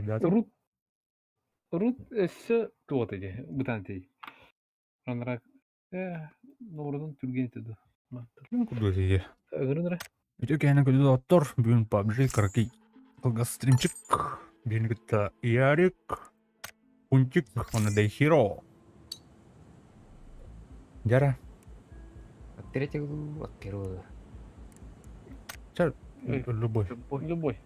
койдатым. Рут өссө туот эди бытан тей. Ронрак нордун түрген теді. Ким курду тиги. Ыгырынра. Өтө кәне көдү оттор бүгүн PUBG караки. Кылгас стримчик. Бени гытта Ярик. Пунчик, он да хиро. Дяра. От третьего, от первого. Ча любой. Любой.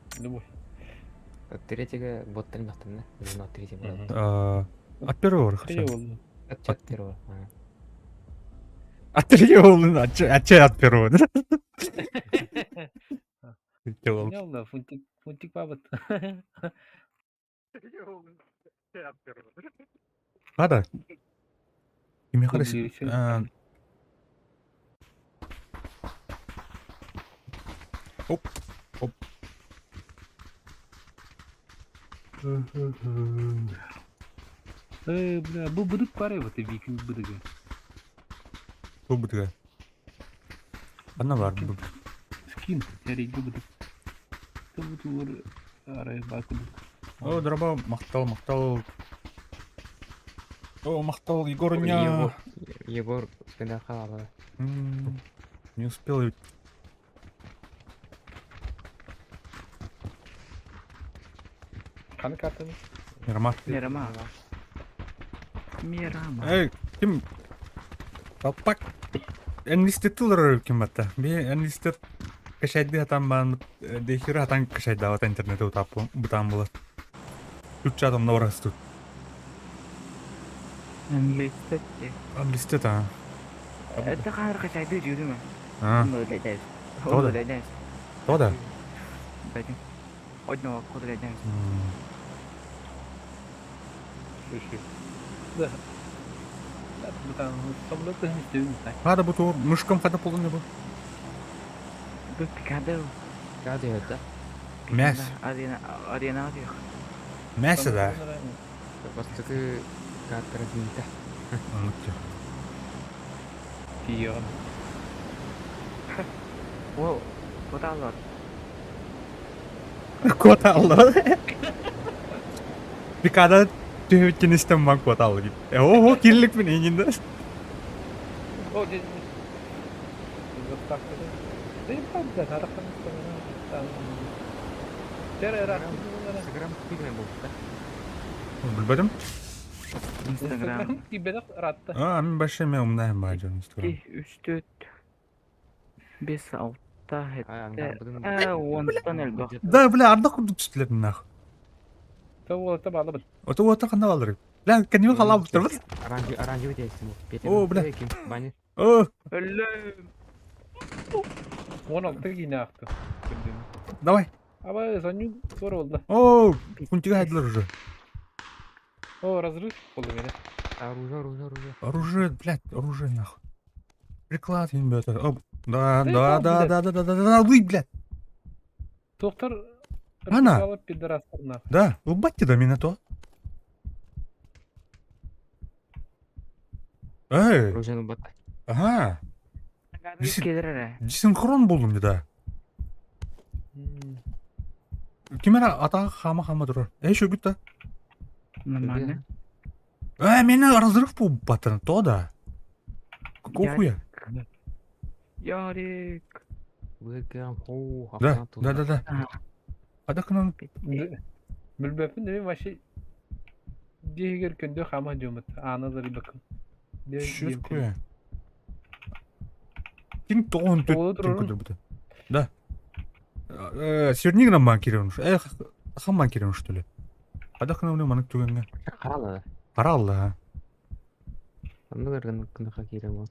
От третьего боттан баттым да. Өзүн от третьего брат. От первого Тей хорошо. болду. От первого. От третьего, от первого, да? Не oldu funtik babıt. Ада. Кими Кубли харысын. сен. Оп. Бля, bu bıdık var ya bu viking bıdığı. Бу бутга. Ана бар бу. Скин, серийги быdık. Bu tuğur araya bakıdık. О, дроба, мактал. О, мактал Егорня. Егор когда халава. Не успел ведь. Kanı kartını. Мирма. Мирама. Эй, ким? Талпак. Энлистетилер ким бата? Би энлистет кашайды атан бан дехир атан кашайды ата интернетте утапы бутан булат. Үч адам наврас тут. Enlisted. Энлистет а. Это харка чайды жүрүмө. А. Мөлөйдәс. Тода. Мөлөйдәс. Тода. Бәдин. Одно кодөлөйдәс. Да. Bu tane samlıkta hem istedim sen. Ада бу тур мышкам када полуне бу. Бу пикадо. Кады это? Мяс. Арена диyor. Мясо да. Бастыкы каттыры бинта. Diyor. О, кодалар. Кот алды. Пикада түйөткен истем бан кот алды. О, кирлик мен эңинде. O dedi. Yok taktı. Değil mi? Da taraftan istemem. Tere rakı. Инстаграм фильме был, да? Билбедим. Instagram. Gibede rattı. Мен башым мен умнаем бажан Инстаграм. 2, 3, 4, 5, 6, 7. Аңдар Онтан элбак. Да, бля, анда курдук түстүлөр нах. Tavu tabalı bit. Ото кандай балдыр. Бля, кенеме халап турбуз. Оранжевый дейсің бұл. О, бля. Бани. О, Ölüm. 16 yine aktı. давай. Ama sanyu zor oldu. О, кунтига хайдылар уже. O разрыв oldu beni. Оружие. Оружие, блядь, оружие нахуй. Приклад, ребята. Оп. Да, Да, вы, блядь. Doktor Ana. alıp bir deraslarına. Да, убайте да меня то. Эй, Оружиені бата. ага. Келер эле. Десинхрон болдум да. Кимера атага хама турар. Шөгүт да. Нормально. Мени разрыв по батырын, то да. Какого хуя? Ярик. Веган. О, Да. Адакынан Bilmem ne başı diğer günde hama cömert. Anadolu bakın. Что такое? Ким тоон тут. Да. Сернигнан бан кирен. Хаман кирен что ли? Адакынан маны түгенге. Қаралы. Каралды, а. Аны көрген күнді кейрем ол.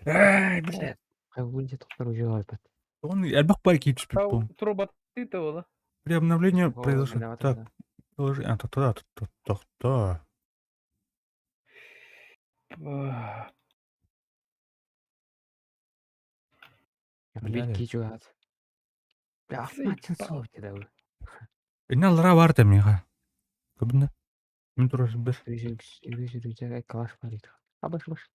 Блядь. Қайбөлде тоқтар уже айпад. Он әлбақ бай киіп түспек бұл. Труба ты ола. При обновлении О, произошло. виноват, Так, да. положи. Тоқта. Бетке жуат. Ахматчын соғып деді ол. Аллара бар да меға. Көбінде. Мен турасы бір. Жүрі калаш бар еді. Баш.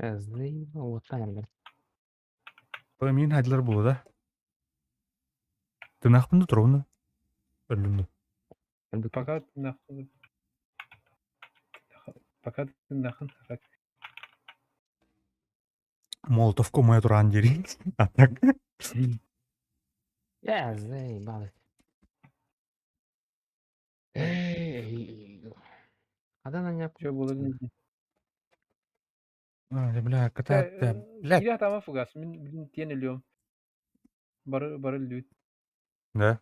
Әзді, оттан әлген. Ой, мин хайдылар булу да. Тынақпынды тұруыны. Өлімді. Пока нахуй. Пока нахуй. Молотов комая тұрған дерейін. Атак. يا ازاي بعض هذا انا نياكو Что было? Бля, катат. Бля. Или там фугас. Блин, тени льем. Бары льют. Да.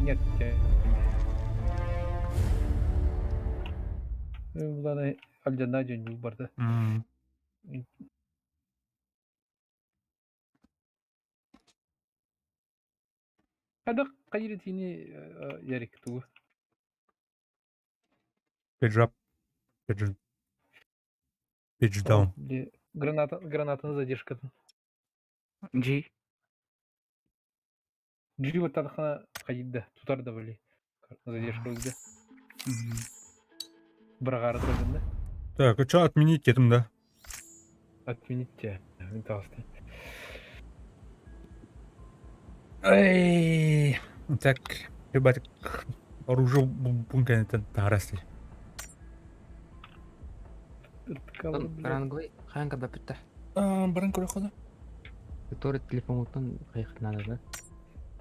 Нет, Буланы алжанна жөнү барды. М. Хада кайры тини ярик туу. Пиджап. Пидж даун. Гранатаны задержка. G. Жи вот тадахана кайда тутар да били. Задержка өлді. Брагары тұрдым. Так, что отменить кетім да? Отменить те. Винтовости. Эй. Так, ребят, оружие бункенетен тарасты. карангой хаянка бапиттах Баран көре хода. который телефонутан кайык надо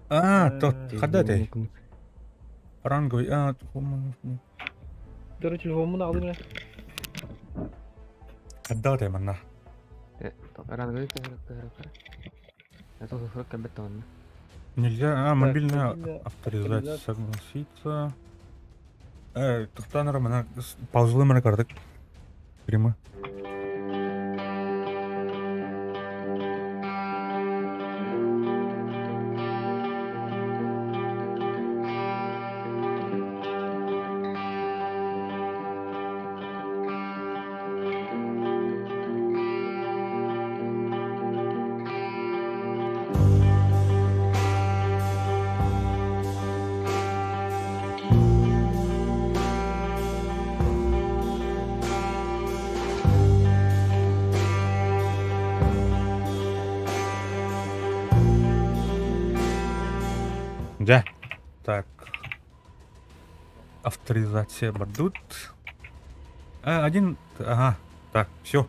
да Тот, хада дей. Телефон. Баранговый, Дөрі телефонымын алдым. хада дей манна. карангой это уже бетон Нельзя, мобильная мобильная авторизация, авторизация. согласиться. Тоқтаныр мына паузалы мына кардык. Прямо. Да. Так. Авторизация бардут. Один. Ага. Так, все.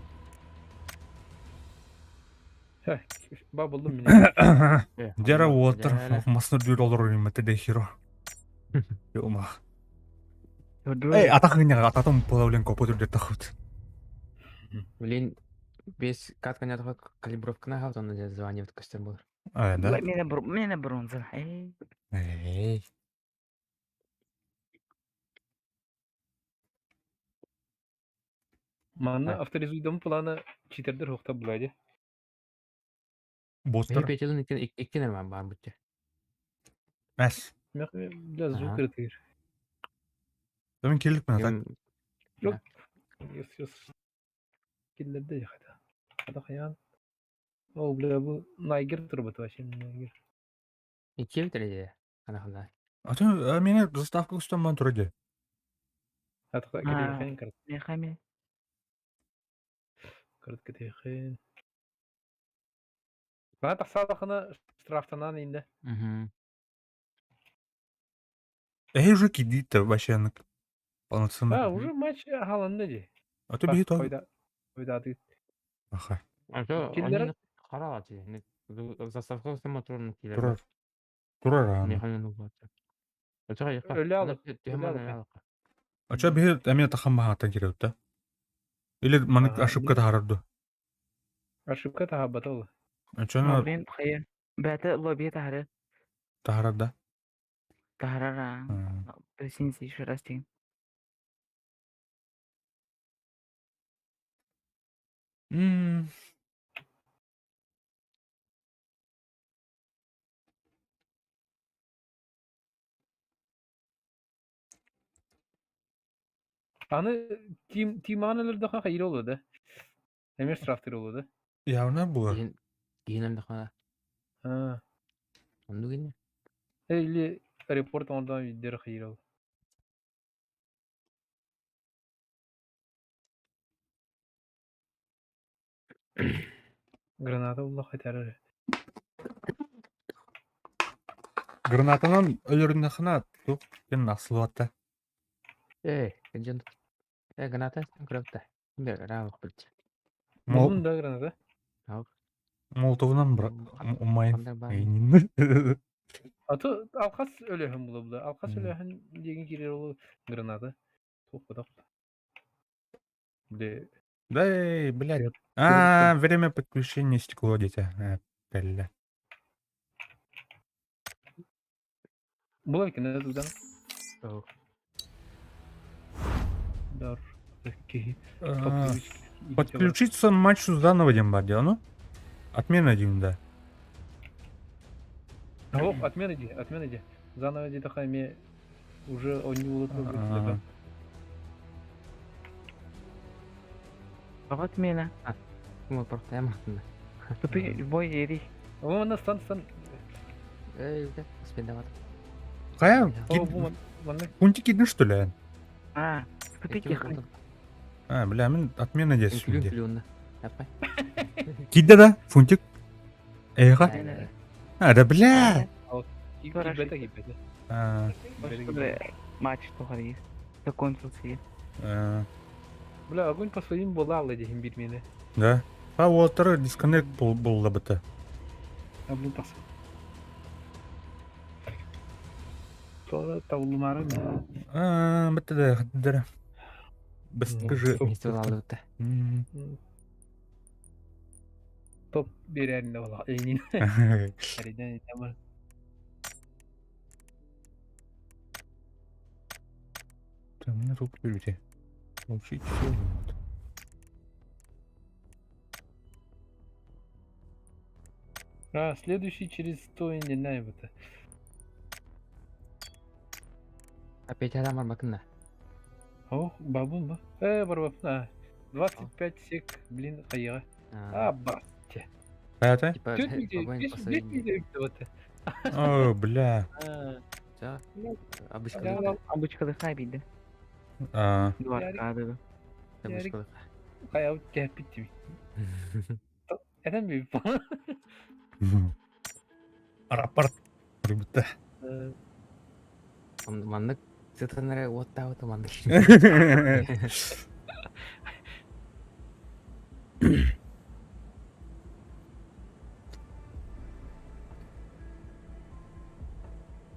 Ба болдым мен. Дера Уотер. Маснер дюр олар ойматы дехиро. Ёма. Эй, атахыня, ататом половлен копотур детахут. блин без катка не отход калибровка на хавтон на звание в костер был Да? Мене бронза. Эй. Эй. Маны авторизуйдым планы читердер хокта булайды. Бостер. петелин iki нерман бар бутте Мәс. Мен бля звук Ага. кертер. Мен келдік мен атак. Yok. Yes. Killerde ya hada. Hada kayan. O bля bu Найгер турбат вообще Найгер. iki бітіреді қана қандай Мені заставка ұстаман тұр еде. Hada кетейін карт. Не хаме. Карт кетейін. Бана тақсадақына штрафтанан енді. Уже кидит-то вообще. Полноценно. Уже матч халанды де. А то бейт ол. Ойдады. Аха. Киллер- қараға те заставка ұстама тұрын Тұрар. Тұрар аны. Өлі алып. Ача бейт әме таққан бағаттан керек өтті. Или маны Ага, ашыпқа не- тағарырды. Ошибка тахаббат ол. Ачаны Блин, хая. Бәті лобби тахары. тағарырда. Тахарара. Присинься еще раз тем. Аны тиманелерде хайыр олды. Эмес штрафтер олды. Явна бұлар. кейінімді қана Ha. онды кейіне Или репорт ондан видер хайыр ол. Граната булла хатары. Гранатанан өлөрүнө хана тук кен насылуатта. Кенжен. Граната кырыкта. Бер раук билчи. Булун да граната. Ау. Молотовунан бра умайын. Кандай бар? Аты алкас өлөһөн булды. Алкас өлөһөн деген кирер ол граната. Топудак. Де Дай, блядь. Привет. Время подключения стекло, дитя. Бля. була экен тудан. Ау. Дар. Таки. Подключиться матчу заново, Дембардио, ну? Отмена один, да. Ох, отмена иди. Заново иди такая мне уже он не улыбнулся. Фақат мені. Кім опырықта ямақтында? Тупи бой ери. О, стан. Өйді, спенде бат. Кая? О, bu bana Пунтик идин, что ли? Тупи тихо. Бля, мен отмена дес Күлін şimdi. күлінді. Яппай. Кидде да, фунтик. Эйга. Да, бля. гибета. Чтобы матч тухарıyız. Da konsulsiydi. Бля, огонь по своим болал этим бит меня. Да. Уолтер дисконнект болды біті. Абу пас. Sonra tavlumarı mı? Бітті да, қаддары. Бістігі жы. Нестен алды өтті. Top bir yerinde valla. Eynin. Heriden tamam. Мені топ беруде. Молчить все. Следующий через 100 не знаю это. Опять адам бар бакында. О, бабун ба? Бар ба. 25 сек, блин, қайыға. Батя. Қайата? Типа, огонь по своим. О, бля. Жа, обычкалык. Обычкалык найбиді. Дуар кадыды. Обычкалык. Қаяу кәпітті. Әдәм бейбі ба? Рапорт. Бітті. Мандык сытыныры отта мандык.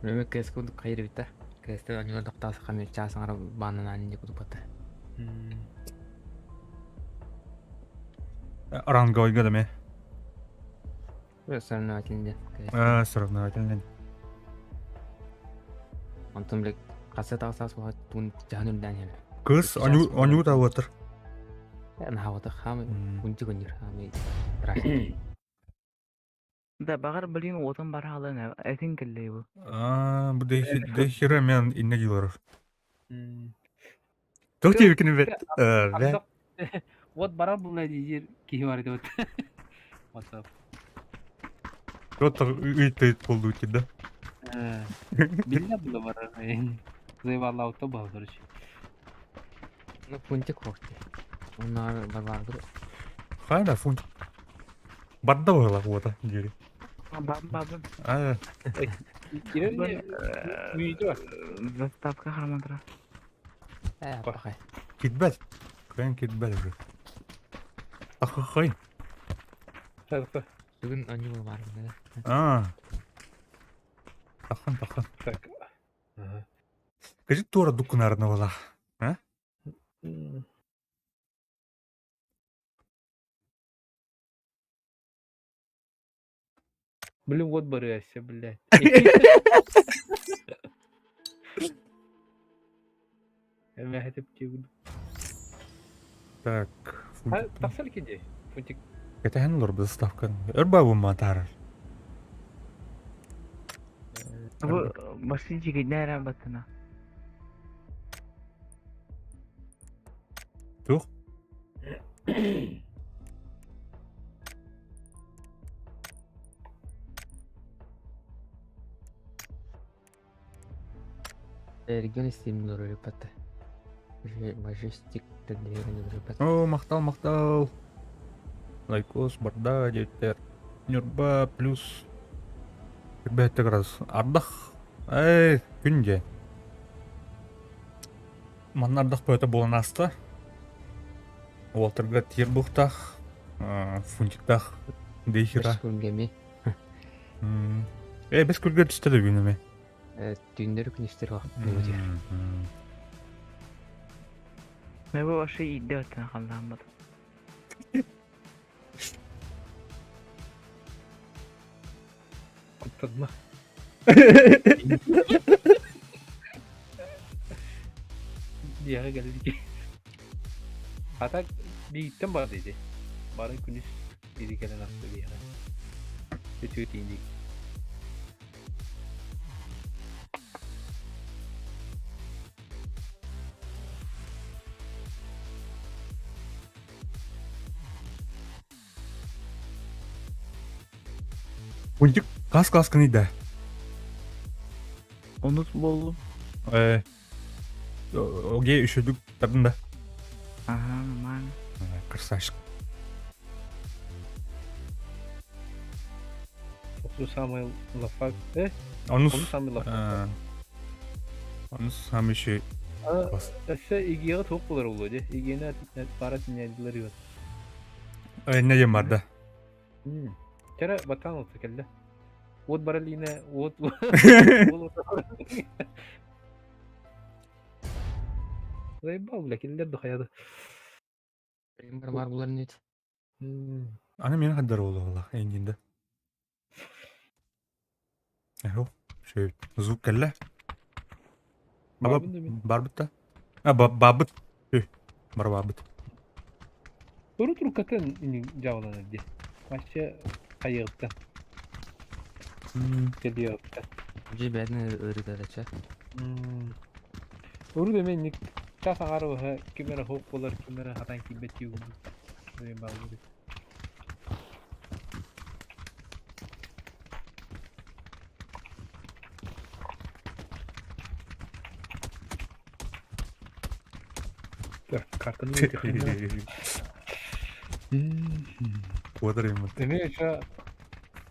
Мемек кэскунд кайры битта. Кэстен анюлар доктасы камер часыңар банын анинде кудуп бата. Ранговый ме? Соревновательнде. Соревновательный. Антон блек касет алсас болот тун жанындан эле. Кыз, аню да отыр. Нахавата хамы күнчү күнүр хамы. Да бағар білген отын бар халын әтін кіллей бұл. Бұл дехира мен инне гилар. Ток тебекini бет. Вот бара бұл әдейдер кейі бар еді. WhatsApp. Вот үйтейт болду үтті да. Билля бұл бара. Зайвалла аута бал, короче. Ну пунктик қорқты. Onlar бардыр. Қайда фунт? Бадда болақ ота жері. Бабын. Керер не? Үйді бар. Заставка қармандыра. Бақай. Кетбәд. Қайын кетбәд уже. Ақықай. Тақы. Бүгін анюл бар. Тахан. Так. Кажи тура дукунарны болақ. Блин, вот боряся, блядь. Я хотя бы Так. тақсал кеде. Фунтик. Кетәһен лор біз ставкан. Өрба бұл матар. Бұл басы жігідін әрі батына. Тух. Регион стимулер репата. Мажестик тендерен репата. О, мақтал. Лайкос, барда, жеттер. Нюрба плюс 27 градус. Ардах. Күн же. Манна ардах пөте болан аста. Уолтерга тир бухтах. Фунтиктах. Дейхира. Күнгеми. Без күлге түсті де күнеме. Түйіндері күністер вақыт. Men bu aşı iddia öten kallanmadı. Kuttadma. Diğer geldi. Hatta bir gittim var dedi. Bana gündüz biri gelen hafta bir yere. Kötü öteyindik. Фунтик кас кыйды. Unut buldum. Оге үшөдүк тадында. Aha man. Красавчик. Toplu Samuel Lafak. Онус. Onu Samuel Lafak. Онус хамиши. Ese İG'ye toplular oluyor. İG'nin artık para dinleyicileri yok. Ne diyeyim vardı? Kere vatan olsa kelle. Vod baraline, vod. Zayıf bile kelle de hayada. Benim var bunların net. Ana meni kadar oldu valla enginde. Eho. Şey, звук kelle. Baba Babın da mı? barbut da. Babut. Bar babut. Soru turu katın cevaplanır diye. Başka kayıkta geliyor. Önce beni öğretirler. Soru demeyin. Kasa araba kimere hop olur, kimere hatan kibet yok. Böyle bağlı. Kartını yıkayın. Благодарим. Demek şu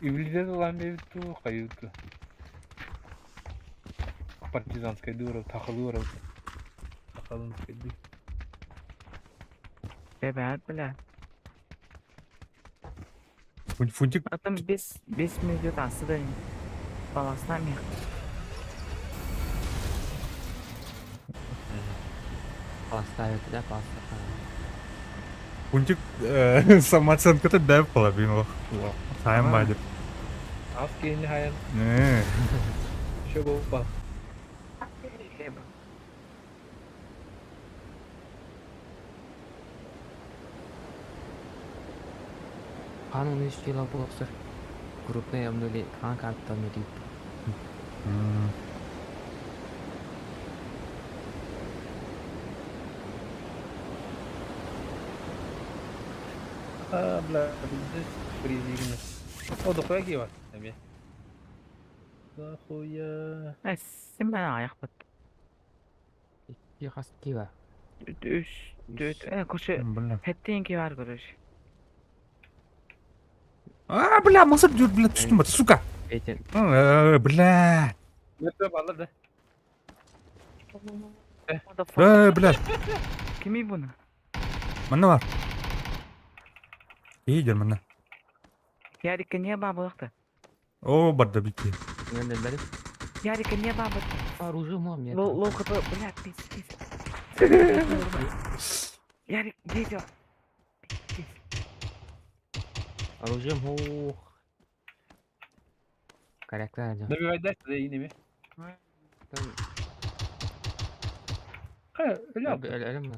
İvli'de olan bir tu kayıtı. Partizanskaya doğru takılıyor. Takalım kedi. Evet bile. Фунтик. Zaten biz mevcut aslında balaslam ya. Pasta ötüde pasta. Фунтик самооценката дәп кала бин. Сайын бай деп. Az gelini hayal. Ne? Şu baba. Kanun işçi lafı olsa. Grupta yamdoli kan karttan ödeyip. Bla biz frizini. O da koyak var tabii. Da koya. Sen bana ayak bat. Bir hastaki var. Üç, dört, koşu. Бля. Hettiğin ki var görüş. Бля, мусор дюр, бля, түстүм бат, сука. Eğitim. Бля. Ne yapalım da? Бля. Kimi bunu? Mana var? İyi gel mana. Yari kenya babalıktı. O barda bitti. Nereden beri? Yari kenya babalıktı. Оружие мам нет. Lo kapı, блядь, pis. Yari geliyor. Оружием хо. Karakter Ne alacağım. bir vayda size yine mi? Ha öyle yap. Öyle mi?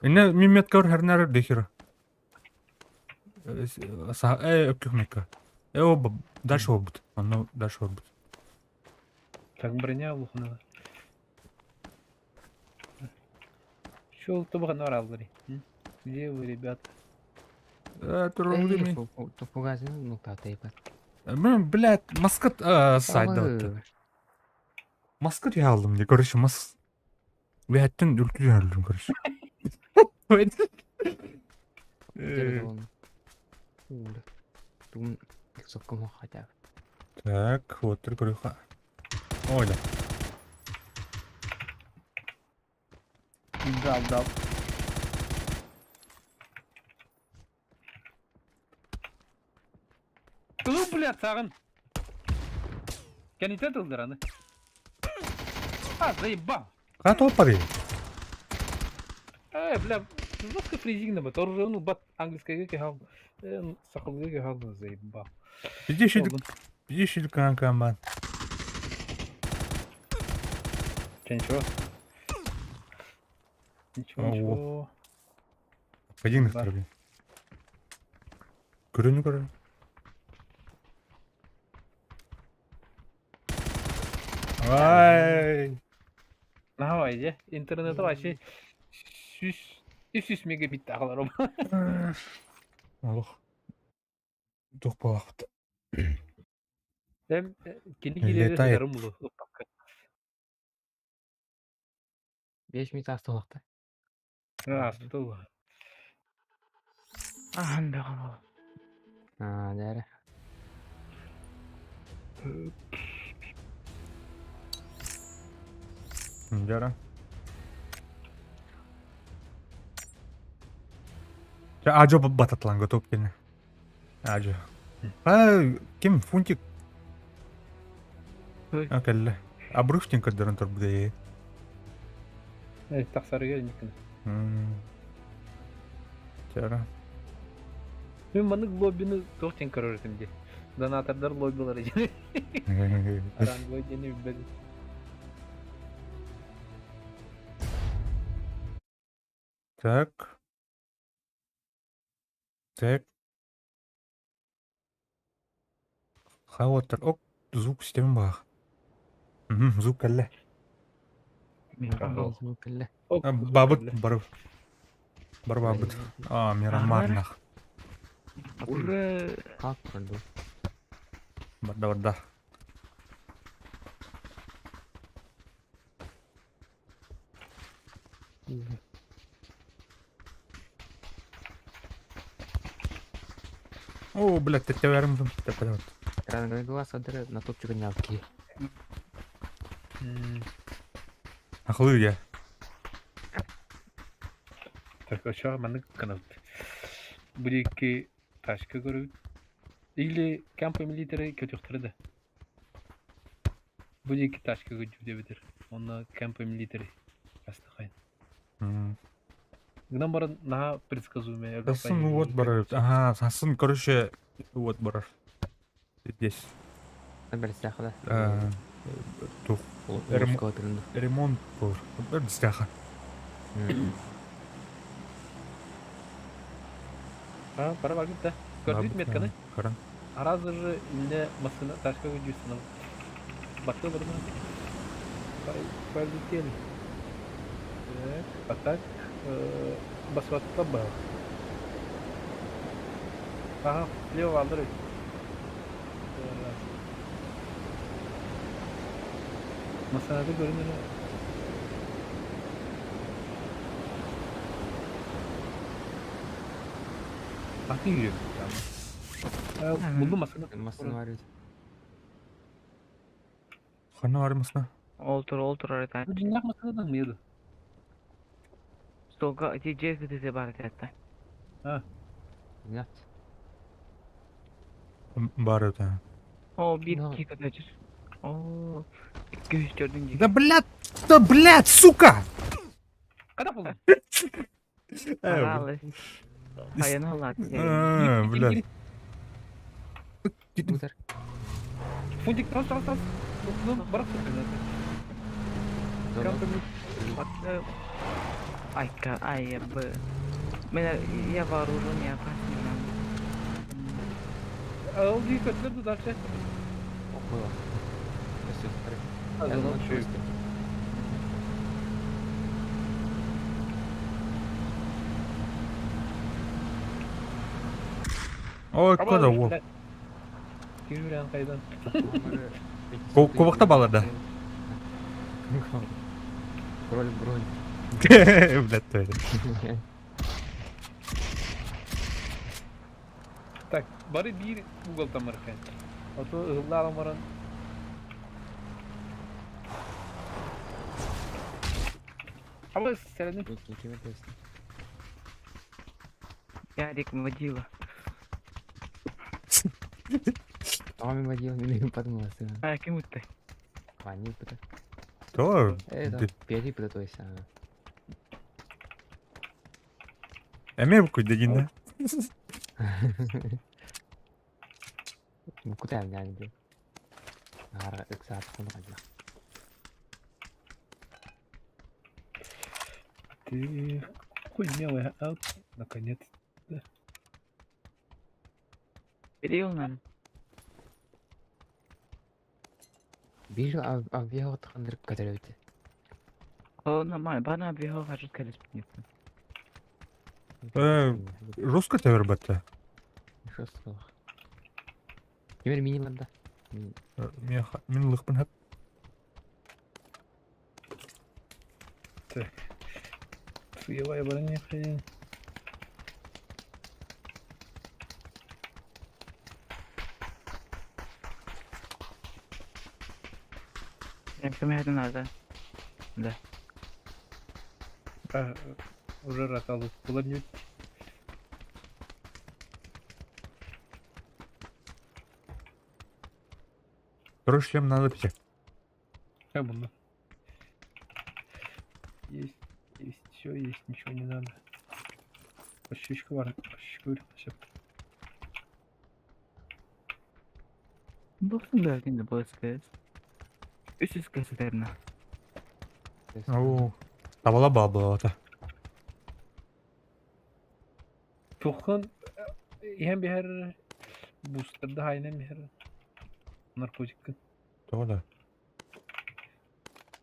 Инне мимет көр хернер дехира. Öpkümeka. O дальше обут. Оно дальше обут. Так броня лухнула. Шел то бахнор алгыри. Где вы, ребята? Турулдими. Попугазин нукта тейпа. Мен, блядь, маскот сайда отты. Маскот я aldım diye. Короче, Ve hatten ülkü yardım karış. Где он? Думаю, сокком хотя бы. Так, вот крыха. Ой, да. Дал. Ну, блядь, сагын. Кените тылдыраны. Заебал. Ката опари. Бля, жестко фризинг набат. Оружие, бат английского кехал. Сахалга кехал, заебал. Видишь, канкан бан. Ничего. Ничего. Пойдем их Да. тороби. Көрі. Ай. Давай, же. Интернеті вообще 300 мегабит тағылар. Аллах. Дух балақты. Hem kili Летает. жарым булу. 5 минут астылықты. Астыл. Ахам be qaba. Дәрі. Жара. Аджо бататлан готов кені. Аджо. Кем фунтик? Акелле. Абруштин кадырын тұр бұдай. Тақсарыға никін. Жара. Мен манык лоббini тоқтен көрөртім де. Донатордар лоббилары жені. Арангой жені білбеді. Так. Хаваттар. Ок, звук системі бағ. Звук кәлі. Звукілі. Бабыт бар. Бар бабыт. Мирамарнах. Ура! Қалып көрді. Барда. О, блядь, ты верим там. Рангай глаз адыры на топчығы не алып Ақылы я. Так, aşağı maнык канат. Бір-екі ташка көріп. Или кампы милитары көтіқтірді. Бір-екі ташка көтіп бітір. Оны кампы милитары. Астықайын. Гынан барын наға предсказуемая. Сасын вот барар. Ага, сасын, короче, вот барар. Здесь. Бір сяқыда. Тух. Русского түрінді. Ремонт бар. Бір стяха. Пара бар да. Көрдік метканы? Қаран. Аразы же илне масына ташка көтіп Баттı бұрына. Полетели. Так, а так басватта бар. Ага, слева алдыры. Масанады görünüyor. Aklı yürüyor. Tamam. Buldum masanı. Масын var еді. Қана армысына? Oltur arada. Bu dünya masanıdan mıydı? Stolga TC kıtısı var hatta. Нет. Бар өте. O bir No. iki kadar. Oo. 204. Да блядь, сука! Kada buldun? Paralı. Hayana Allah. Блядь. Утыр. Фунтик, раз. Ну, бırak sakın. Ay bu. Ben ya вооружен ya пассивно. Aldığı kötüler de derse. Оқуға. Өсі. Azından şey. Ой, куда ол? Yürüyen kaydan. Кубокта балада. Бронь. Блядь, твой. Так, bari bir Google tamarken. Oto hızlı alamaran. Ama senin Iki bir test. Ярик водила. Tamam водил, не подумался. А, кем ты? Ванил пыта. То Это пери пыта, то есть. эме бу дегенде. Ну куда я не Ара эксат кунага. ты хуйня, а наконец. Переел нам. Вижу, а вел тхандр кадрёте. О, нормально. Бана объехал, хочу сказать, нет. Русска тәвер бәтті. Что сказал? Теперь мини-ланда. Мен лықпын хәп. Суевая броня, хрен. Я к тому надо. Да. А, уже роталу. Куланет. Короче, шлем надо пить. Как было? Есть, все, есть, ничего не надо. Щучка var, щучка ürünmüşüm. Dostum belki bu kız. Üst kesillerine. Oo. Табала бабла ата. Tohkan hem bir her booster'da aynen bir her narkotik Тоғда.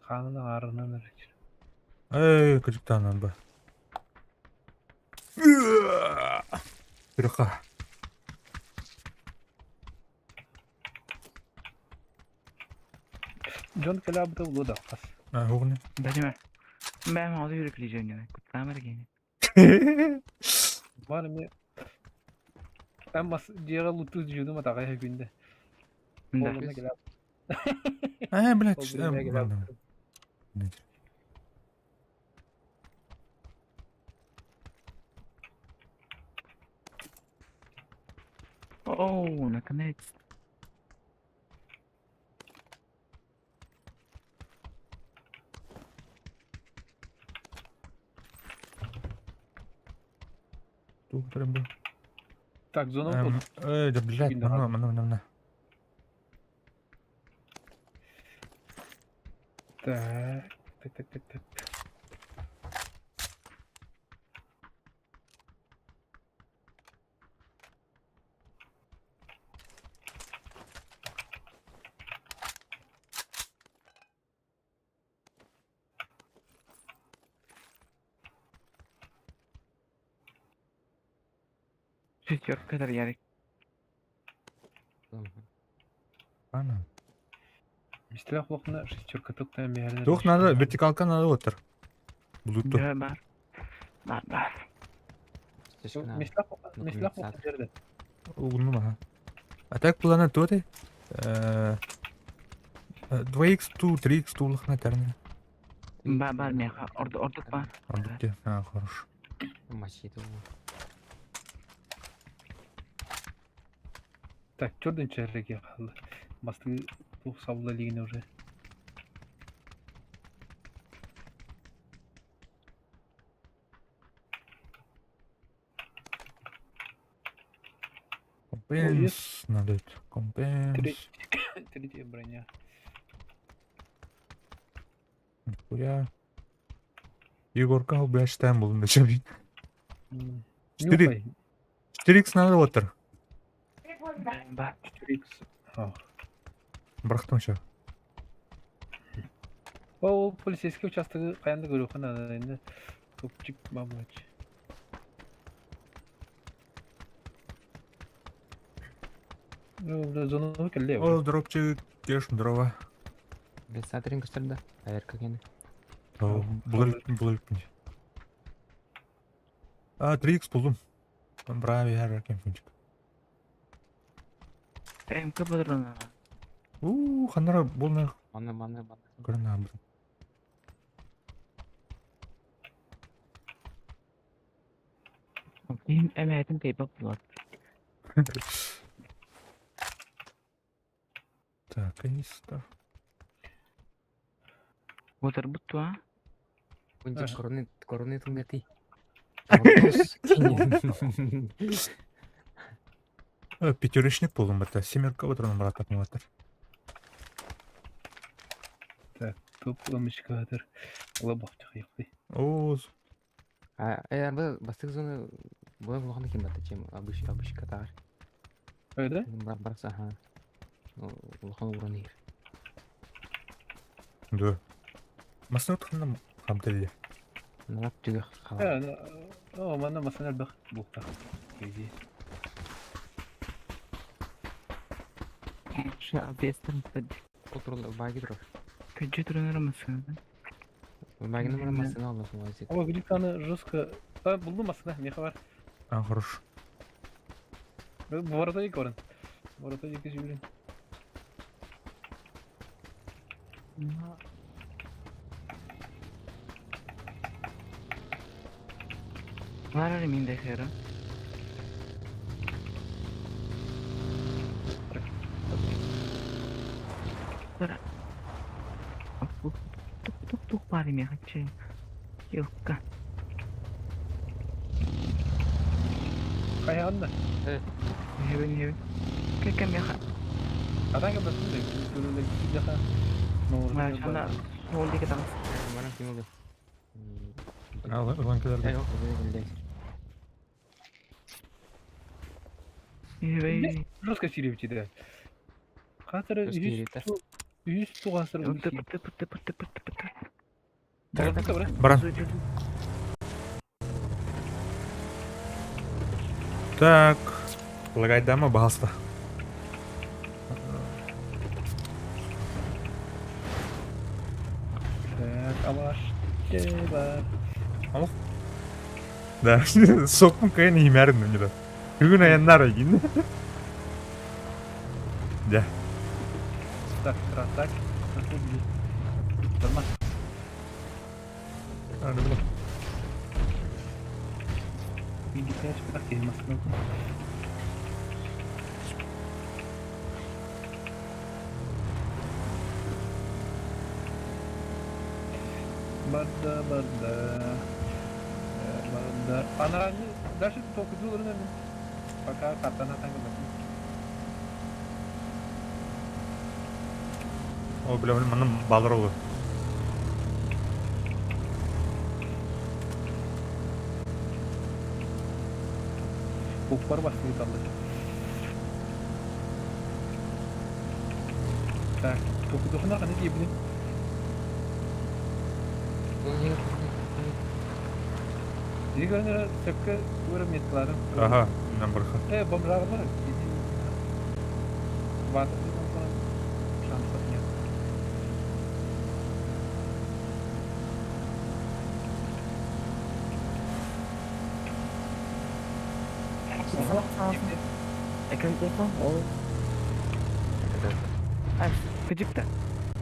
kanının ağrına verecek. Эй, күжіктанан ба. Бүріқа. John Calab'da ulu da kas. Оғыны. Benim ben ağzı yürükleyeceğim gene. Kutlamadı gene. Var mı? Ben bas diğer loot'u diyordum ama takaya günde. Да. Oğluna Calab. Блядь. Oğluna Calab. О, наконец. Тух, прям был. Так, zona oldu. Да, блядь, Видно, мана. Так. Şükür kadar Yarик. Ана. Мистер Хлопна, шестерка токтан bir yerden. Тух, надо, вертикалка надо отыр. Блуту. Да, бар. Бар. Мистер Хлопна nerede? Угну ага. А так плана тоты. 2x2, 3x2 лыхна термина. Бар меха. Orada бар. Андукте. Хорош. Мачете. Так, Jordan çeyrek kaldı. Bastı bu savla ligine уже. Компенс надо это. Компенс. Третья броня. Нихуя. Егорка, блядь, штамм был на чем. Нюхай. 4x надо отыр. Бар. 4x. Ha. Бырақтың ше. O полицейский участогы каянда көрүп кана енді көпчүк бабылач. Ну, зону келе. О, дропчик, кеш дрова. Без сатринг стрда. Аверка кене. Бұл өліппін. 3x buldum. Брави her кемпинчик. МК патроны. Ханара болмай Мана. гранат. Benim emeğim kayıp bulat. Так, конечно. Motor buttu ha. Kunci Aha. kornet ngati. Пятерочник болун бата. Семерка отырын баратат мулаттар. Toplamış kadar. Allah bakacak yaptı. О, Arba bastık sonra bu bakın kim battı çem abış katar. Öyle. Barsa ha. Улахан уранир. да. Масна отханам хамтелли. Нарап juga kalah. Yani o mana masana bak bu tak. Gezi. Şu abiyestim hadi. Oturul bagi durur. Kötü durumlar mısın? Bagini mana masını almasın vaziyet. Ama bir tane Ruska. Ha buldum aslında. Ne kadar? А, хорош. Bu arada ilk orun. Bu arada ilk jürin. Var öyle miyim dekero? Dur. Tuk bari mi hacı? Yok kan. Kaya anda. Heaven. Kekem ya kan. Kadang ke basın da. Gülüle gidecek ha. Ne olur. Maşallah. Oldu ki tamam. Mana kim oldu? Ulan kadar da. Yok, öyle. Heaven. Ruska siri biçide. Katırı Ruska siri de. 100 tuğasır. Pıtı. Tarafta kabra. Баран. Так. Лагай дама баста. Так, алаш. Var. Да, сокун кайын имярын мені да. Күгін аяннар айгин. Да. Так. Durma. Hadi bunu. Bir dikkat bırak gelmesin lazım. Barda. Panaranı dersin tokucuların önü. Fakat katana tanımasın. O bile benim manım balır olur. Koklar başlıyor kaldı. Tak, tokucular ne diyebilirim? Jadi kalau ada seke orang mitlaran. Aha, number ha. Bom rara var. Jadi batı bir bom şanslıya. Ekran telefon. Oh. Ay, gıcık da.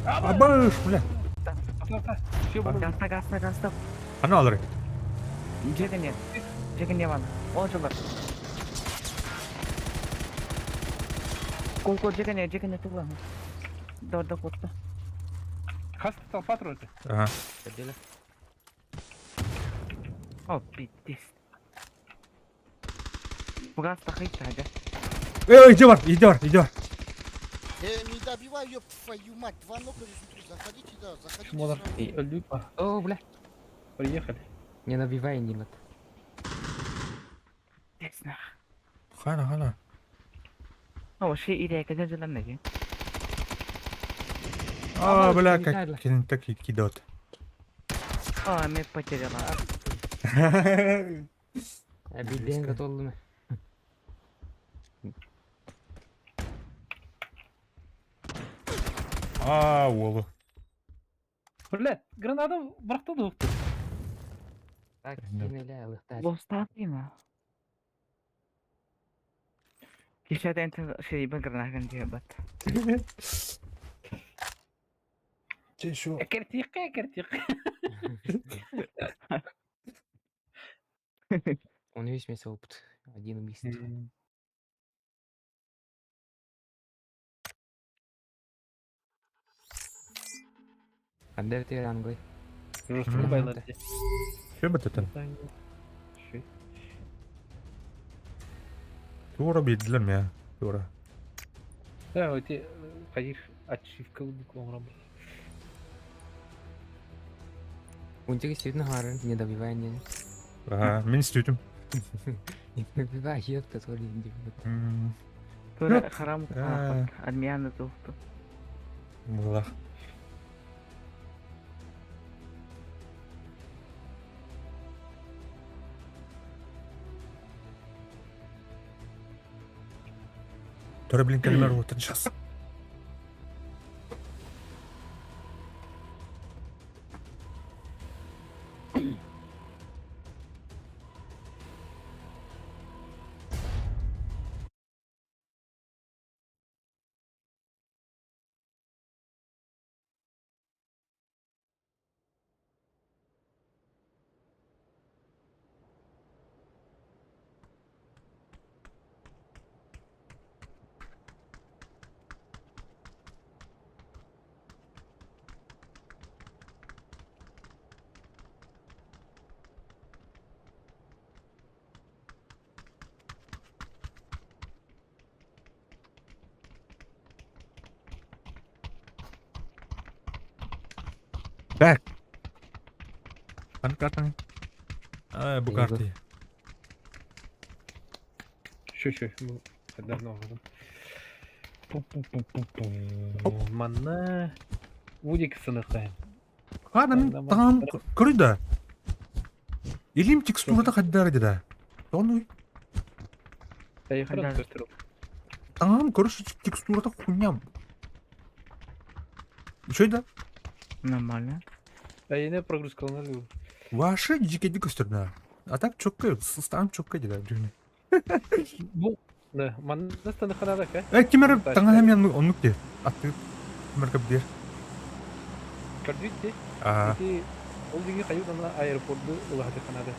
Abış bile. Şu bu. Gasta. Ana alır. Cekin yaman. Olacaklar. Kol cekin tuğla. Dörde kotta. Hasta patron. Aha. Kecil. Oh, bitti. Bu gasta hiç hadi. Иди var. Не добивай, ёб твою мать, два нока изнутри, заходите, да, заходите. Шмолар. сразу. Öldük. Oh, бля. Приехали. Не набивай, не лад. Desna. Hala. O şey ileye kadar ne ki? А, бля, Кидали. как он так кидает. Aa, me paçacalar. Bir dengat oldu mu? А, олу. Блядь, граната бıraktı da yoktu. Tak, yine lıhtar. Bosta değil mi? Kişide enten şey ben granahkan diye bat. Şu Ekirtik. Он весь месяц опыт. Один убийство. Отдай ты ранглый. Жорстко Мгм. байлар де. Şu bitirdin. Şey. Tuğra bildiler mi ya? Tuğra. Да, өте қайыр ачивка қоңырам. Он тебе действительно гарен, не добивая не. Aha, ben istiyordum. Не добивает, который не добивает. Böyle Yok. haram Ha. kafat. Admiyanı doğdu. Valla. Tora bilin kelimeler oturacağız. Bak. Hani kartın? Aa, bu İyi kartı. Şu. Bu kadar ne oldu? Манна. Вудик сынықайын. Kadının Tamam. tam kırı da. İlim teksturada kadar da. Onu Таяқырып көстіріп. tam короче текстурада хуйня. Şöyle Нормально. Әйіне прогрузкаланар. ваши дикеди gösterdi. А так çok станом çok dedi. Бұл. Да, манна станықанада ка. Kemer tanga hem yanı onluk diye. Attı. Kemer kapıdır. Көрдік те. Aa, Өте ол деген қайып ана аэропортты ұлағаты қанады.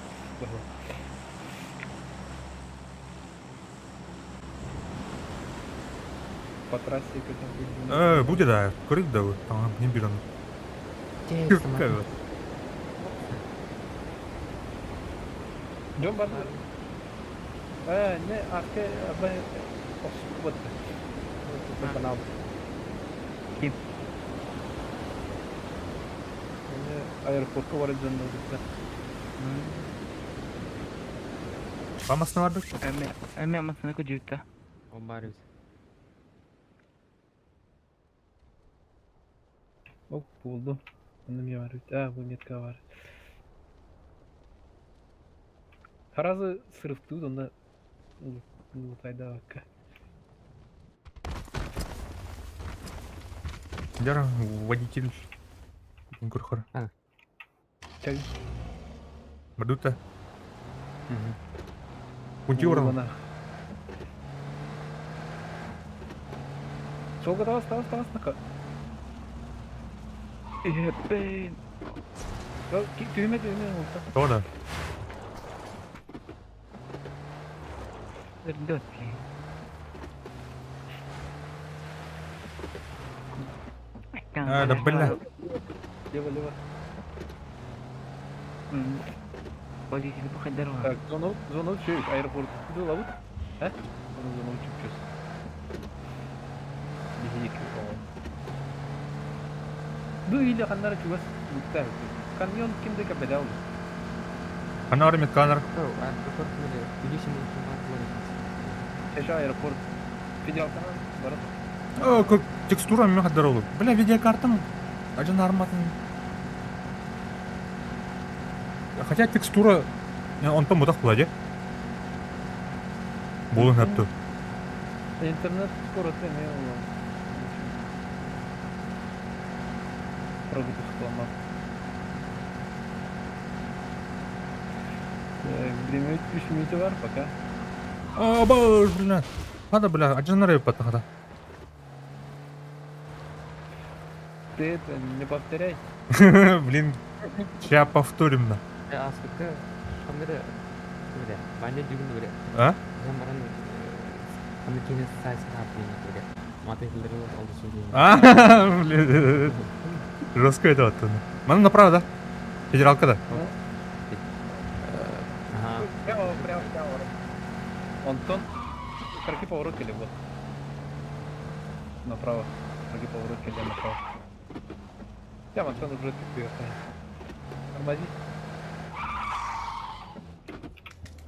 По трассе көтен. bu da kırık da bu. Tamam ne bir an. Текст, Жон барды. Не, арка абай осып бытты. Канал. Kim? Аэропортқа барып жөнделдік. Pamasına vardık. Әмі амасына көжекті. Он барюсь. Оп, болды. Оны не бар? Бұл метка бар. Таразы сырыфты, онда ұлытайда баққа. Яра водитель. Курхор. Чәг. Мадута. Кунти орын. Солға тавас, нақа. Еппен. Түйме, олта. Тода. Дөт. Да бля. Лево. Водитель походарва. Так, зона чөйік, аэропорт. Күді лауыт? Оны зона учып чөз. Бейік. Бұл үйлі қандары чугас бұқтар. Камион кімді кәпеді алды? Ana arı metkanlar. Аэропорт были. Увеличенный Шаша аэропорт. Федералтан барат. Текстура мен kadar olur. Бля видеокартам. Acı арматын. Хотя текстура он там мудак болады. Болын хәтті. Интернет скорості не олар. Прогресс қыламақ. Время 3 минуты бар пока. Баш, блин. Hadi bля, acın oraya patladı. Ты это не повторяй. Блин, сейчас повторим да. Аспекты шамдыры böyle. Bence düğün böyle. А? Zamanın kanıtını sayısı yapmayın böyle. Materyalleri oldu söyleyeyim. А, блин. Жестко это вот. Мана направо, да? Федералка, да? Ага. Прямо. Антон, какие повороты или вот? Направо. Какие повороты или направо? Там Антон уже тупее. Тормози.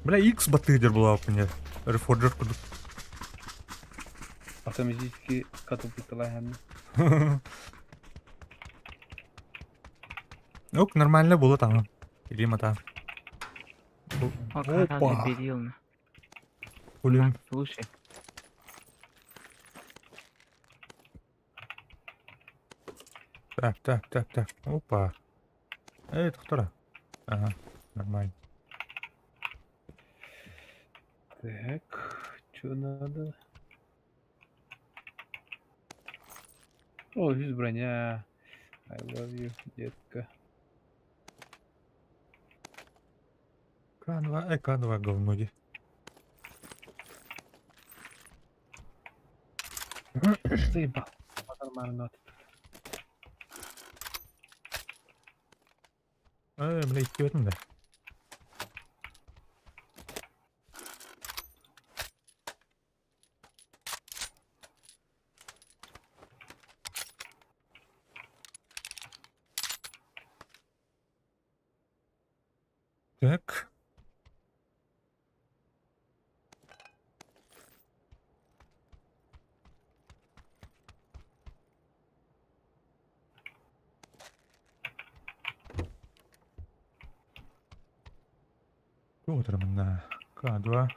Бля, X батыдер была у меня. Рефорджер куда. Автоматически катапульталай hem. Yok, нормально было там. Рим там. Оказалось, Опа. дебилно. Блин. Слушай, Так. Опа. Это кто? Ага, нормально. Так, что надо? О, здесь броня. I love you, детка. К2 говноги. Заебал. Нормально. Бля, идти в этом, да. Так. Утром на К2.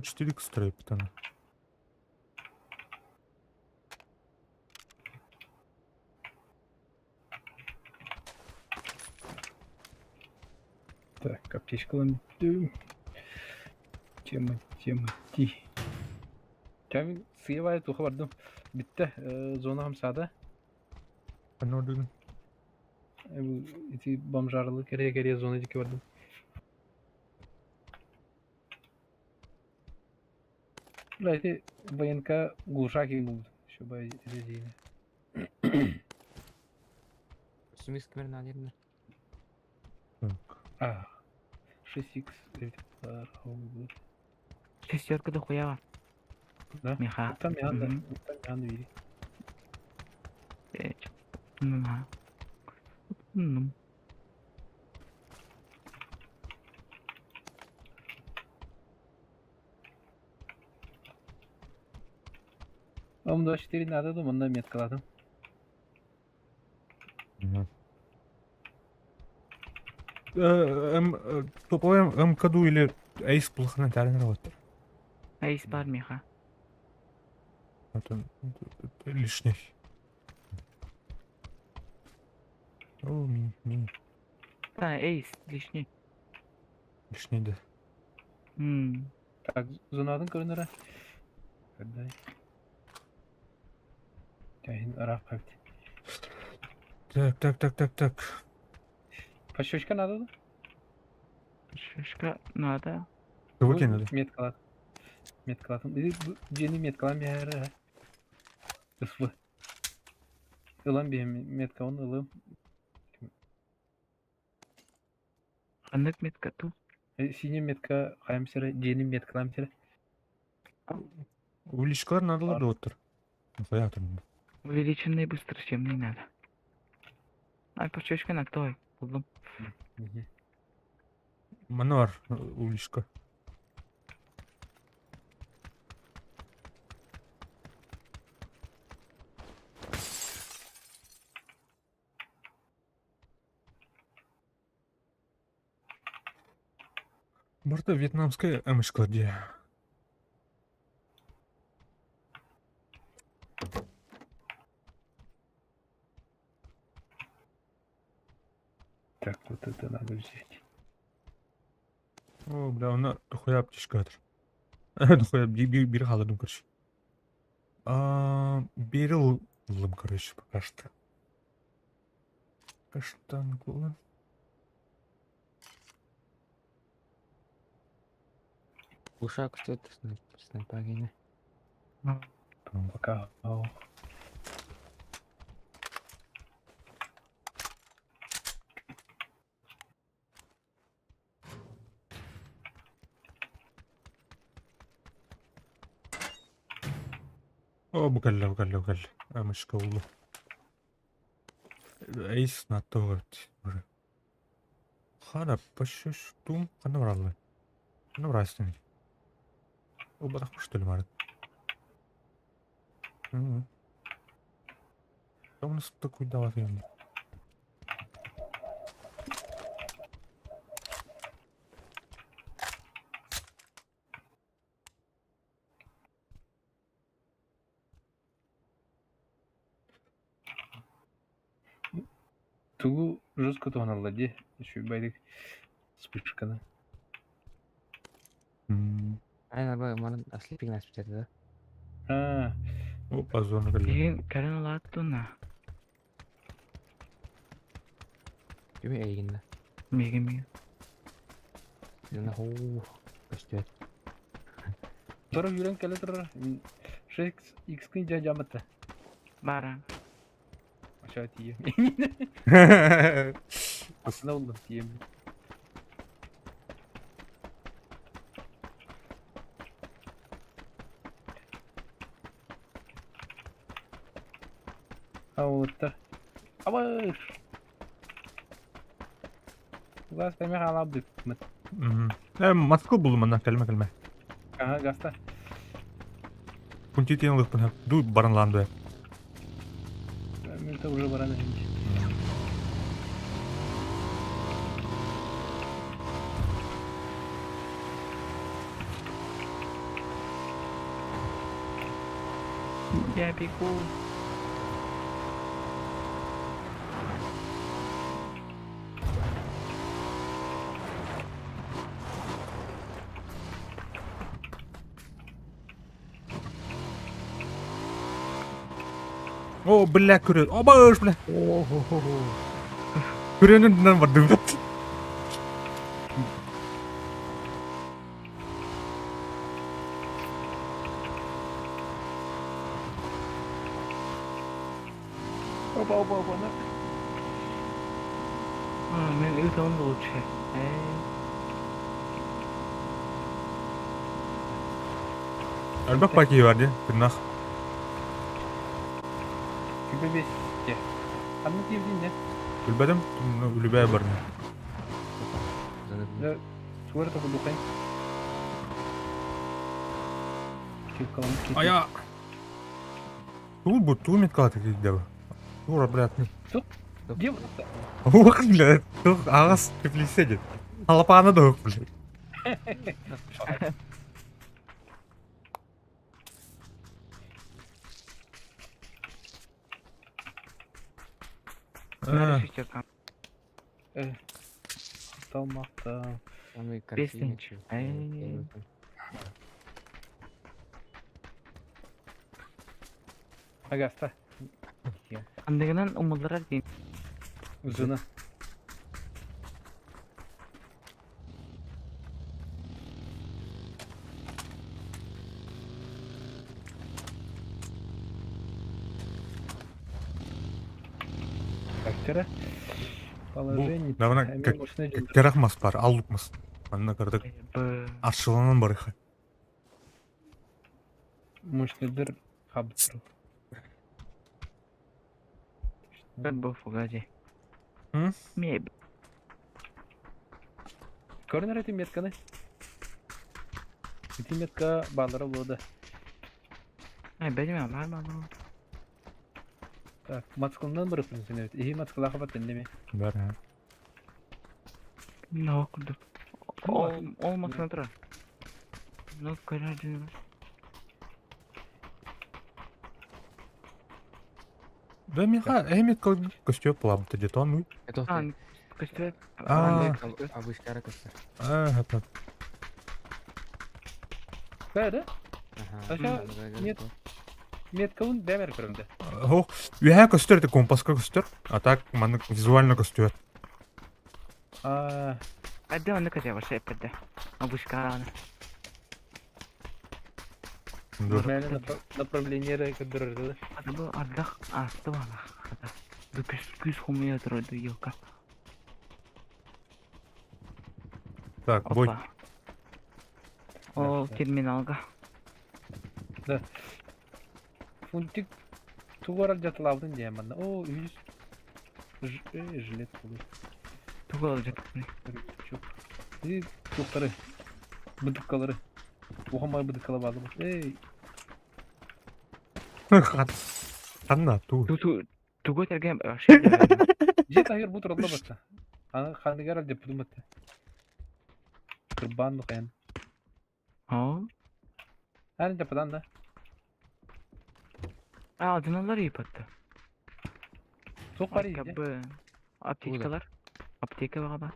Четыре костры, потом. Так, аптечкаларын тема ти. Камил сыйбай тухы бардым. Битте зона хамсада. Понодын. Эти бомжарлы кере зона дике бардым. Эти военка глушаки булду. Чтобы резина. Сумис камер наверное. Так. 6х. шестерка да хуява. Да? Меха. Там янда. Мгм. Там янда вири. Ну. Ну. М24 надо, думаю, на меткаладым. Топовый МКДУ или Эйс плохо натянут работает. Айс бар меха. Это лишний. О, мини. Да, эйс, лишний. Лишний, да. Так, зонадың көрінірі. Қырдай. Кәйін арақ қапты. Так. Пашочка надо да? Шишка надо. Кого кинули? Меткалатым. Жені меткалам бәрі. Үсбі. Илам бейім метка оны ылым. Ханнык метка ту. Сине метка қайым сірі, жені меткалам сірі. Увеличкалар надо да отыр. Понятно. Увеличенный быстро, чем не надо. Ай, почечка на той. Buldum. Мануар увеличка. Burada Вьетнамская эмочка где? Так, вот это надо взять. О, бля, она дохуя аптечкаdır. Дохуя бiri қалдырдым, короче. Бері лым, короче, пока что. Каштанку. Ушак стоит снайпагине. Там пока. О, букалла. Эмочка улы. Эйс на то. Хана, пошли штум. Хана вралла. Хана врастын. О, бадақпы, что ли, марат? Там у нас такой дават енді. Тугу жестко то налади. Еще байдык вспышканы. Aynen bak umarım asli bir nasip etti. О, позорно, калла. Деген кәрін олаттуна. Değil mi eğinde? Мега. Yine huu. Göster. Sonra yürен келе тұр. 6x күн жамытты. Бара. Aşağı тием. Aslında oldu тием. Ауытты. Абыш! Gaz kaymak alabdık. Москва булдым ана, кәлмә. Aha gazta. Пунктитен лыхпын. Ду баранланды. Ben de уже бараны. Я бегу. О, бля, күрен. О, баш, бля. Күренінен барды. Опа. Мен үй лучше. Әлбәк паки var diye. Tırnak. Küpe bir şey. Anlat diyebileyim ne? Үлбәдем, үлбәй барны. Ne? Suara takı dokayım. Çık kalmış kesin. Ая. Ту меткалаты кидәбе. Тура, блядь. Где? Ух, блядь. Тух агас тифлиседит. Алапаны да ух, блядь. Шестерка. Талмақта. Самый Бесінші. красивый. Агasta. Андығынан ұмылдырар дейін. Uzunu. Кактера. Положение. Давна керахмас бар, аллукмас. Анна кырдык. Аршыланан бар иха. Мощныйдыр. Хабдыр. Бір бұл фугази. Hı? Меб. Көрінер еті метканы. Еті метка балары болды. Ай, білмем, бар ма бұл? Так, мацкылынан бұрыппын сен өт. Эхи мацкыла қабат әндеме. Бар, ha. Ne okuduk? Olmasına tura. No kararını. Да меха, эмит костюм плавает, где то ну. Это А, костюм. Обычкара костар. Это. Böyle. Ага. Aşağı нет. Меткаун дәмер көрімді. О, я костюм это компаска костюм, а так ман визуально костюм. Adda onu kaçıyor başa yapıda. Обычкараны. Мәні направлениері көндірірді. Ады bu ардақ асты бала. Bu küs хумия тұрады елка. Так, бой. Опа. Ол терминалға. Да. Фунтик туғарал жатылаудың дейм банда. О, үйіз. Жилет болу. Туғал жатыр. Çok. İyi çokları. Bıdıkkaları. Oğamay bıdıkkalı bağlı. Ey. Ханна ту. Тугой тергем şey. Jet hayır bu turda basta. Ana kandigar al yapılım hatta. Kurbanlık yani. О. Her yapıdan da. Алдыналар епатты. Çok var iyice. Кабы аптекалар. Аптека бар.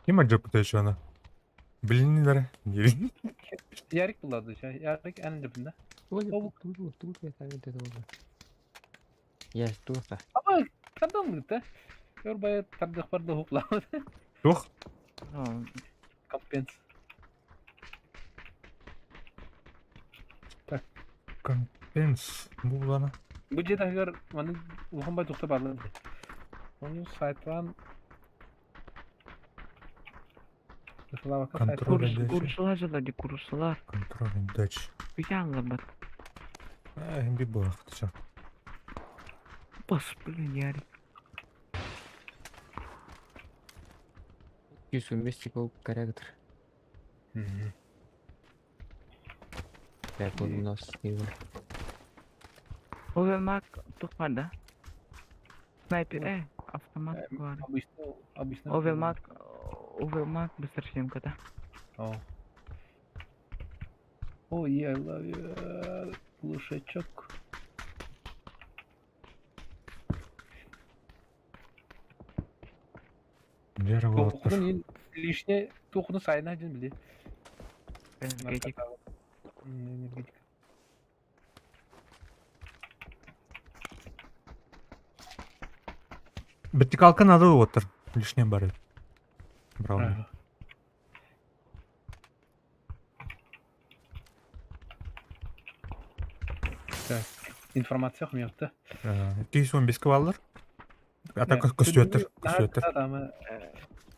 Кем аджапты еще она? Блин, Yarik buladı. Yarik en yapında. Yes, туса. Ama kadın mı gitti? Yorbaya tardık vardı hoplamadı. Тух. Компенс. Компенс. Bu bana. Bu jet hayır bana Oğamay tukta bağlı. Onun saytran. Контроль дачи. Курсылар жылады, курсылар. Контроль дачи. Бияңғы бат. Bir bak. Все. Бас, блин, ярик. 215 был корректор. Так, он у нас его. Overmark tutmadı. Sniper, автомат var. Обычно. Overmark быстро съемкада. Oh. Oh yeah, I love you. Глушачок. Дерево. Тоқудun лишне тоқудun sayını hacın bile. Energetik. Energetik. Бітті қалқан ады отыр. Лишнее бар еді. Браун. Так. Информация yok mu yoktu? 215 кваллар. Ата көстөтір. Adamı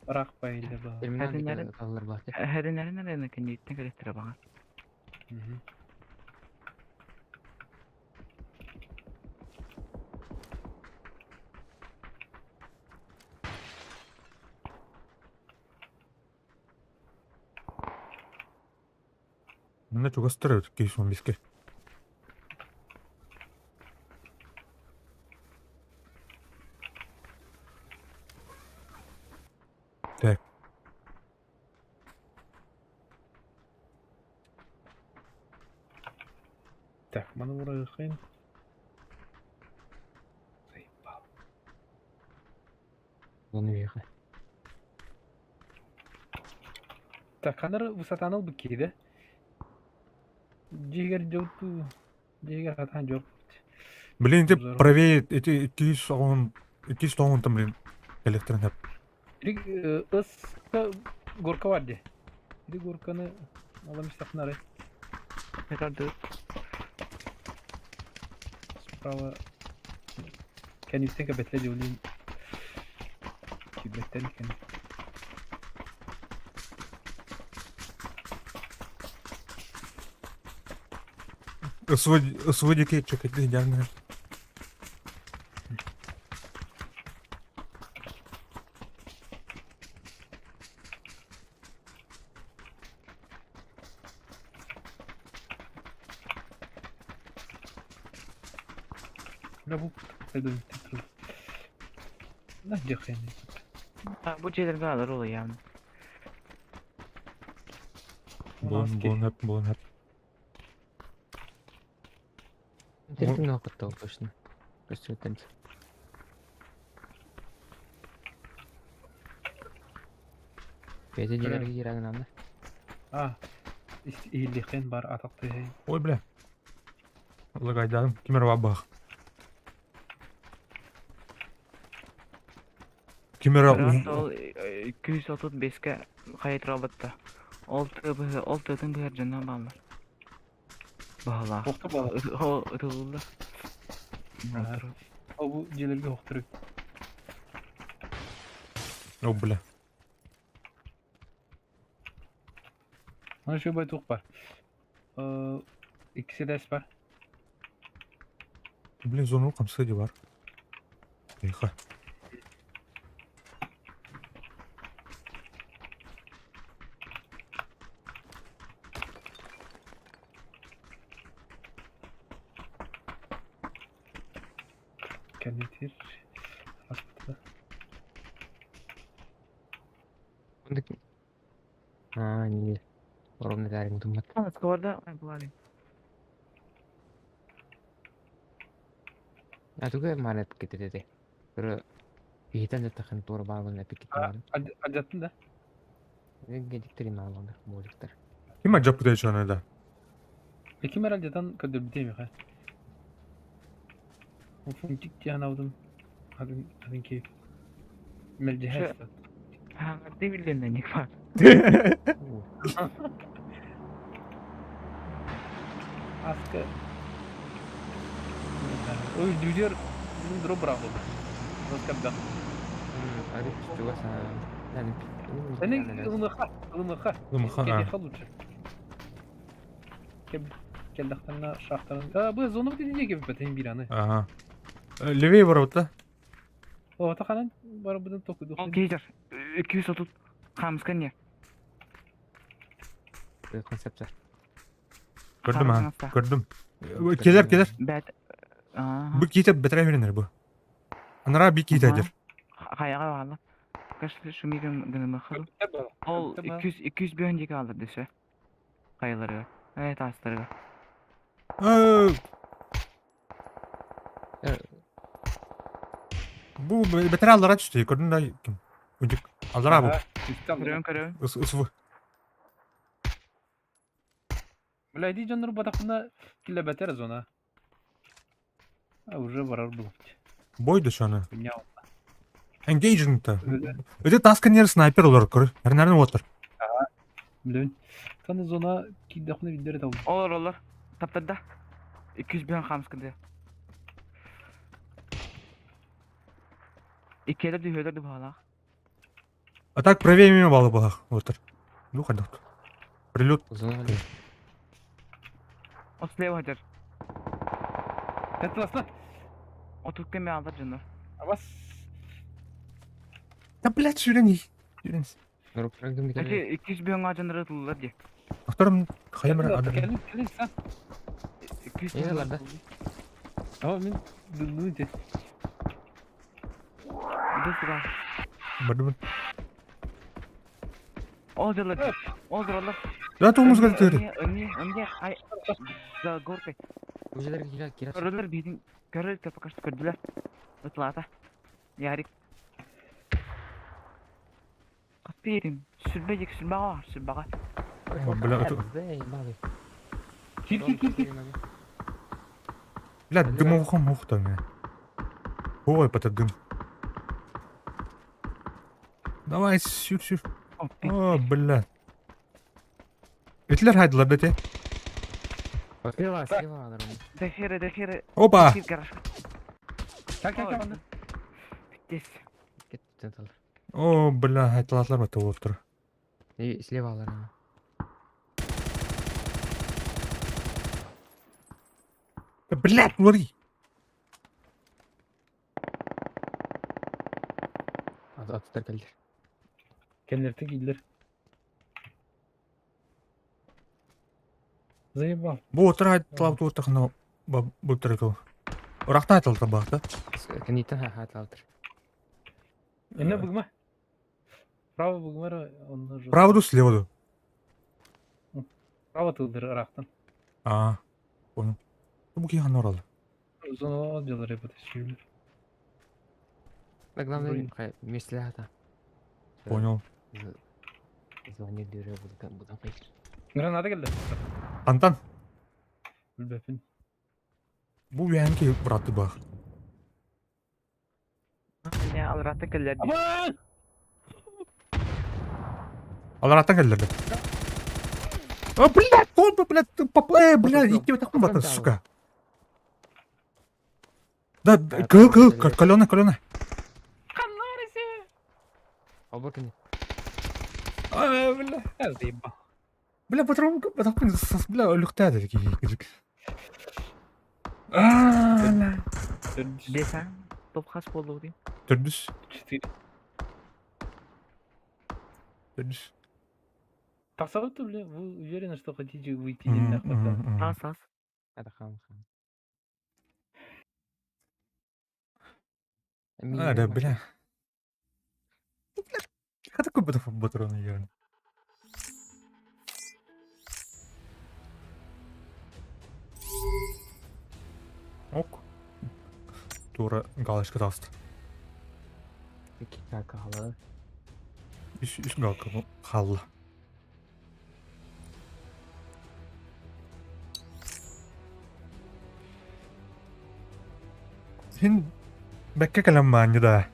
bırakmayınca bu. Терминал қалар бар. Herинlerin nereye kendine göre bana. Мына чугастырып 215-ке. Так. Так, bana buraya yıkayın. Заебал. Вон вверх. Так, kanarı высотаныл bu kedi. Jigar jautu. Jigar hatan жоқ. Блин, ты Здорово. правее эти 210 там, блин, электронный hep. Bir ıska gorka vardı. Bir gorkanı alamışsak narı. Tekrar dört. Справа. Kendisinden betledi olayım. Ki betledi kendisi. СВД чекать идеально. Ne bu? Pardon, tekrar. Ne diyeceğim? Bu şeyler kadar oluyor yani. Болон хеп. Телефон оқытты ол точно. Көстіреттен. Беде дегерге керагын анда. Ийликен бар атақты. Ой, бля. Олар айдадым. Кимер бабах. Кимер Бірақ ол 235-ке қайт роботта. Ол тыдың бұғыр жына балар. Бағала. Оқты бала. Ол ұтылды. О, bu желерге оқтырып. О, бля. Ана şu bay tuq var. İkisi de var. Блин, зону қамсыды бар. Тихо. Kenditir. Hastalığı. Не. Ровно дарим думат. Скорда, бұлады. Туга манат кетеді. Бір бейтен де тақын торы бағын әпік кетті. Acıttın da. Гедиктерин алғанда болдықтар. Ким acaba bu şu anda? Kim herhalde tan kadar bir değil mi ha? O funtik diye anavdım. Adın keyif. Melcehes. Хаңырды білден не бар. Askı. Oy düdür. Bunun drop bıraktı. Nasıl kaptan? Арif juga sana. Yani Senin ılımıka. Ilımıka, Kedi ha. kalıcı. Keldaktanına şahtanın. Bu zonu dediğince gibi beteğin bir anı. Aha. Levey var orada. O takanan var bunun toku. Ол кейдер. 230 қамысқа не? konsept. Gördüm ha. Қараңызда. Gördüm. Keler. Бәт. Bu kitap betere verenler bu. Anara bir kitapdır. Қаяға бағалы. Кәшті шумиген гінімі қыл. Ол 200 бүйін деке алыр десе. Қайыларға. Тастырға. Bu betere allara düştü. Gördün da kim? Ucuk. Allara bu. Көрем. Isıfı. Bileydi canları batakında kille beteriz ona. Уже varar bu. Boydu şu an. Dünya Engagement'ta. öyle. Öde taskın yer sniper olarak kır. Her nereden otur? Bilin. Tanı zona ki dakını bildirir de olur. Olur. Таптырда. 200 бүйін қамысқынды. Икелер дүйелерді бағалақ. А так правее мимо bağlı bağlı otur. Ну хадак. Прилет. Uzun O слева хадер. Hadi aslan. O Türk'ten mi alır canlar? Avas. Да блядь, сюрени. Сюренс. Нұрып Әке 200 бүйін ağacınları atılırlar diye. Aktarım hayır mı? Gelin sen. 200 İyi бүйін lan da. Ama ben durdum diye. Dur sıra. Badu. Oldular. Да томуз geldi. Önüne. Ay. За горкой. Көжелерге кира. Көрділер бейдің. Көрділер тепі қашты көрділер. Ұтылата. Ярик. Қапы ерім. Сүрбаға var. Сүрбаға. Бля, Kil. Бля, дымовухом ухта мне. Ой, это дым. Давай, сюр. О, бля. Этлер хайдылар да те. Слева алар. Дехері. Опа! Gel. Біттес. Кетті талар. О, бля, айтылатлар ба топ отыр. Слева алар. Блядь, вари. Atlar geldi. Kendileri gidilir. Заебал. Бу отыр айтылап отыр. Бұл тұры. Орақта айтылды бақты. Кенеттен атылап. Ne bugma? Право bugma ondan. Правду слеваду. Avatıldır Irak'tan. Понял. Bu ki oralı. Uzun alcalar yapı teşekkürler. Да главное, Блин. вместе это. Понял. Звонит дюре будан кайт. Granada geldi. Антан, Ülbefin. bu ki bıraktı bak. Ne alratta kellerdi. Aman! Аларатан келдерди. Блядь, он, блядь, блядь, иди вот так батыр, сука. Да, колёна. Оборкин. Бля. Neredeyim bak. Бля, патрон, бля, өлүктәдер кийик. Desen top kaç bolu diyeyim. Төрдүс. Tasavvuf бля, вы уверены, что хотите выйти на охоту? Sas. Это хам. Да, бля. Хата көп патроны yani. Ок. Тура галочка таст. İki kakalı. Üç галка халла. Сен бәккә кәләм бааны да.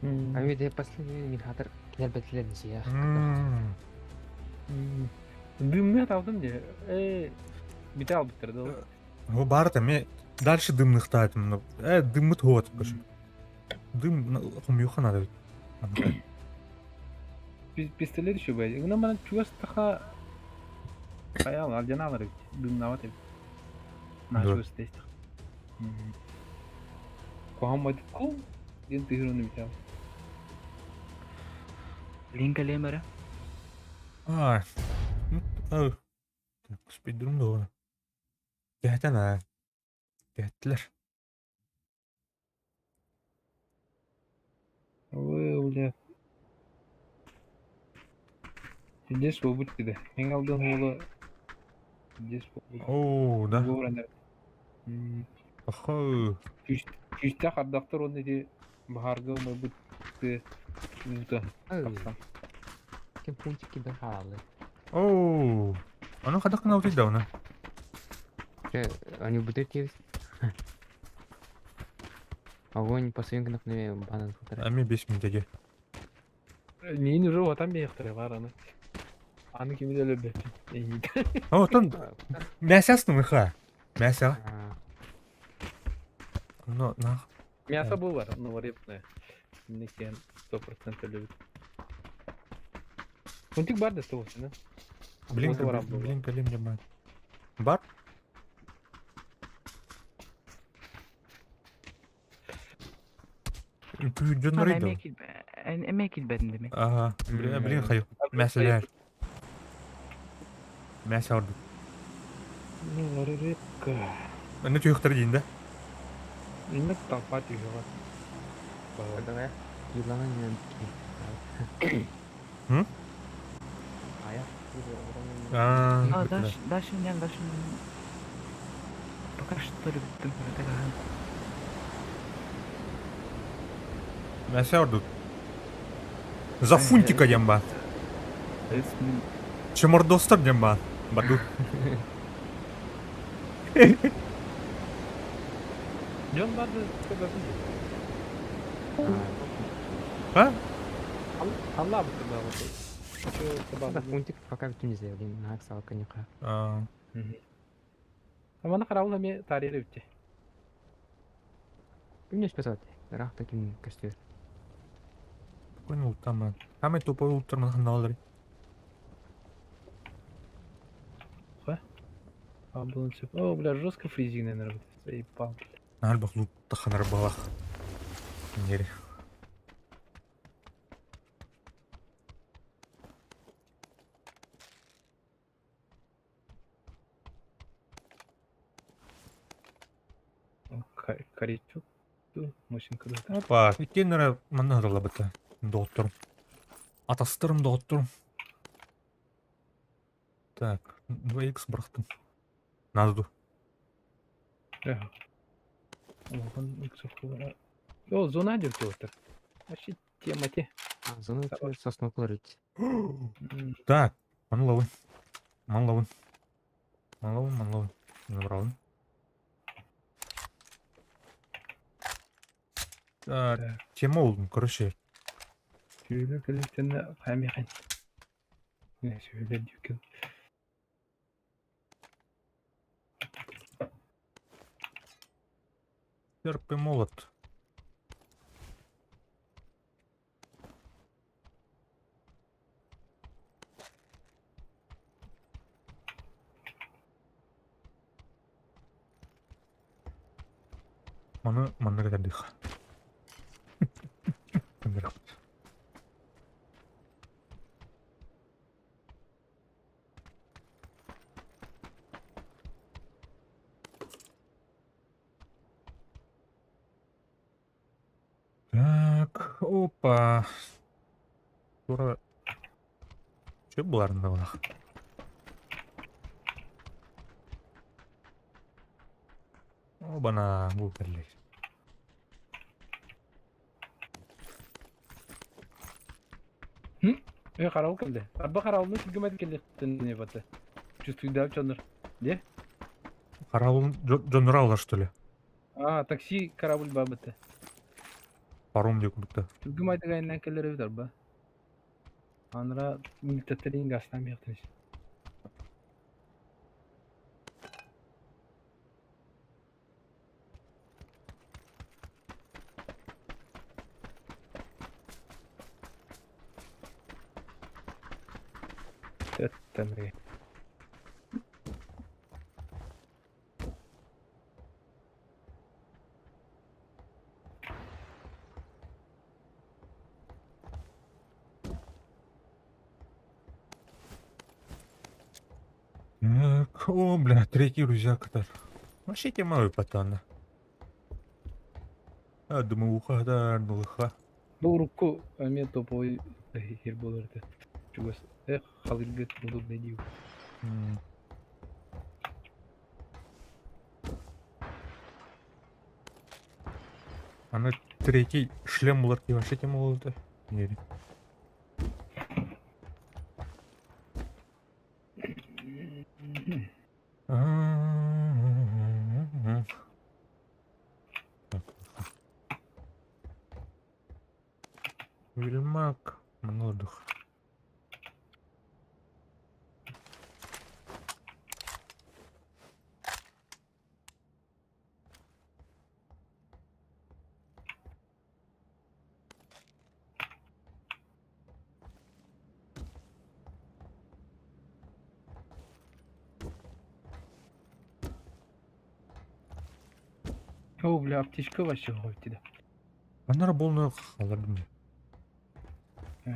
Ами де последний мин хатыр келбетлер ниче. Dümmet aldım diye. Bir de al bitirdi o. О бар та мен дальше дымныхта айтым. Дымы тоот кыш. Дым хумюха надо. Pistolet şu böyle. Buna bana çuvas taka kaya al cana alır. Dümnavat ev. Naşu isteydik. Kuhammadı kum. Din tihironu bitav. Link alayım ara. Ай. Спидрум да оны. Гәтән Гәтләр. Öyle. Здесь bu bitti. En aldığın oğlu здесь bu. О, да. Bu öğrenler. Ахы. Küçte kardaktır onu dedi. Baharga mı bitti. Yüzde. Kapsam. Кем пунктики да халы. О. Аны хадак кына утыйда уна. Они будут есть. Огонь по своим кнопкам банан футера. Ами 5 минутеге. Neyin ürü vatan bir yaktırı var anı. Anı kimi de öyle be. İyi. О, тон мясясны мыха. Мясо. Но на. Мясо bu var. Onu var yapmaya. Ne ki 100% öyle bir. Kuntik var da soğuk ne? Блин, Вот ворам было. блин, калим жаман. Бар? Күрдөн Ana оройду. emek ilbedin demek. Ага, блин, хайо. Мясолер. Мясо орду. Ne var rıpkı. Ne түйөктөр дейин да? Ne tapa tüyü var. Давай. Юлана не. Hı? Ayak. Аа. Дашын. Пока что ли биттим. Мясо орду. За фунтика жамба. Чемордостор жамба. Баду. John vardı. А? Allah bu kadar oldu. Şu Да, sabah. пунктик пока bütün izleyelim. Nak sağlık kanıka. Аа. Ama ne kadar oldu mi tarihi bitti. Bilmiyorum спасать. Рах таким костюм. Какой ултаман. Самый тупой ултраман ханалар. Ambulans yok. Oo bля жестко фризинг наверное. Заебал. Альбах лутта ханар балах. Нери. Каричук. Машинкада. Опа, икенера манарала бата. Доктор. Атастырым доктор. Так, 2х бырақтым. Назду. Оған үксөккө. О, зона жүртүп отур. Вообще тема те. Зону соснуклар ит. Так, манлауын. Манлауын. Манлауын, манлауын. Забрауын. Так, тема олдum, короче. Şöyle kılıçlarına kaymayan. Ne şöyle diyor ki. Серп и молот. Маны ката дыха. Так, опа. Тура. Че бұлардың да олақ? Обана, бұл кәрлей. Karavul geldi. Araba karavulunu sürgümet geldi. Ne batı. Чувствую, да, Чонор. Где? Қарауыл жоныра олар, что ли? А, такси каравул бабыты. Паром деп күдікті. Sürgümet gayından keller öder ba. Anra milletlerin gastan bir yaptınız. Tamam. Так, о, бля, третий рюкзак. Вообще тема патаны. А, думаю, ухада, нулыха. Doğruku ömye topu her bulurdu. Çünkü halil göt bulur ne diyor. Аны третий шлем булар ки вообще тема болды. Не. Вильмак, молодых. О, бля, аптечка вообще хоть да. Анар болны алардым.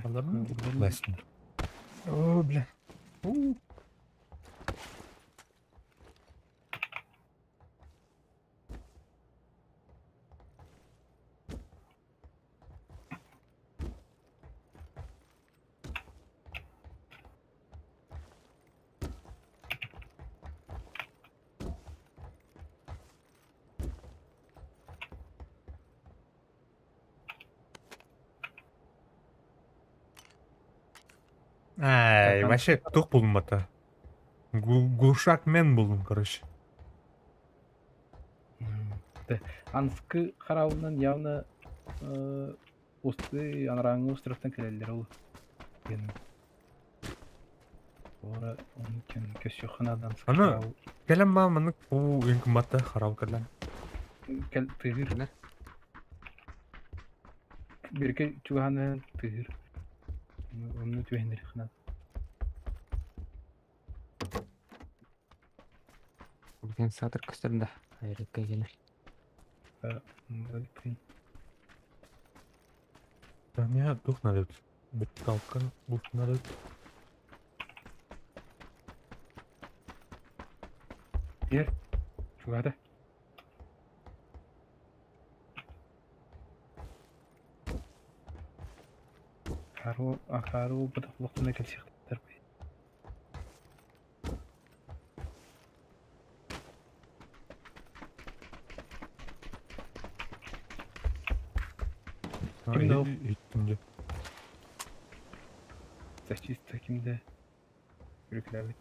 Алардым. Алардым. Лайсын. О, бля. Ай, Так, вообще тух болдым ата. Глушак мен болдым, короче. Анскы каравынан явно усты анраңы устрафтан келелер ол. Ора onun için köşekhanadan Ana. Келем маманы бу инкматта харал калан. Gel tığır. Ne? Bir ke çuhanın tığır. Onu tühendir khana. Үлкен сатыр кыстырында. Айрекке келер. Да мне дух надо. Беталка, дух надо. Yer. Çuhada. Akaru bataklıqtına kelşekler. Kimde o? Итtimде. Зачиста kimde? Yürüklerlik.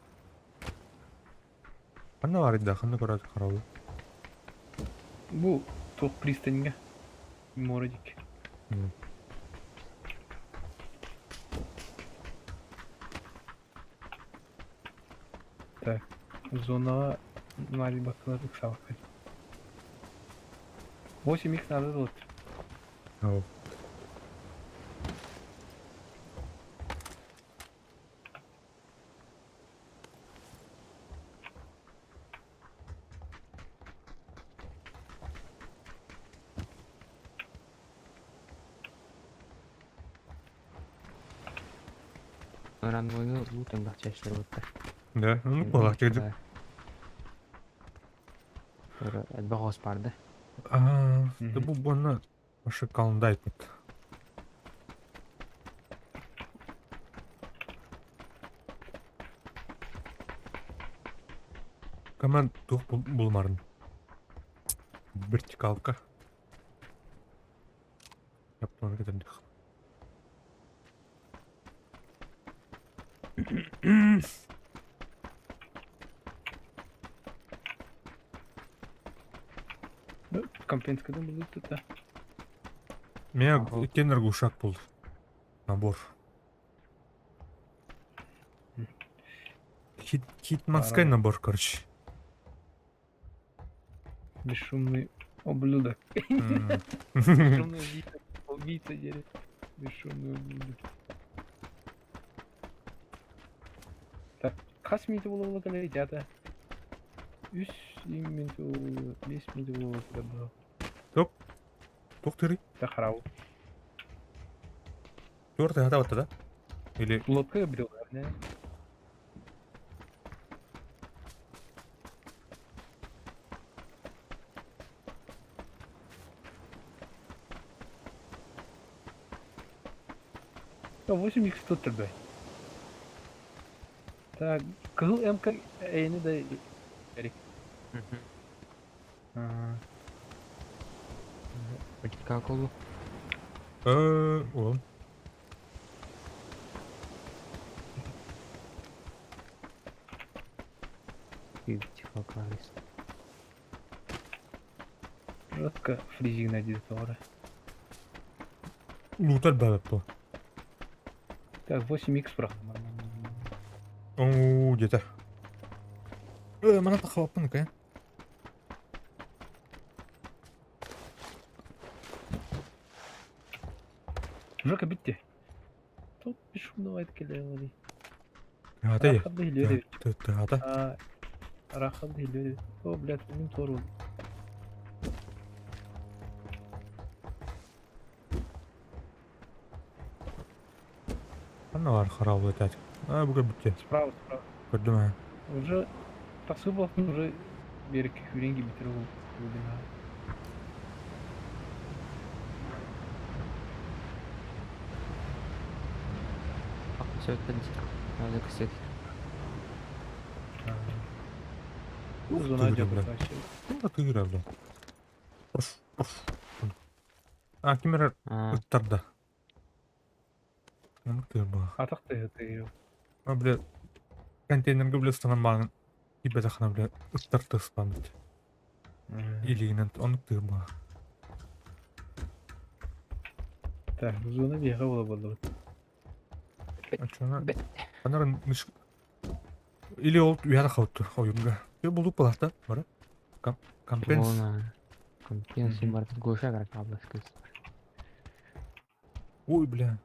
Қандай бар еді, қандай көрәді қарауы. Bu Tok пристаньга. Мородик. Так. Зона Нари bakılırdık sabah. 8x надо вот. Ау. Ранвойга лутен бахчаштар болду. Да, ну болақ жердік. Бағос барды. Бұл бұны ұшы қалында айтмет. Каман туқ бұлмарын. Вертикалка. Яптуаны кетендік. Компенскадан булды да. Мен кенерге ушак болды. Набор. Хитманскай набор, короче. Бесшумный ублюдок. Бесшумный убийца дерет. Бесшумный ублюдок. Так, kaç minti bulamalı kadar ya da 3 minti bulamalı, 5 minti bulamalı kadar. Тоқ тери. Да харау. Төрт хата батты да? Или Лодка біреу не? Да 8x тут тұрды. Так, қызыл МК әйіні де керек. Как oldu? Oğlum. Kalkarız. Жестко фризик найдет товары. Лутать бәліп бұл. Так, 8x брақ. Оу, жетер. Мана тақылаппын, кәй. Жека битті. Тут бесшумного айт келе ғали. Хата е. Рахатты хиледі. Хата. Рахатты хиледі. О, блядь, мен тор болды. Қана бар қарауы өтәді. Бүгі бітті. Справа. Көрді ме? Уже тақсы болсын, уже берік үйренге бітіру болды. Все это надо кстати. Зона Тыгыры, жабы блядь. вообще. Бұл тыгыры, бля. Кемер ұттарды. Тыгыр бұға. Атақты тыгыр. Бля, контейнерге бля ұстанан бағын. Ибәді қана бля ұттарды ұспан бітті. Илігінен оны тыгыр бұға. Так, зона беға болды. Ачана. Анарын ниш. Или ол уяда қауытты ойымға. Бұлдық болақта, бара? Компенс. Компенсия бар. Гоша керек абласкыз. Ой, бля.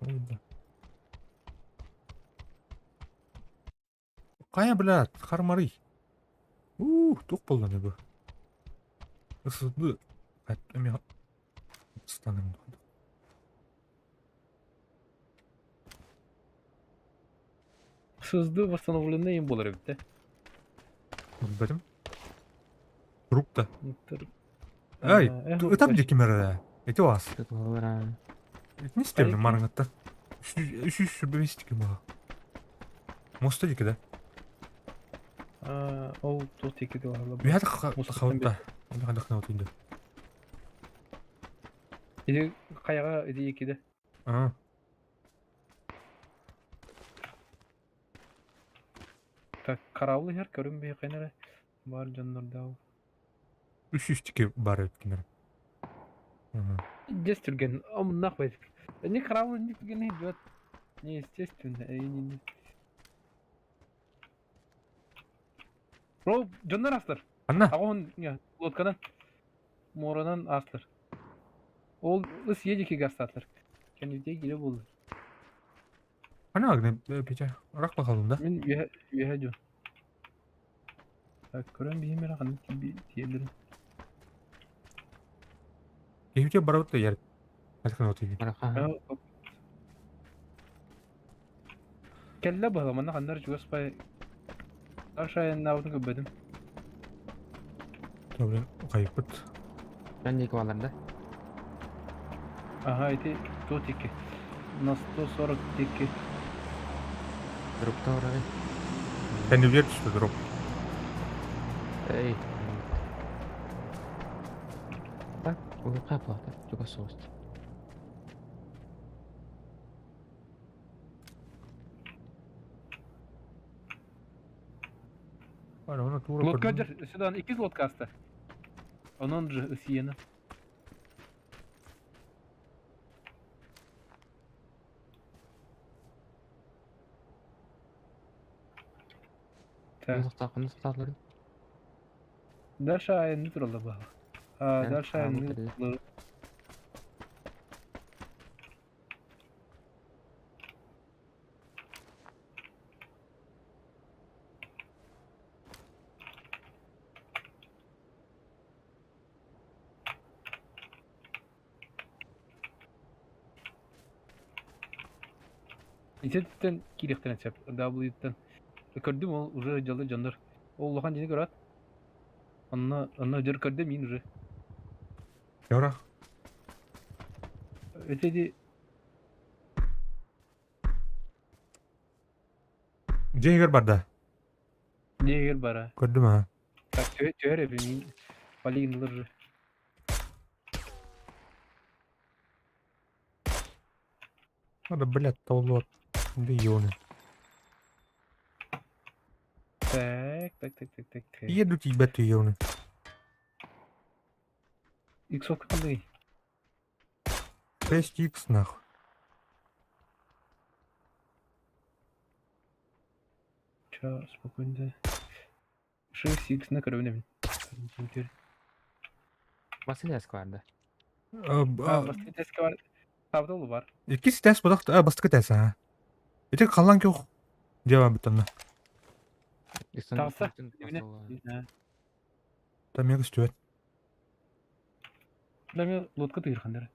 Қая, бля, қармарый. Тоқ болдан ебі. Үсіді. Әме станым. Сызды восстановленный им болар бітті. Білбедім. Рукта. Ай, Ай, өтам де кемері. Эти вас. Тут говоря. Не істемді марыңатта. Үш бәбесті кемеға. Моста декі да. Ол тут текеді бағылы. Уяда қауытта. Оны қандақна өтейді. Или Kayağa idi ikide. Aa. Tak karavlı her görünmeye kenara. Var canlar da. Üç var ötkünler. Aha. Jestürgen amına koyduk. Ne karavlı ne gene diyor. Ne istiyorsun? Ne. Bro, canlar aslar. Anna. Ağın ya, lotkadan. Moradan aslar. Ol ıs yediki gastatlar. Kendine gire buldu. Anna ne pece. Rak bakalım da. Ben üye diyor. Bak gören bir merak bir diyebilirim. Gevce baravut da yer. Hadi oturuyor. Maraka. Kelle bağlamana kanlar juga spay. Aşağıya ne yaptın göbedim. Tabii kayıpıt. Ben de ikovalarda. Aha iti to tiki. Nasıl sonra tiki. Grupta oraya. Kendi bir yer düştü drop. Ey. Bak, bu kapı. Çok soğuk. Bana ona tuğra Lotkadır. Şuradan 2 lotka astı. Onun ısıyını. Nasıl takılır? Дальше не тролла было. А Да, дальше а вот не это. тролла. İçeriden kirikten açıp W'den. Gördüm o уже jalı canlar. O Lohan jeni görat. Anna jar gördüm yine уже. Yara. Ötedi Cengar barda. ne yer bara. Gördüm ha. Tak çöre benim. Paling inılır. Hadi блядь, толлот. Да ёны. Так. Еду тебя ты ёны. Икс окалый. 6х нахуй. Чё, спокойно. 6x ne kadar önemli. Vasilyas vardı. Basit eski var. Tavdalı var. İkisi ters budak da bastık ters ha. İşte kalan yok. Cevabı tamam. Tavsa. Dibine. Tam yok istiyor. Lami lotka tıyırkanları.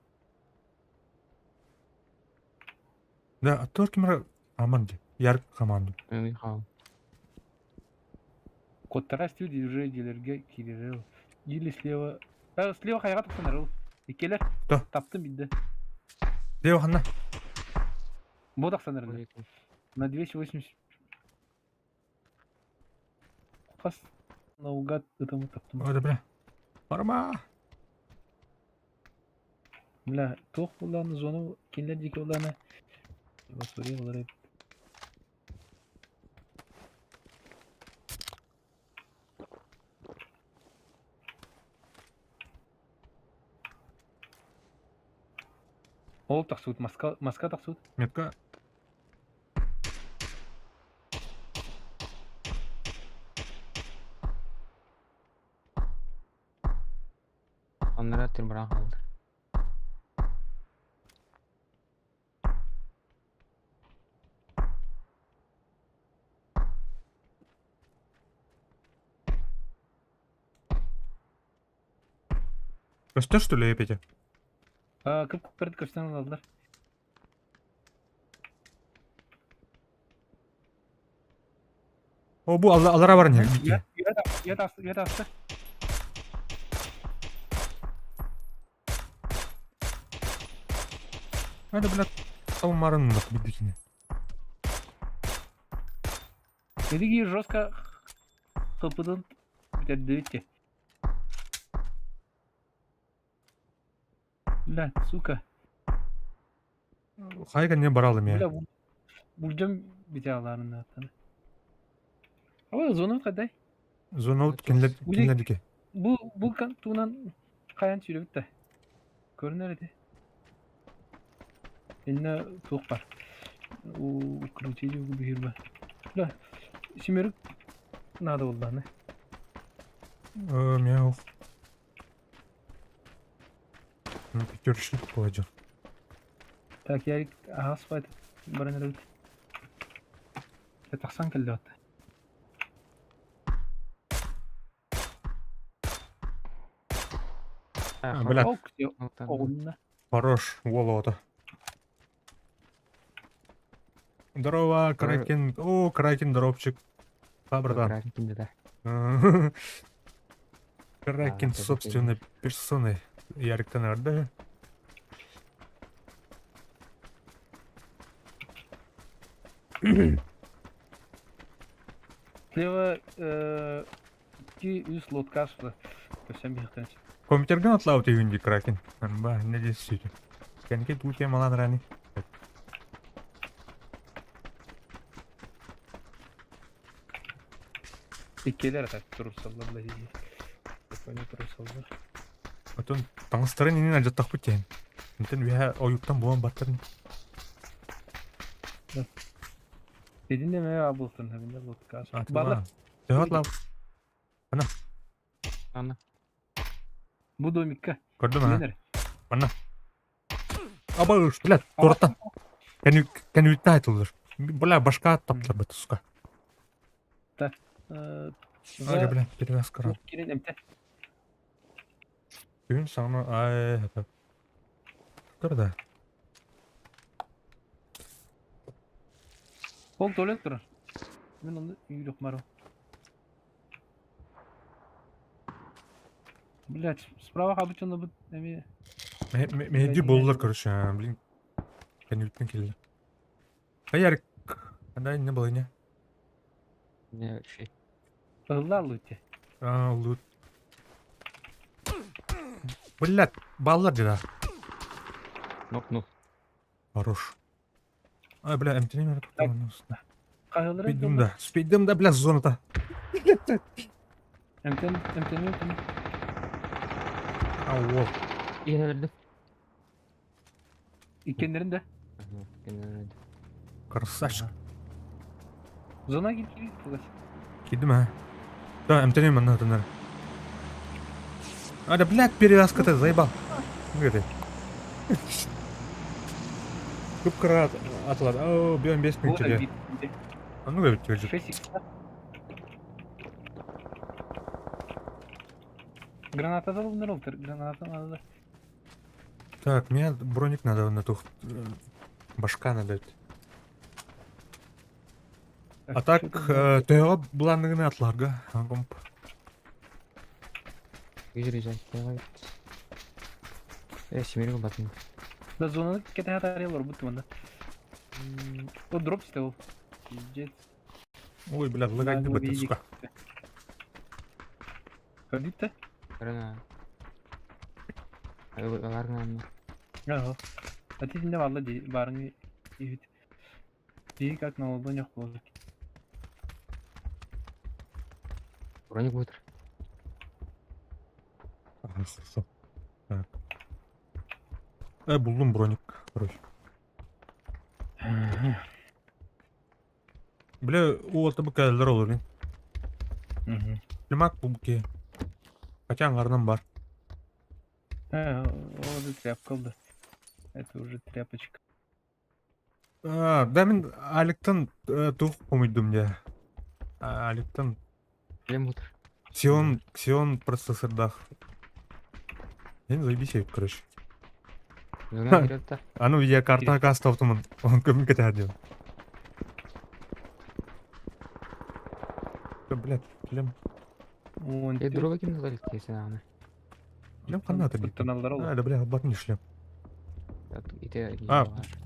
Da atıyor kimara aman diye. Yer kamandı. Kottara стил диджейдерге киререл. Или слева. Слева каяга тапсанар. Икелер. Да. Таптым бидде. Деу ханна. Бу тапсанар. На 280. Кас наугад ытымы таптым. Hadi bre. Arama. Бля, тох уланы зону кинлер дике уланы. Басурия улары. Ол тахсут, маска тахсут. Метка. Onlara tür bırakıldı. Göster что ли Петя? Кып перед каштан алdılar. O bu alara var ya. Ya da astı. Hadi блядь. Savunmarın bak bildikini. Dedi ki жестко kapıdan bir Бля, сука. Хайга не баралым я. Бля, bulacağım bir tane hatta. Ama zonu kadar. Зона от Өтөбүз. кинлердики. Bu tuğunan kayan çürü bitti. Görün nerede? Eline tuğuk var. O kırmızıydı bu bir hirba. Bля, şimerik nada oldu hani. Мяу. Görüşürüz olacak. Так, Ярик, ага, спать. Баранер. Это Ахсан келди атты. Бля, Ок, оғылына. хорош, волода. Здорово, Кракен. О, Кракен, дропчик. А, братан. Кракен это собственной персоной. Ярик Канарда. Слева 200 лотка ашты. Көсем бейхтен. Компьютерген атлау тегінді Кракен. Ба, не дес сөйті. Кәнке туте малан рани. İkkeler atak tursallar bile iyi. Спокойно tursallar. Отон таңыстырын енен ажаттақ бүттен. Мүтін веха ойуктан буан баттырын. Dediğinde mi abultun hem de lotka ашты. Атыла. Barlar. Тегат лау. Аны. Bu domikka. Көрді ма? Yenir. Абаш, блядь, торттан. Кәнүйтті айтылыр. Бля, башка таптыр бі тұсқа. Али, бля, перевязка рад. Kirin emte. Gün sana ay hep. Kırda. Kol tuvalet durur. Ben onu yürüyorum maro. Блять, справа обычно bu эми Мehdi bollar karış ya. Bilin. Kәнүйттен келді. Аяр. Андай не было не. Не, şey. ылла лути. Лут. Блядь, баллар деді. Ну. Хорош. Ай, бля, МТН мені тоқтамын. Кайылыр. Спейдім да, бля, зонада. Эмтен. Ау, Yenildi. İkkenlerinde. Yenildi. красавчик. Zona git. Кидім, а? Да, МТН мені атынар. А, да, блядь, перевязка ты заебал. Где ты? Көп кара атылады. Ау, бен 5 минут тебе. А ну говорит, тебе же. 6 Граната да bunlar olur. Granata надо. Так, мне броник надо на тух. Башка надо. А так, тойға бұландығыны атларға. Комп. Güzel. Şimerik batın. Да зона кете хатар olur bu tümünde. O drop işte o. Jet. Ой, бля, лагать быты, сука. Ходит-то? Karına. Alargın. Ага. А ты не валла ди барыны ивит. Ди как на oldu yok oldu. Броник будет. Так. Buldum броник, короче. Бля, у алты бұк әлдер olur, блин. Лимак бұл бұке. Хотя аңғарынан бар. O da trap kaldı. Это уже тряпочка. Да, мен Аликтан тух помойдым, я. Аликтан Лем будет. Ксион процессордах. Мен заебись ейіп, короче. Зона берет да. Ану видеокартына каста автомын. Он көмін кетер дем. Блядь, білем. Он Дроба ким называли кесен аны. Білем қанна атыр дейді. Тонналар oldu. Да, бля, батын шлем. Так, ите.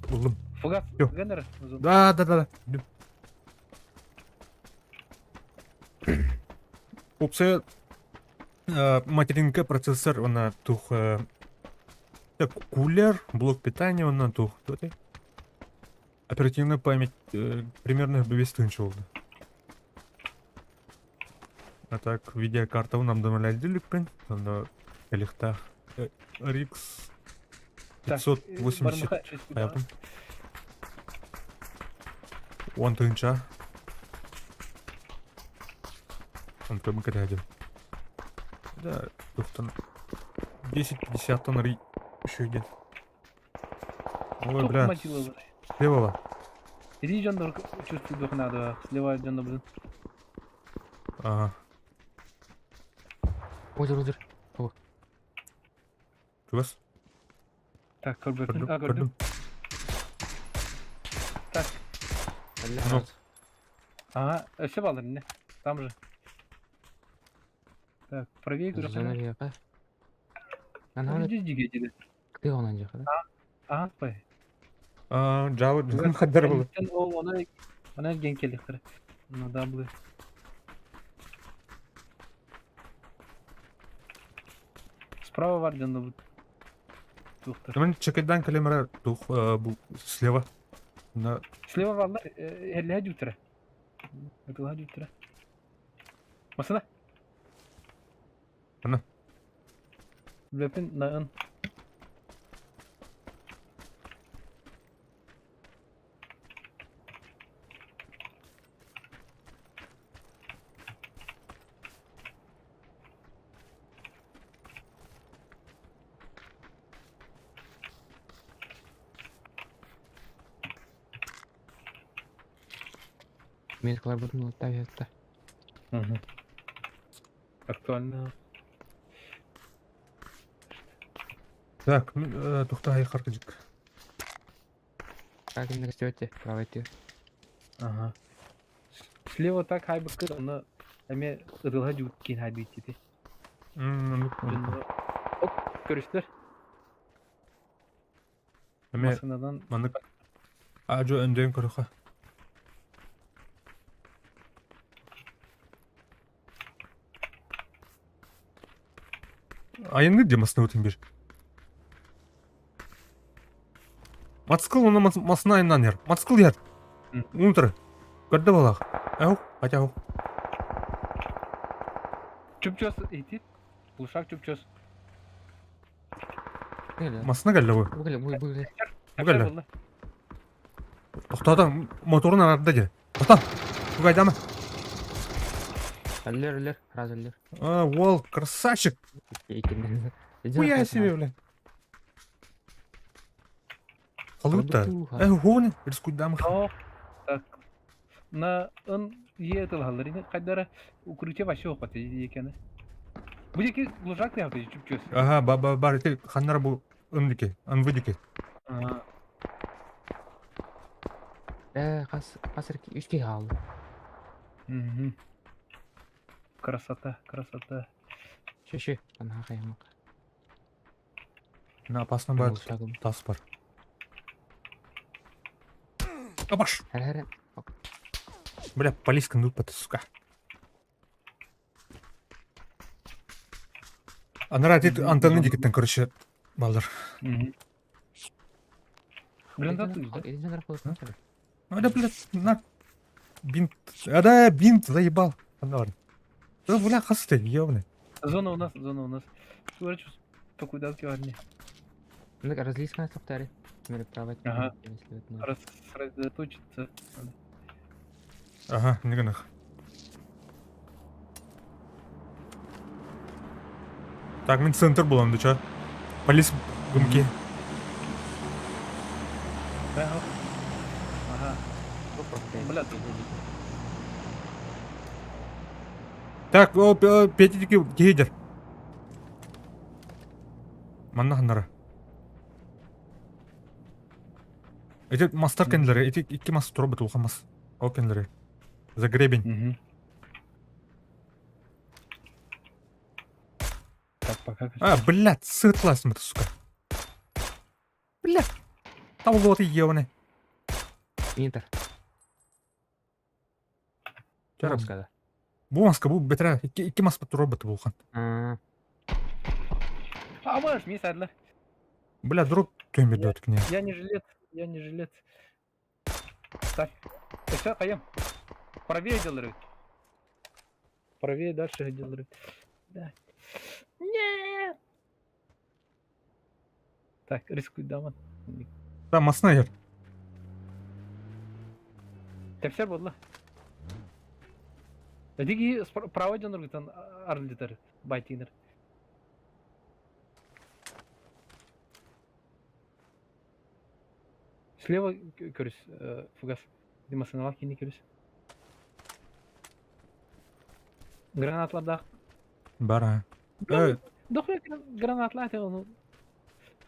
Buldum. Фугас. Yok. Генер. Да. Білем. Опция материнка процессор, она тух кулер, блок питания, она тух. Кто ты? Оперативная память примерно 5 тысяч oldu. А так, видеокарта нам домалядиликпен, сонда элихта RX Так, 580 бармаха эс куда? аябын. 10 тыгынча. Он кем кададим. Да, туфтан 10-50 ри еще идет. Ой, бля, Мотила. слева. Иди жандар чувствую дух надо. Слева жандар будет. Ага. Озер. Чувас? Так, көрбөктүн. Көрдüm, А, көрдüm. көрдüm. Так. Әллә Ну. раз. Ага, өсіп алыр не? Там же. Так, правее көріп Зона қана. яка. Ана Жүз жеге жеді. кте онан жака да. Ага, бай. Жауы жүзін қаддар болды. Сен ол ona gen келдіктір. Мына бұл. Справа бар жанда бұл. Туқты. Мен чекайдан калемара тух бұл слева. На Слева барлар, әлі жүтірі. Өтілі жүтірі. Масына? Ана. Блөпін нағын. Медикалар будын лутап жатты. Актуально. Так, тухта айқар кыжык. Как им растете? Право идти. Ага. Слева так хай быкыр, оны әме ырылға жүгіп кейін хай бүйттеді. Оп, көрістер. Эме Масынадан манык ажо өндөн көрөкө. Айынды демасына өтін бер. Мацкыл оны масына айынан ер. Мацкыл ер. Унтыр. Көрді балақ. Әу, қача әу. чүп-чөс ейтет. Бұлшақ чүп-чөс. Геле. Масына кәлі ғой. Бугеле. Бұгәлі. Тоқтадан моторын арады де. Тоқтан. Бұғайдамы. Әллер, раз әллер. Ол, красавчик. Икеннен. Хуя себе, бля. Қалыпта. Гони, рискуйдамы. Так. На ын е тылғалар. Қайдары укрытие башы оқпаты екені. Бұл еке бұлшақ қияқы чүп-чөс. Ага, бар, еті қаннар бұл үндеке, үнведеке. Қасыр 3-ке қалды. Красота, красота. Шеше, ана қаймақ. На опасно бар, тас бар. Абаш! Әрі. Бля, полискан дупаты, сука. Анара дед антенны декеттен көріші балдар. Блин, да Еден жандар қолы. Ада, блядь, на... Бинт... Ада, бинт, заебал. Анар. Да, бля, хасты, ёбаный. Зона у нас. Говорю, покуда арни. Ну, разлискана тоқтары. Мере право. Ага. Рассредоточиться. Ага, не гонах. Так, мен центр болам, да чё? Полис гумки. Ага. Бля, Так, о, петидики гейдер. Манна ханнара. Эти мастар кенлери, эти икки мас турбы тулхамас. О кенлери. За гребень. Так, пока. Блядь, сытлась мы, сука. Блядь. Там вот и ебаный. Интер. Жарым. Маскада. Бу маска, бу бетре. Икки мас турбы тулхан. Можешь, не садлер. Бля, друг тем берет к ней. Я не жилец. Так. Сейчас пойдем. Правее делай. Правее дальше делай. Да. Нет. Так, рискуй, даман. Там астына ер. Тепсер болла. Эдиги право жанр гытан арлитер байтинер. Слева көріс, фугас. Димасыналар кейіне көріс. Гранатларда. Бара. Э, Дохуя гранатлар те onu.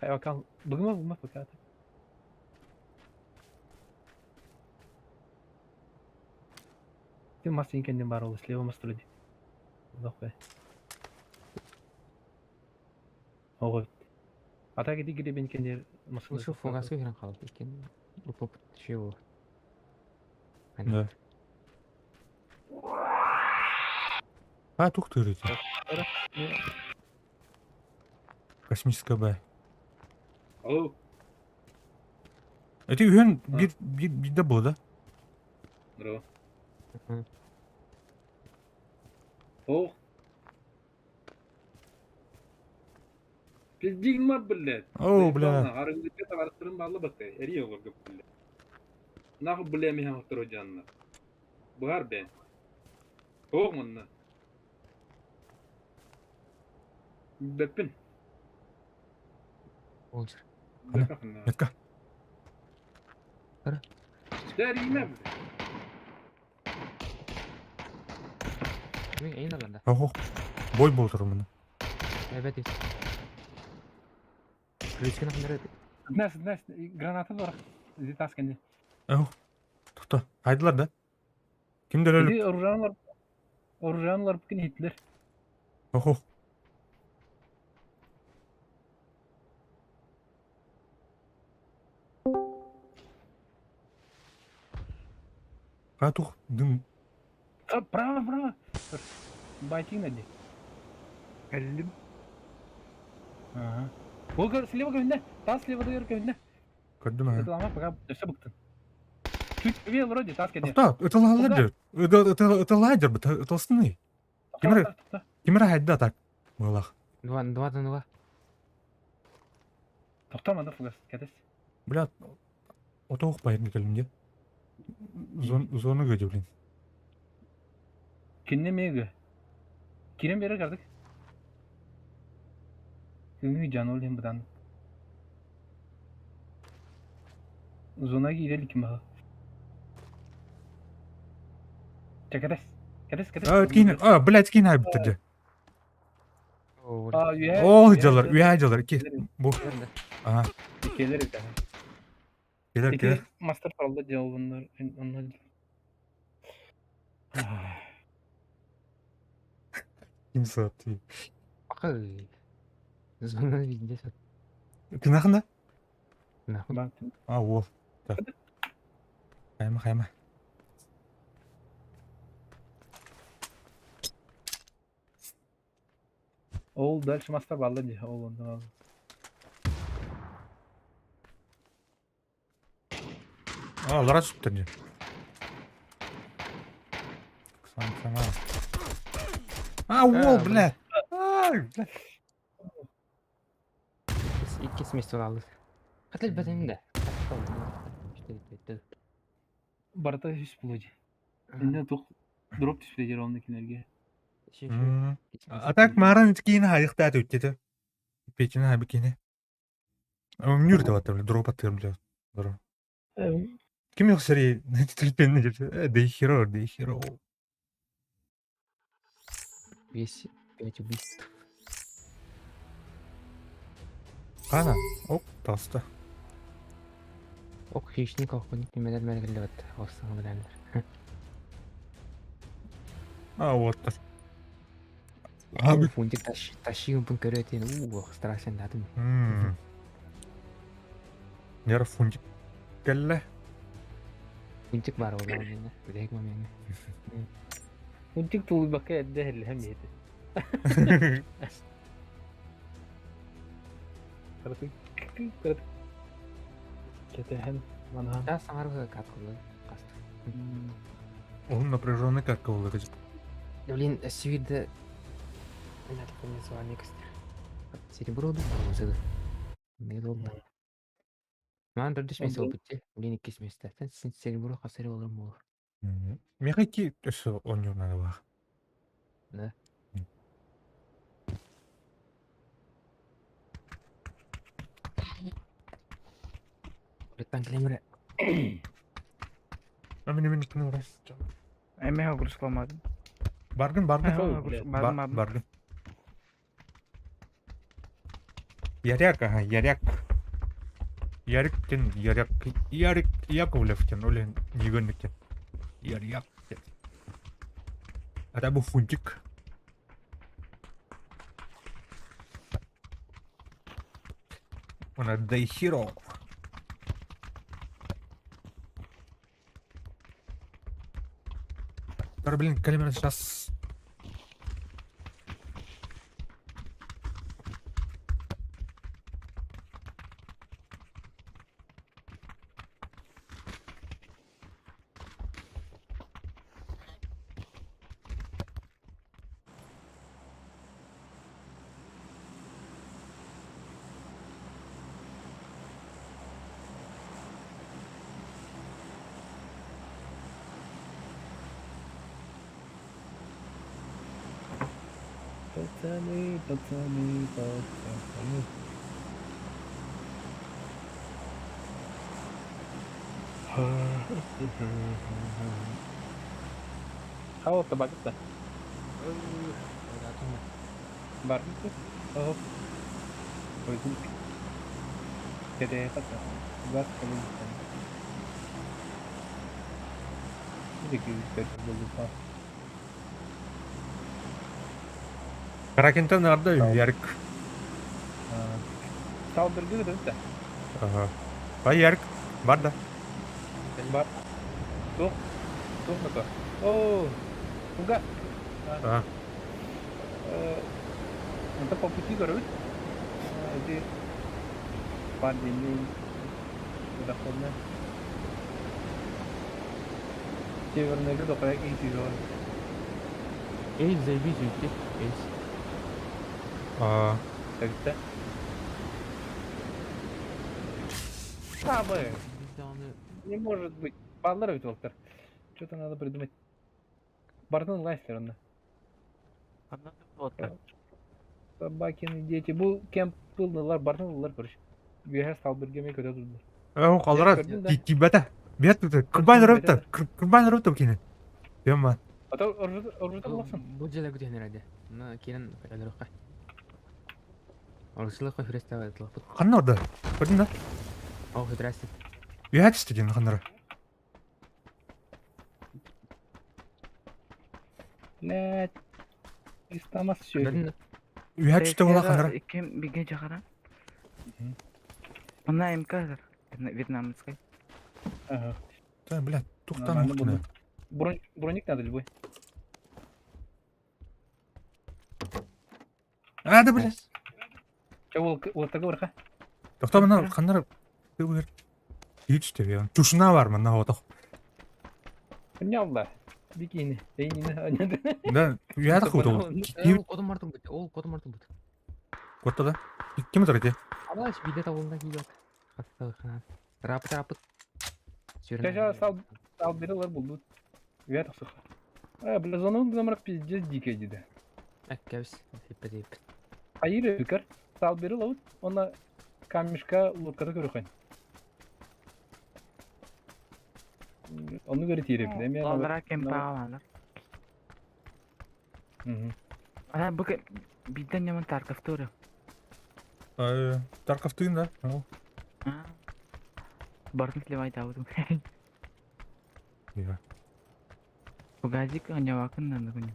Hayvakan. Bugma fakat. Ты массин kendin бар ол слева мастроди. Дохуя. Ого. Ата кети кире бен кендер массин. Ушу фугаска кирен калып экен. Упоп чего. да. Тух ты рыцарь. Космическая бай. Ау. Эти үйен bir de bu da. Здорово. Мгм. О. Пиздигма, блядь. О, бля. Арыгы товарыстырын барлы бакты. Эри олар көп, блядь. Наху бля мен хактыру жанна. Бар бе. О, мынна. Беппин. Олжыр. Беппин. Метка. Дәриме, блядь. Мен эйн аланда. Ого. Бой болтыр мұны. Evet et. Крючкин акындыр. Нас, гранаты бар. Иди таскенде. Ого. Тұқта. Қайдылар да? Кімдер өліп? Иди оружанлар бүкін Hitler. Ого. Тух. Дым. Право. Байтин иди. Geldim. Ага. Ол слева көвінде. Тас слева дойыр көвінде. Көрдім ә. Это лама пока все бұқтын. Чуть вел вроде таскенде. Тоқта. Это ладер. Это ладер. Это основный. Кемера хайда так. Болақ. Два. Тоқтамады фугас. Кәдес. Бля. Отоқ байырны келімде. Зоны көде білін. Кинне мегі. Кирен бері кардық. Күнгі жан олен бұдан. Зона кейдел кім баға. Кәдес. Өткейін. Блядь, кейін ай бітірді. О, жалар. Үйә жалар. Бұл. Ага. Келер екен. Келер. Мастер қалды жауабындар. Кім сатты. Акы. Зона видінде сат. Кім ақында? Нахуй. Ол. Қайма. Ол дальше мастер балды де. Ол ондан алды. Лара сүттірді. Сама. Ол, бля. Ай, бля. İki semestr aldı. Katil bedeninde. Барта үс бұлыды. Енді тоқ дроп түспедер ондакилерге. Атак маран кейін хайықтады өттеді. Пекені хай бекені. Мүр де баттыр, дроп аттыр, бля. Кім yok сәрі? Тілпеніне жүрді. Дейхиро. Весь 5 убийств. Қана? Оп, таста. Ок хищник охотник немелер мәргілі бәтті. Осыны біләндір. Оттыр. Abi. Фунтик тащигін пын көрі өтейін. Страшен дадым. Нер фунтик кәлі. Фунтик бар ол мені. Білек мені. Фунтик тулы бақы әдді әлі әм еді. Кәті һәм Манхан. Да, саңарғы каткылы. Кастық. Он напряженный как кого-то. Блин, сүйді... Надо помнить звание костер. Серебро думаю, не долго. Маған дұрды смесі ол бітте. Блин, екі смесі. Сен серебро қасыры оларым olur. Мен какие өсі ойнау надо бар. Да. Бреттан келемірі. Мен кім ұрас? Эме огурус кылмадым. Баргын. Бардым. Баргын. Яряк, ага, Яряк. Ярик Яковлевтен, олен Егонникен. Яряк. А это был фунтик. Он отдай хиро. Блин, калимер сейчас. Пацаны. Хавалта багытта. Бар мı? Oh. Koydum. Nereye kadar? Bak kalın. Bir de gösterdim buldum. Каракентен nerede? Ярик. Saldırgı da. Ага. Бай Ярик. Бар да. Бар. Тух. Тух на-ка. О. Уга. Ага. Это по пути город. Эти подземные доходы. Северный город, как и северный. Ey, zaybis yüklü. Ey. Ага. Так-то. Слабый. Biz de onu... Не может быть. Баллар ведь, Волтер. Что-то надо придумать. Бартон Лайстер, он. Собакины дети. Бұл кемп бұлдылар, бартылар, короче. Бүйәр салбыргеме көте тұрдылар. О, қалдыра. көрдім да. Тибата. Бет бұты. Күрбан рөпті. Күрбан рөпті кені. Бема. Ата оржыты болақсын. Бұл желі күтен herhalde. Бұны кейін өліріққа. Орысылы қой фрестава етілік бұд. Қанна орда? Көрдің да? О, хитрасты. Үйәт істеген қандыра. Ләт. İstamaz şöyle. Көрдің Үйәт істе бола қандыра. Кем биге жагара. Мына МК вьетнамский. Ага. Да, блядь, туқтан Нормально мұқтыны. было. Броник надо любой. Ады, блядь. Че, ол такой варха? Тоқта мұна қандыра. Көгер. Үйәт істе бе. Тушына бар мұна отық. Понялла. Бикини. Эйнини аняды. Да, үйәті қуды ол. Ол kodum артын бұд. Ол kodum артын бұд. Көтті да. Кем отыр ете? Алаш биде табылында кейді. Қатты қанат. Рапыт. Сейчас стал берилар булду. Вят ақсық. Бля, зону замрак пиздец дикий деді. Әккәбіс. Хиппет. Hayır Ökar. Sal beri lavut. Ona kamішка лодкада көріқен. Onu göre tiyirep. Алара кемпа алалар. Ана бүке биден яман Тарков туры. Тарков тыйын да. Бартын сливай табудым. Иә. Бугазик анявакын нанды күні.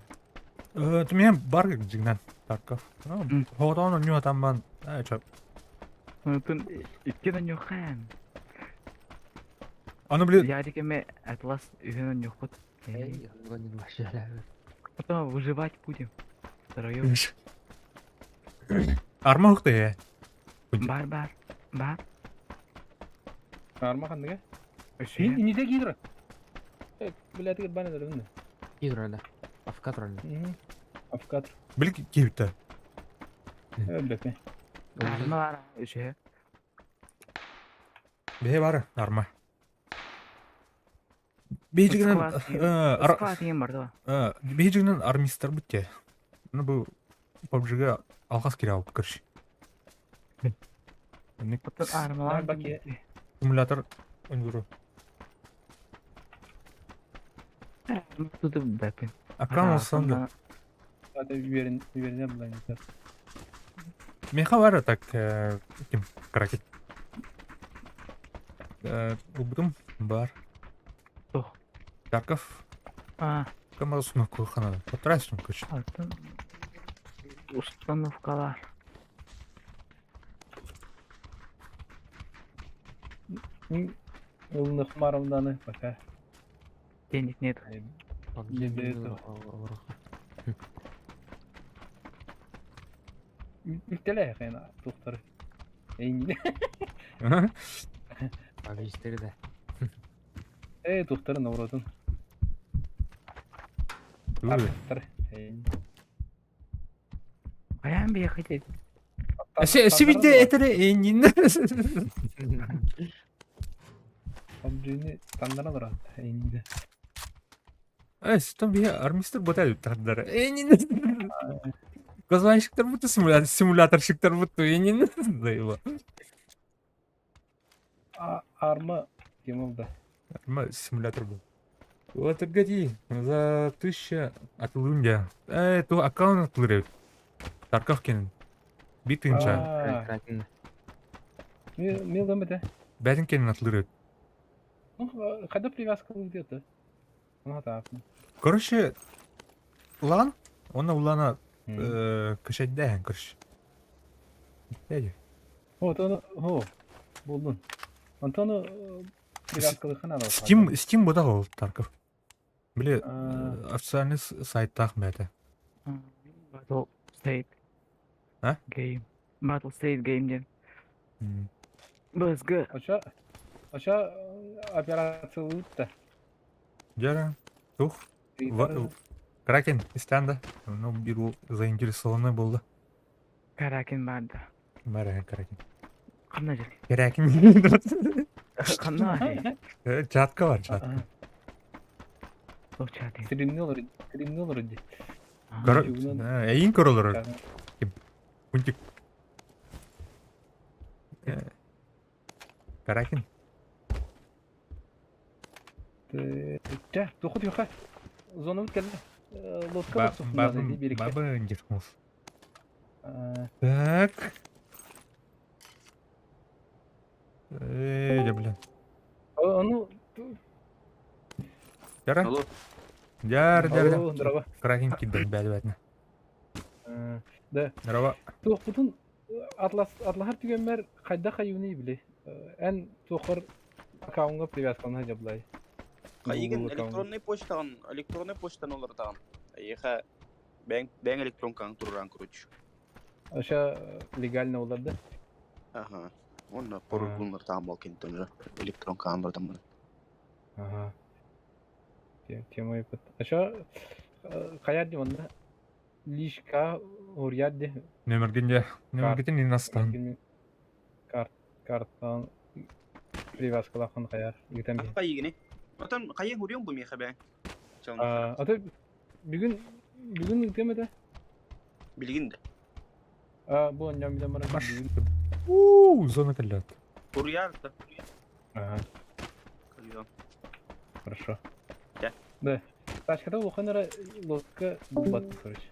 Мен бар жигнан Тарков. Хоғытауын ню атамбан. Чап. Онтын иккен нюхан. Аны біле... Ярик эме атлас үйен нюхот. Эй, он не машина. Потом выживать будем. Втроем. Арма ұқты е. Бар. Арма қандыға? Öşe. İnize giydira. Bileti git bana dedim de. İyi duranda. Afka duranda. Afikat. Bilik kibite. Öyle mi? Arma var öşe. Behe var arma. Bejiginen Скватием бар да. Бейжіңнен армистер бүтте. Бұл PUBG-ға алғас кере алып кірші. Потом армалар. Bak ya. Симулятор өндіру. Tutup bapin. Акран olsan da. Zaten biberini bulan yeter. Меха var так, кім? Кракет. Убдым бар. Тох. Тарков. А, Кама установку қанады. Потрайсың көш. алтын. Установкалар. Yolun ıhmarımdanı bak ha. Денег нет. Ülkele ya kayna doktoru. İyi. Abi işleri de. Doktorun uğradın. Doktor. Ayağım bir yakıt. Сибидде етері енін. PUBG'ni standana duran. İyi. Там бе армистер бұтай тағдары. Енін. Көзбайшықтар бұты, симуляторшықтар бұты. Енін. Дайыла. Arma kim oldu? Арма симулятор был. Вот погоди, за 1000 атылуынде. Ту аккаунт атылырып. Тарковкин. Битынша. Kraken. Mil gömede. Бәдінкенін атылырып. Ну, когда привязка где-то. Ну, так. Короче, улан, оны улана кішәддәйін, короче. Дәді. Вот onu, buldun. Antonu привязкалы хана да. Steam бұда ол, Тарков. Біле, официальный сайттақ бәді. Battle State. Ha? Game. Battle State Game'den. Бізгі. Aşağı операция da. Жара, тух. Кракен, истанда. Ну, беру заинтересованный болды. Каракен барды. Бәрі Кракен. Қандай жер? Кракен. Қандай? Чатка бар, чатка. Сол чаты. Streamli olur önce. Әйін көрілер. Пунтик. Кракен. Gel, dokut yukarı. Zonumuz geldi. Lotka basın. Баба өндерміз. Так. Бля. Onu... Жара? Алло. Жар. Здорово. Кракен кидді, бәді. Да. Здорово. Dokutun Atlahar tügenmer kayda kayuni bile. En tokor akağınga привязканы жаблай. Кайгын электронный почтан олар тагын. Эха бәң электрон каң туран короче. Aşağı легально olарды. Ага. Онна порулар тагын балкин электрон каң турдан. Ага. Тема yapıt. Aşağı kayar dimanda. Lişka oriyadde. Нөміргетін инастан. Karttan привязкалахын kayar. Giten bir. Кайгыны. Отан кайын көрөң бу меха бәң. Ata bugün demedi. Билгинде. Bu öncem bilen bana. Баш. Зона кәлләт. Курьярда. Ага, Кайгын. хорошо. Да. Да. Ташкада оқанара лодка бат, короче.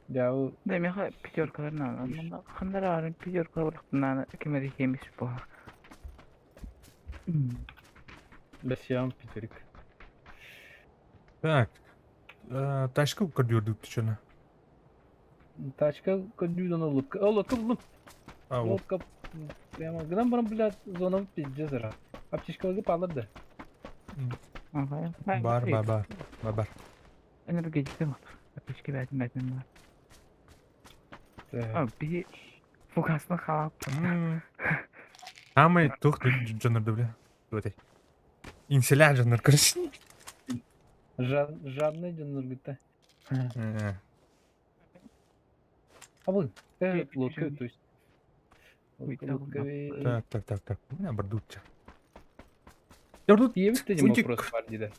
Ya o Demek ki pijorkalarını alalım. Kanlar ağrın pijorkalarını kime dikeymiş bu. besyan piterik. Так. Ташкы көрдірдік түшіні. Тачка кодюдан лодка. Лодка buldum. Лодка прямо грам барам блядь, зона пиздец ра. Аптечкалыгы палырды. Бар. Energetik var. Ateşki verdim var. Abi bir fokasını kalap. Самый тух жанрды бля. Өте. Инселя жанр көрсін. Жадный жанр где-то. А вы? Лодка, то есть. Так. У меня бардутча. Я тут Ебет dedim фунтик. вопрос var dedi.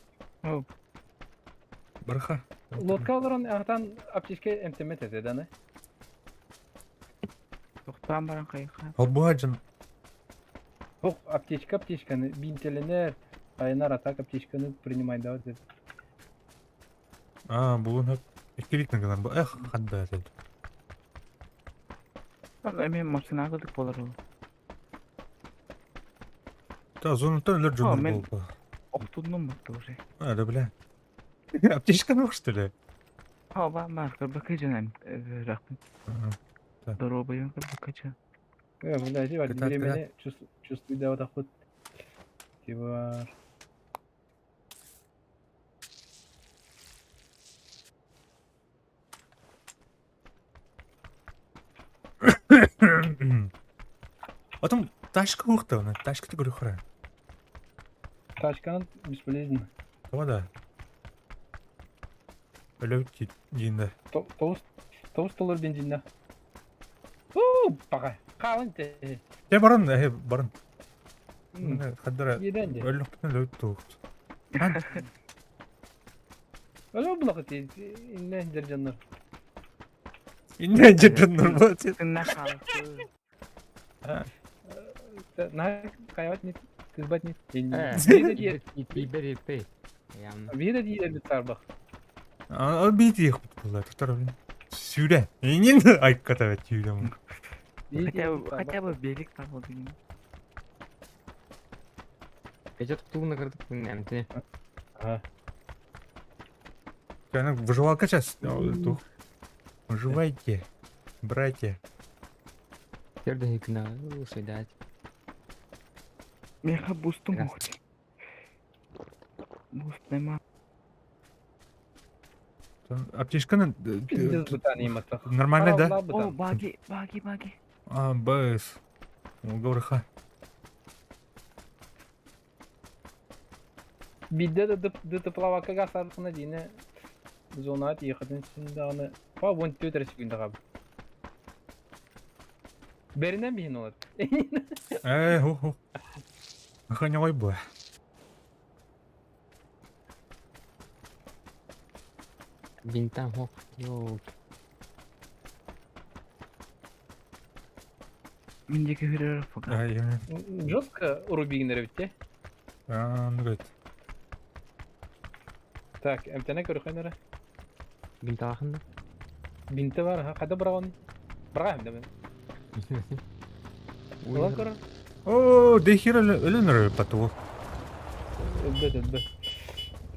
Барха. Лодка оларын ағатан аптечке МТМ тезеді, аны? Тоқтан баран қайыққа. Ол бұға жан. Ох, аптечканы, бинтеленер, айнар атак аптечканы принимай да деді. Бұлын хап. Екеліктің ғалан бұл. Қадда әзелді. Мен машина қылдық болар ол. Та зонуттан өлер жанр мен- болды. Оқтудым бұқты уже. Да бля. Аптечканы ұқшты Бар, кырбакы жанам. Рахмет. Дорогой, кырбакы жан. Подожди, Валь, Катать, времени чувствуй, да, вот так вот. Типа... Потом ташка ұқты оны. Ташкты көрі қыра. Тачканы бесполезно. Да. Өлеу дейінді. Тоғыз бензинда. Баға, қалын те. Барын, барын. Қаддара Еден де. өліқтің өлеу тұғықты. Өлі бұлақы те, инне дер жандар. Инне жетінір бұл сен. Кынна қалықты. Қайват нет, кызбат нет. Ибер. Вида дейдер бит сарбақ. Ал бейті еқ бұлда. Тұқтар өлі. Сүйре. Енен айққата бәт сүйре мұн. Хотя бы берег там вот. Я что-то тулы наградил, МТ. Она выживалка сейчас. Выживайте, братья. Терда икна, съедать. Меха бусту могут. Буст нема. Аптечканы нормально, да? О, баги. Бэс. Уговорха. Бидде ды плавакка гасарсына дейіне зонаат ехатын сындағаны па 14 секунда қабы. Берінен бейін олар. Ху. Аханя ой бо. Бинтам хок. Йоу. Мендеки хүрер фага. Жестко рубигнер бітте. Ну говорит. Так, МТН көрі қайнары. Бинта ақында. Бинті бар, қада бұрағын. Бұрағым да мен. Олар көрі. О, дехира өлінір пату.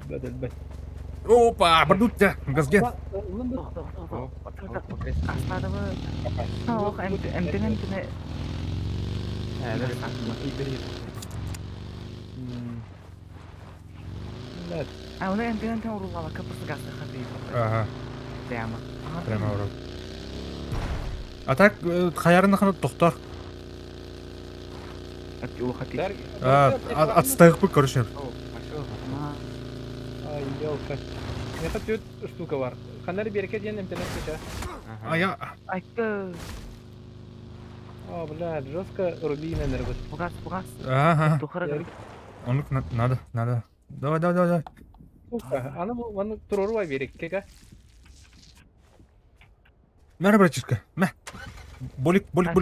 Бәд. Опа, бардутта, газген. Астадымы. Ох, МТН. Оны МТН урулала капырсы газды хаты. Ага, Прямо. прямо урал. А так, хаярын қаны тоқтар. Отстайық бұл көрішер. Ай, елка. Меха төт штука бар. Қанары береке дейін МТН көші. Ая. Айтты. О, блядь, жестко рубигнер нервы. Пугас. Ага. Тухара. Он надо. Давай. Аны тұрору берек кека. Мәрі братишка, мә. Болик. Да,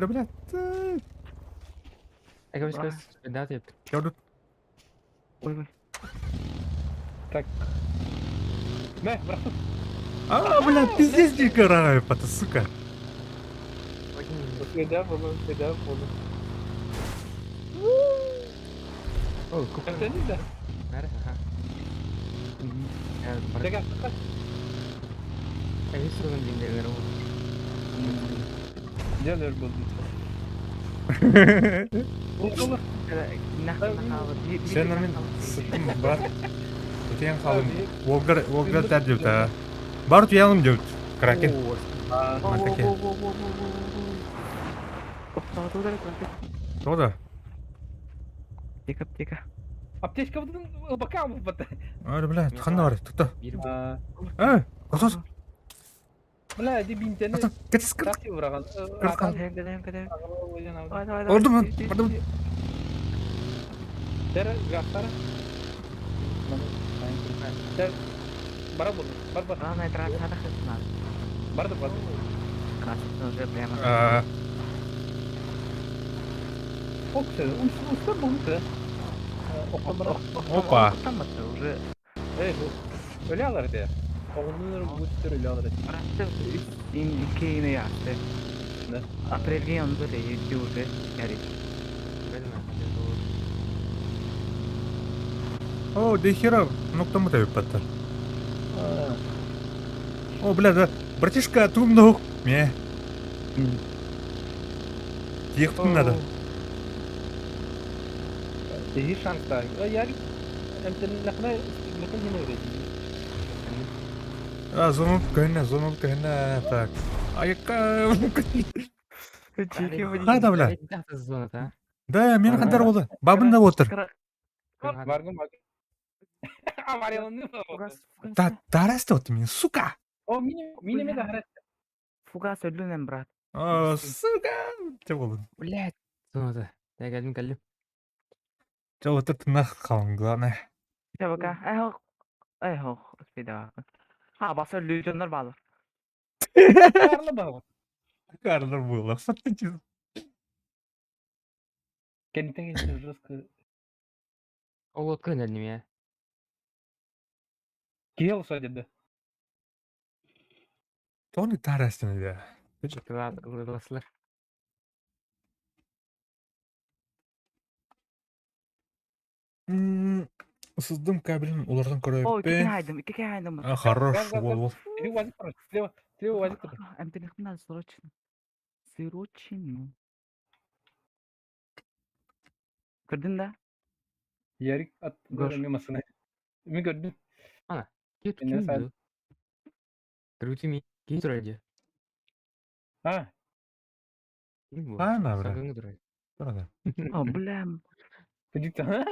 блядь. Я говорю, что съедать это. Кеудут. Ой. Так. Мә, брат. Блядь, пиздец дико раю, пата, сука. Следа, буду. О, купа. МТН да? Ага. Тега. Я вижу, что он бинта наградил. Дядер был. Sen мен sıktım бар. Öteyen kalım. Volgar tədil ta. Бар tuyalım diyor. Kraken. Mantake. Туда. Тода. Тика. Аптечка бака бата. Ары, блядь, қандай бар? Тұқты. Бир Қосос. Бля, ди бинтени Қосос, кетіс кір. такси ураган. Кадем. Ордым, ордым. Тер гастара. Тер бара бол. Бар. А, на экран надо хитнать. Бар. Красный уже прямо. Оксы, уста бунты. Окамара. Опа. Там это уже. Bu öyle alır diye. Oğlunun bu tür öyle alır. Просто iki yine yaptı. Ne? Aprel'e yanında da yürüdü. Yani. О, до хера, ну кто мы тебе потом. О, бля, да, братишка, ты умный. Не. Ехать не надо. İyi şanslar. Yani emtinlikle yine öyle. А, зонул кайна, так. Аяққа. Қайда, бля? Зона, Да, мен қандар болды. Бабында отыр. Vargın. Аварияны. Тарасты отыр мен, сука. O minime de hareket. Фугас өлүнен брат. О, сука. Че болды? Блядь, зонада. Я келдім. Че отыр тыңнақ қалың, главное. Чабака. Айхо. Спида. Ha basa lütönler bağlı. Karlı bağlı. Карлер было. Kendine geçiyor rızkı. Ол открын әлі неме? Gel söyledi. Тоны тарастын да. Гласлар. Сыздым кабелін олардан O көріп iki пе. kere haydım. Хорош, бол. Слева вазик тұр. Слева вазик тұр. Эмтинихтен срочно. Срочно. Gördün de. Yarık at. Gör. Memasını. Mi gördün? Кет Eline sağlık. күйді. Рутими. Кей тұр әлде? Ha. Ана, бра. Сағыңы тұр әлде? Тұрады. O blem. Gıcıktı. Ha?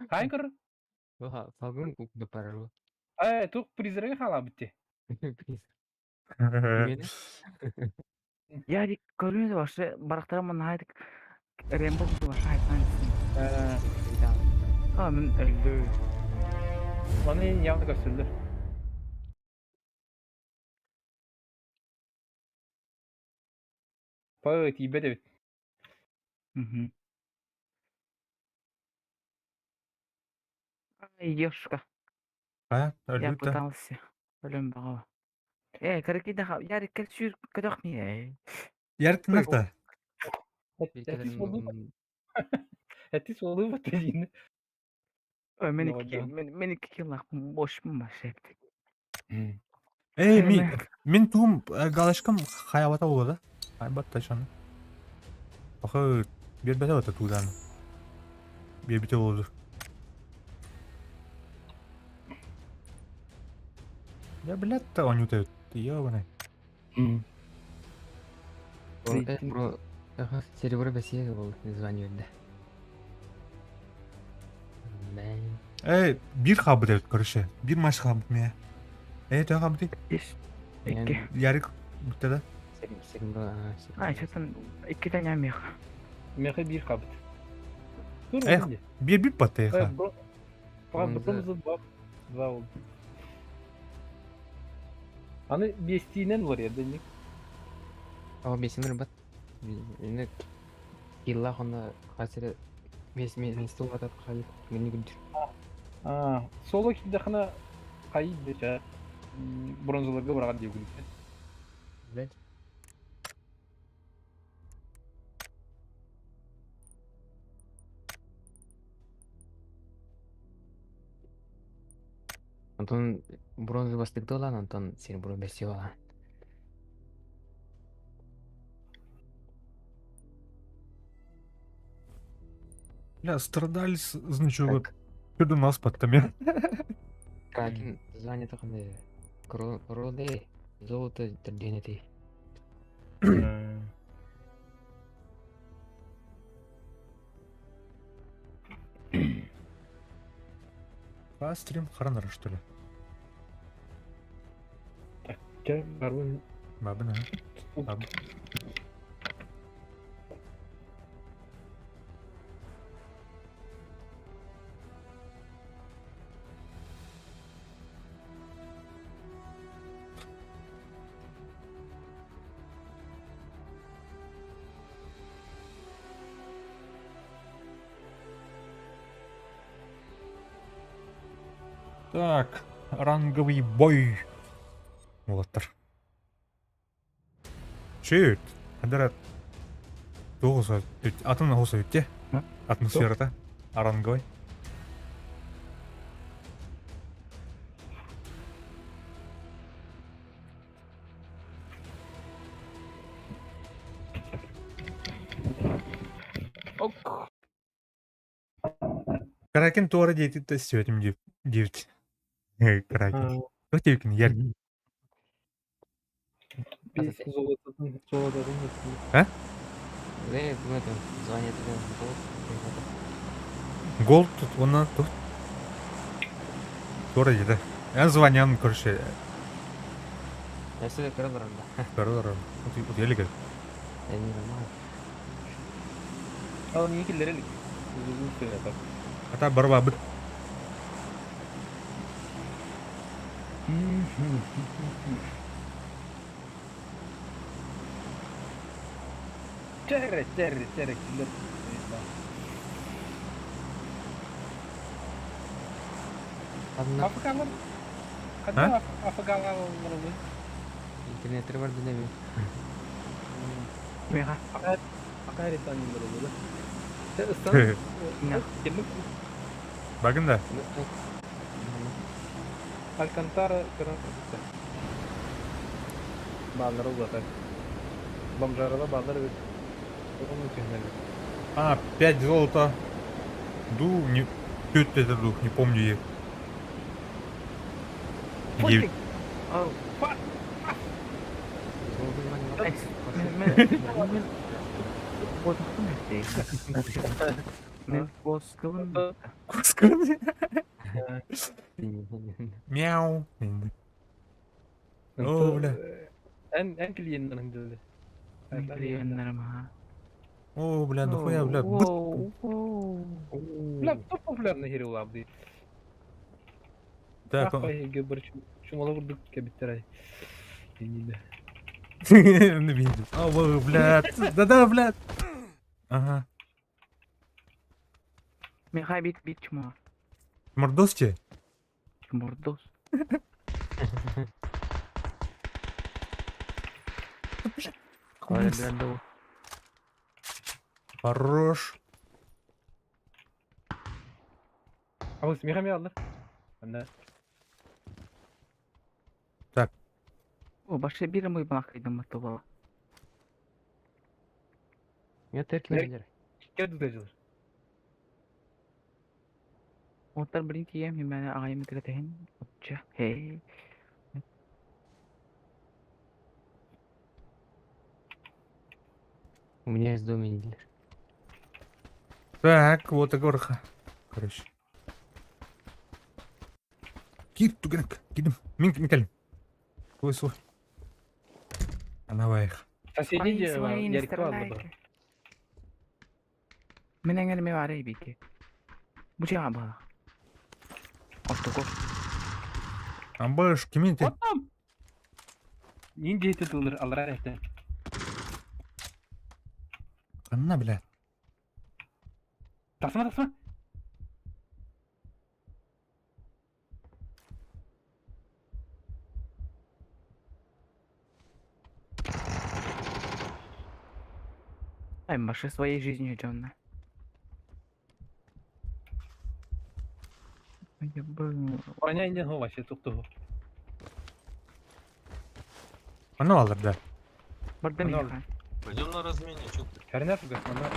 Hangi kır? Сағың көкті парар бұл. Tuh prizrege hala bitti. Немені? Ya dik görünüyor da başta baraklarımın haydik. Rainbow da başta haydan. Ha ben öldü. Bana yanlış gösterdi. Păi, tibe de. Ay yoshka. Қая, Я өлді. пытался. Ölüm bağa. Karaki daha ya dik şu kadak niye? Ярик тыңнақта. Etis olduğu mu dediğini? Men iki yıllık boş mu başladık? Эй, мен туым галашкам хаябата болады. Хайбатта шаны. Охы, бербете бата тудан. Бербете болды. Я, блядь-то, он утает. Ёбаный. Бро, серебро бәсеге бұл звание өлді. Эй, бир хабы дәуіт, короче. Бир маш хабы мен. Эй, тәу хабы дейт. İki. Ярик бітті да. Ay çatın iki tane yemek. Mehe bir kabit. Dur Eh, önce. Bir batı ya. Evet, bro. Fakat bronzun два oldu. Hani bestiğinden var ya dedik. Ama бесемір бат. Енді килла қонда қасыры мен стол батап қайып мені күндір. Solo kimde kana kayıp da bronzlarga bırakar diye gülükten. Блядь. Антон бронза бастықты olan Антон серебро бәсе olan. Бля, страдались значок. Что нас подтами? Кракен звание қандай? Короны золото түрденеті. По стрим харанар, что ли? Gel karbon. Бабы, на. Бабы. Так, ранговый бой. Болаттар. Чет. Хадара. Тоғыз атын осы өтте. Атмосферада. Ранговый. Ok. Каракен туары дейті да сөйтім дейт. Каракен. Өте екен, ер. Biz Zolota'dan А? В этом звонит Гол тут, оны тут. Туары дейді. Ән звонянын көрші. Я сюда коридором, да. Көрілер. Елігіл. Я не нормально. Al niye killeri uzun süre bak. Ата бір бабыт. Çerre killer. Одна Afrikalılar. Ha? Kadın Afrikalılar mı? интернет var dinlemiyor. Mira, Akaret tanımları böyle. Sen ıslan. Gelip Bakın da. Alcantara kıran. Bağları uzatır. Бомжарада bağları bir. Onun için yani. А, 5 золота. Ду, не... Чё это дух, не помню их. Девять. oh, Fuck! men bozuktum men bozuktum. Мяу. О, бля. En kliyenin önünde. Kliyenlerim ha. О, бля, нахуя, бля. Быт. Bля, çok popüler nehir oldu. Так, Bak bay göbür şu mola vurduk ki bitter ay. Yeniydi. не видел. О, блядь. Да-да, блядь. Ага. Mihai bit чмо. Мордости? Мордос. Хорош. Ama smiha mi alır? Anne. O başka biri mi bakıydım mı? Я теркин. Gel tutacılır. Onlar birinci yem yani ağayımı kırıtayım. Uça. Hey. У меня есть доминилер. Так, вот и горха. Короче. Кит, тугенек. Кидим. Микель. Свой. Она ваях. Соседи de var. Yer kalmadı. من أنا ما بعرف بيك. بجابها. أتوقع. Амбаш, киминте. Adam. Nin cihete tulur alır ehte. Канна, блядь. Tasma. Ай, Маша своей жизнью Джонна. Я бы... Oraya indin hava şey tuttu. Она алыр, да. Бардам Она- я. Пойдем на размене, чё ты? Karına tutuyor. Onlar.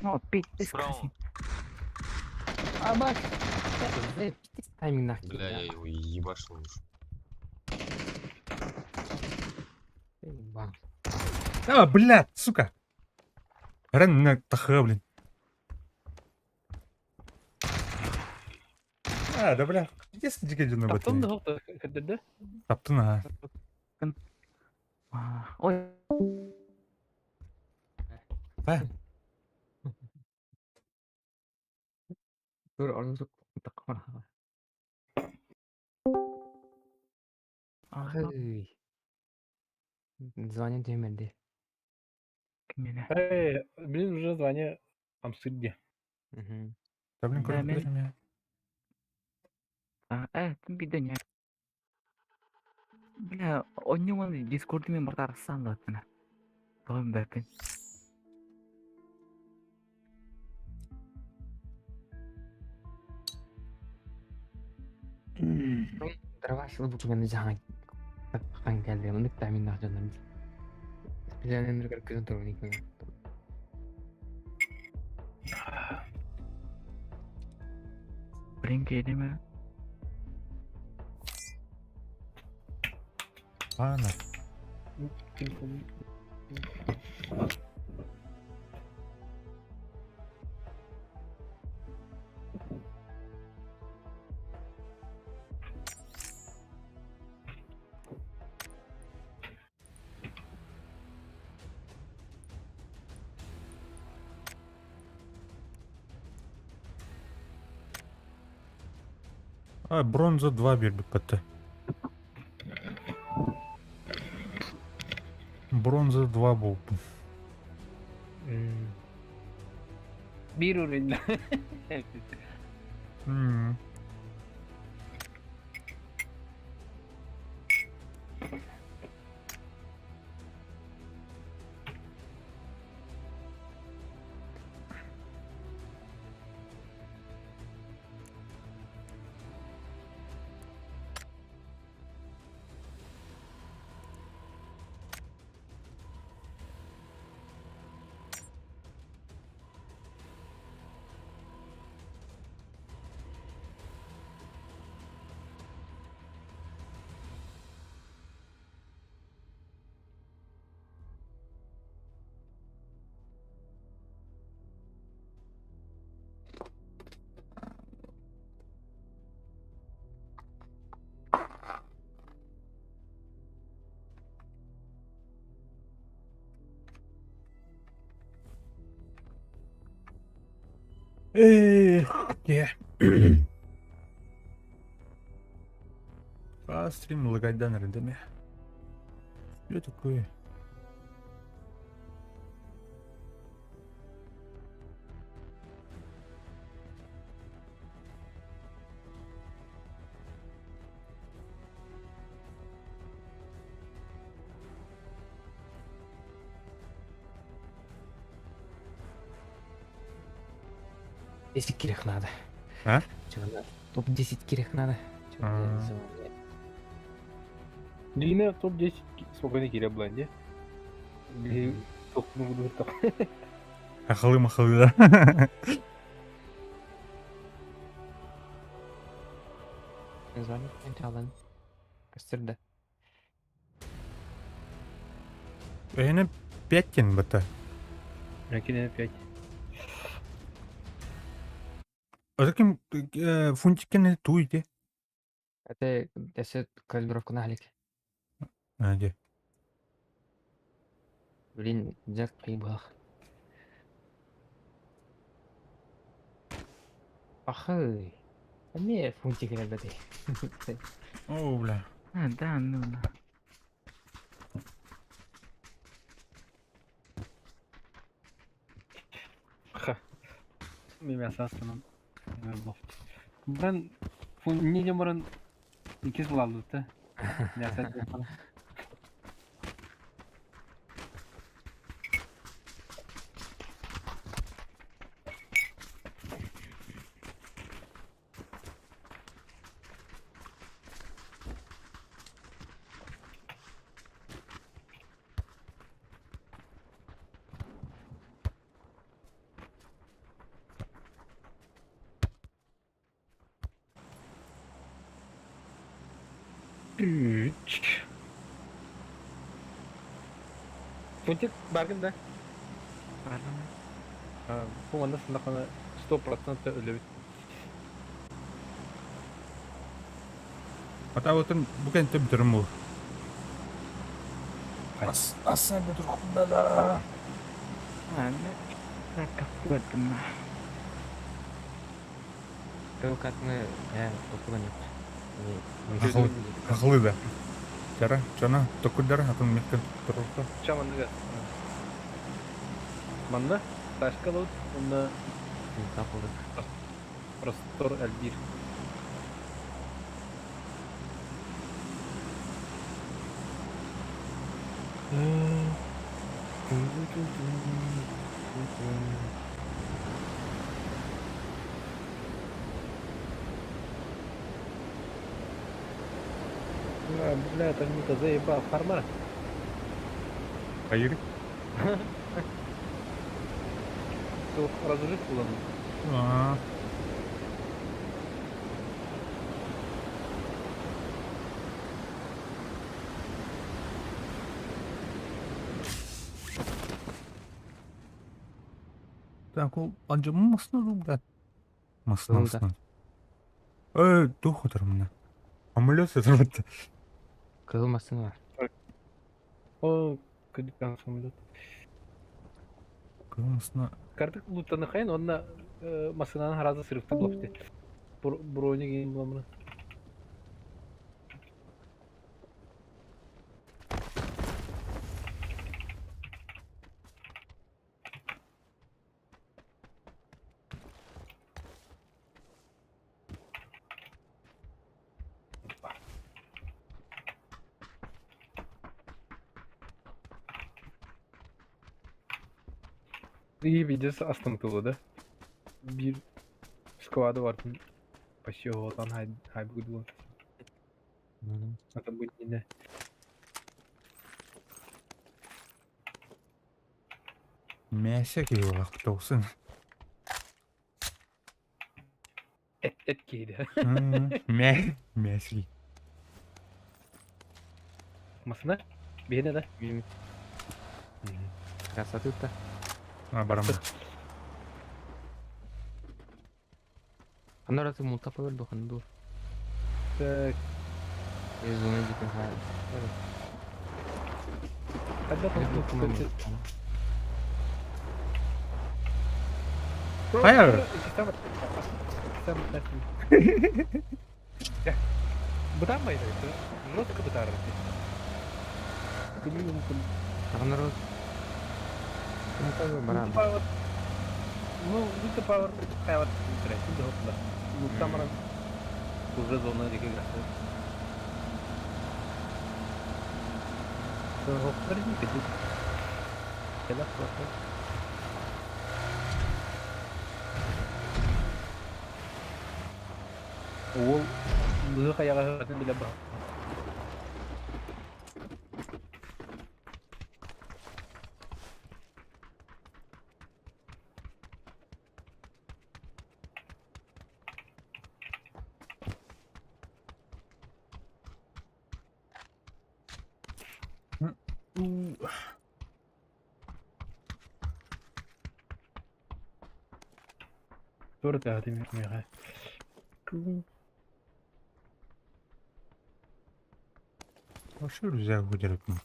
О, пить, ты Справа. скажи. А бак! Тайминг нахуй. Бля, я его ебашил уже. Бам. А, блядь, сука. Рен на таха, блин. Ha da bile. Yes jike junu Kaptım da batı. hokta kırdı. Kaptın ha. Ой, Ha. Dur onu sok takma. Ай. Звонит Демирди. кімені? Блин, уже звание Амстерде. Мгм. Da bilin Да, körüp men- bilirim ya. Bir de ne? Bля, oynuyorum Discord'umun bir tarafından da atına. Tamam bakın. Дрова шил букманы жаңа таккан келди. Мындык да мен акчадан. Биленендер көргөн турган экен. Blink edeme. Ana. Бронза 2 бердік бітті. Бронза 2 болды. Bir ürünle. Yeah. Стрим лагайдан рендами. Что такое? Десять кирих надо. А? Чего надо? Топ-10 кирих надо. Чего А. называли? Длина топ-10 спокойно кире бланде. Bir topunu bulur tak. Ахалы махалы да. Звонит Пенталан. Костерда. Эйне 5 кен бата. Makine 5. Özükim фунтиккен туйди. Это если калибровка налик. Hadi. Блин, взяк прибыл. Ахы. Не, фунтик ребята. О, бля. Да, ну. Benim esasım. Ben niye numaranın 200 yıl aldı da. Yasak yapalım. Üç. Puntik bargın da. Bu anda sınıfına 100% öyle bir. Ата отын bu kentte bitirim bu. Aslında durumda da. Ben kapı ettim ben. Kau katma ya okuman yok. Haklı da. Cara, cana tokuddar atın mekten turukta. Çamandı gel. Manda. Taşka load. Onda Kapıldık. Prostor L1. Бля, так не-то заебал фармера. Hayır. Çok разрыв kullandım. Aa. Так, анca masna da. Masna Yolda. masna. Дух oturum. Ameliyor sözüm. Kırılmasın var. O kötü sonunda. Masna. Kartık loot'tan kayın onunla masanın harazı sırıftı bloktu. Bu oyunu giyin bulamını. İyi videosu astım kıldı. Bir squad'ı vardı. Başı olan hay bu bu. Zaten bu yine. Meşek iyi vakit olsun. Et giydi. Meşek. Masına. Bir ne de. 20. Красоты то. Ha barım. Anda rasa multa apa do kan do. Zona gitu ha. Hadi Itu cuma Hayır. Бытар мı это? Жестко бытар. Akan terus. Kamu barang. Ну, это power kayak terakhir udah lah. Lupa mana udah zona di kayak gitu. Hopper ini kecil. Kelak hopper. Oh, lu kayak apa bila bah? Dört hadi mi ya? Aşırı güzel hocalık mı?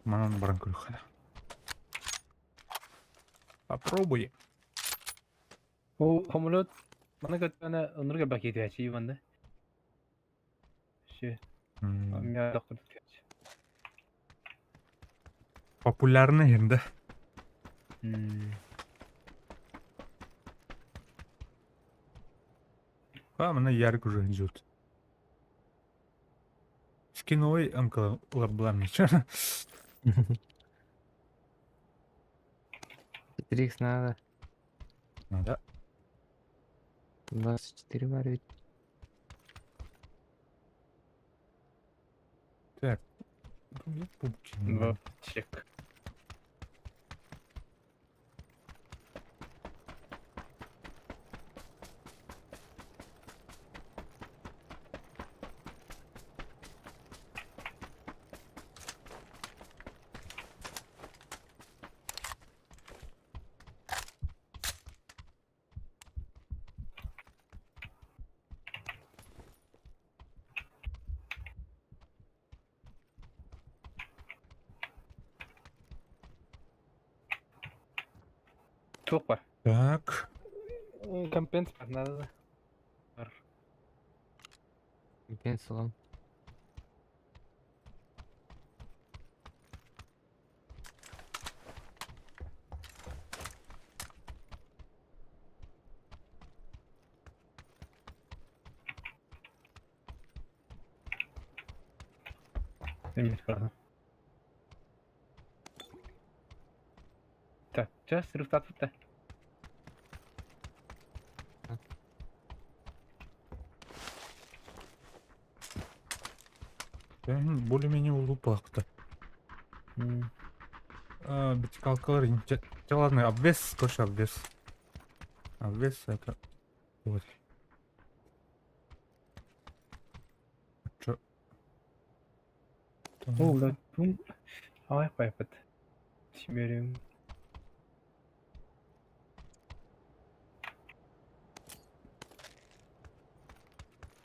Манан баран кулхана. Попробуй. O hamulot bana götürene onur gel bak yedi açıyı bende. Şey, ya doktor tutacak. Популярны енді. А, мына ярик уже идет. Скиновый амкала лабларнича. 4x надо. Надо. 24 варить. Так. Пупки. Ну, чек. Çok var. Так. Компенс var. Надо. Var. Пенсил алам. Emir pardon. Так, сейчас срыв тут да. Ben более-менее улупақты. Бит калкалар ладно, обвес, короче, обвес. Обвес это... Вот. Чё? О, да. Havaya koyapıt. Şimdi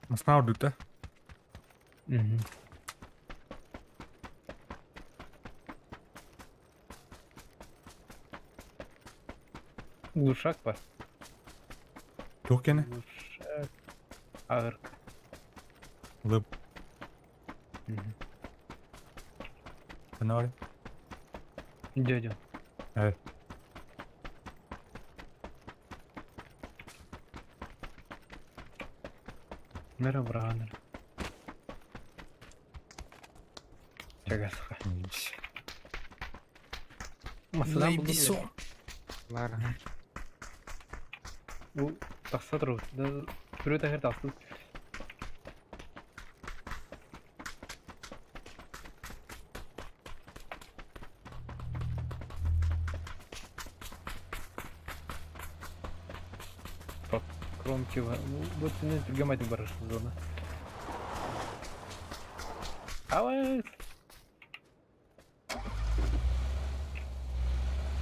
Масна ордута. Gluşak var. Yok gene. Gluşak. Ağır. Lıb. Ne var ya? Jojo. Evet. Merhaba Rahanır. Şaka şaka. Masadan buldum ya. Var. Bu taksadır o. Türü de her taksı. Bak, kronki var. Bu senin türgemedim barıştı zona. Evet.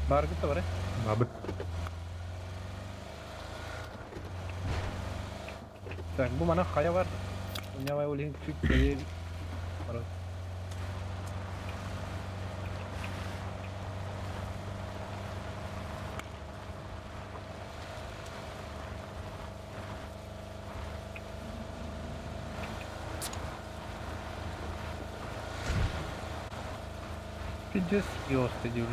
Bargıt da var ya. Abi. Так, bu mana kaya var. Ne var öyle küçük bir var. Pidges yoste diyor.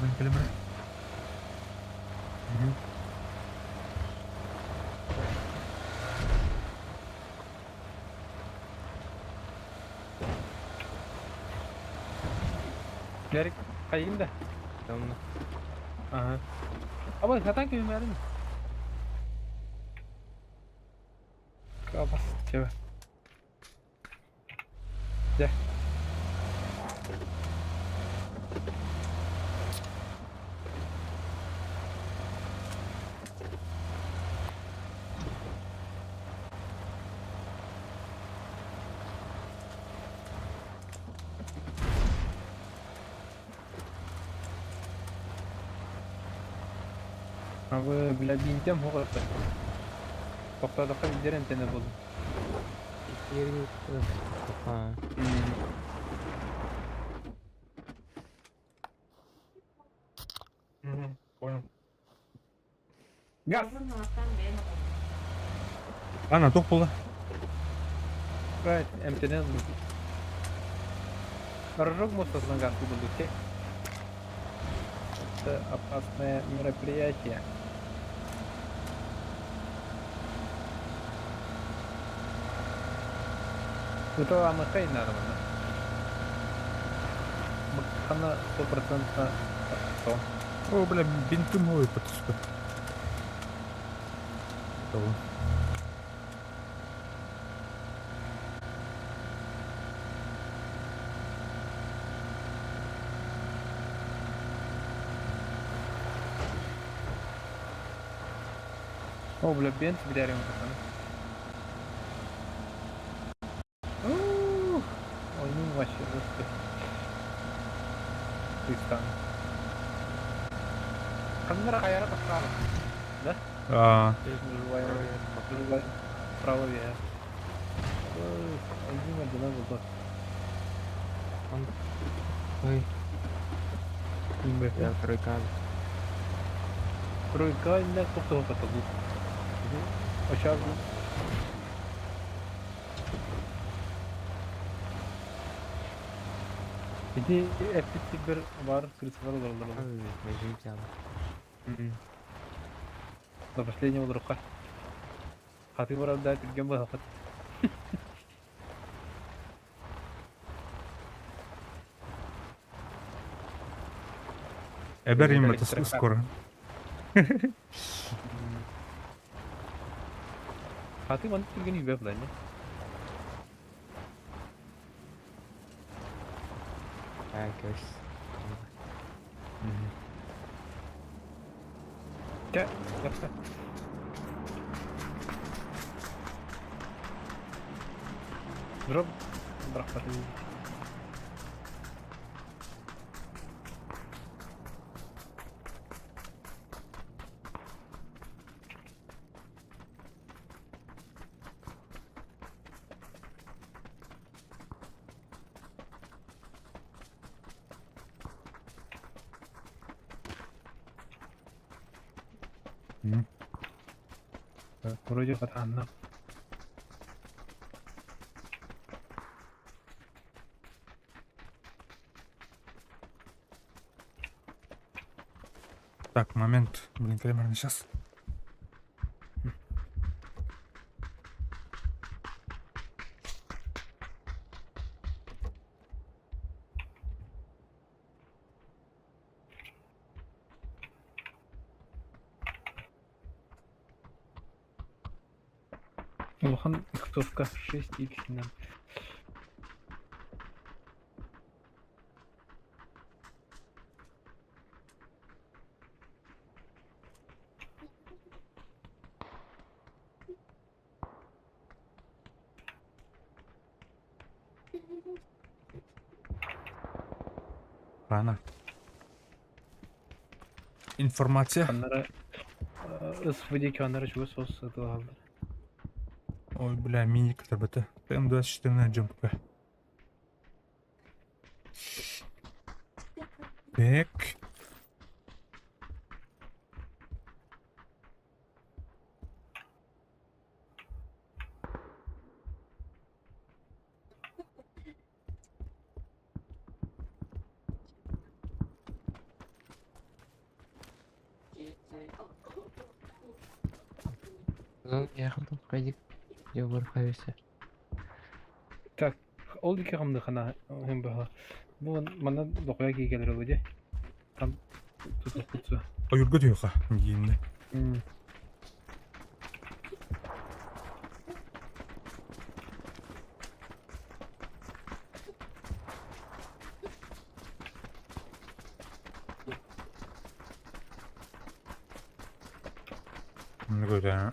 Ben kelime. Gerek kayayım da. Tamam. Aha. Ama zaten köyüm verin. Kabas çevir. Gel. Abi bile bineceğim o kadar. Topladıkta giderim seni buldum. Yeri gitti. Ha. Понял. Gaz. Ana top buldu. Gayet emtiyaz mı? Рожок моста на газ буду идти. Это опасное мероприятие. Это вам хай нормально. Она 100% что? О, бля, бинты новые потуску. Того. O bile ben bir derim sana. Oyunun başladı. Kristan. Kamera kayara bakalım. Aa, Право я. Один одинаково. Ой, Имба. я тройка. Тройка не купил каталог. Aşağı. Bir de F bir var, красивый olur. Ой, ножи взял. До последнего рука. Хаты var da tilgen bu hakat. eber Böyle imeti elektrik skoro. Хаты man tilgen iyi bir plan ya. Herkes. Gel. Yapma. Drop. Bırak hadi. Proje katağında. Так, момент. Блин, примерно сейчас. Улхан иксовка 6х. Rana. İnformasyon. Onlara СВД onlara çok sos satı aldı. Ой, бля, мини КТБТ. ТМ-24 на джампка. Так. Я хотел пройти. Я вырхаюсь. Так, ол iki kamdı kana hem baha. Bu bana dokuya ki gelir olacak. Tam tutup tutsu. Oyurga diyor ha. Yiyinde. Ne güzel.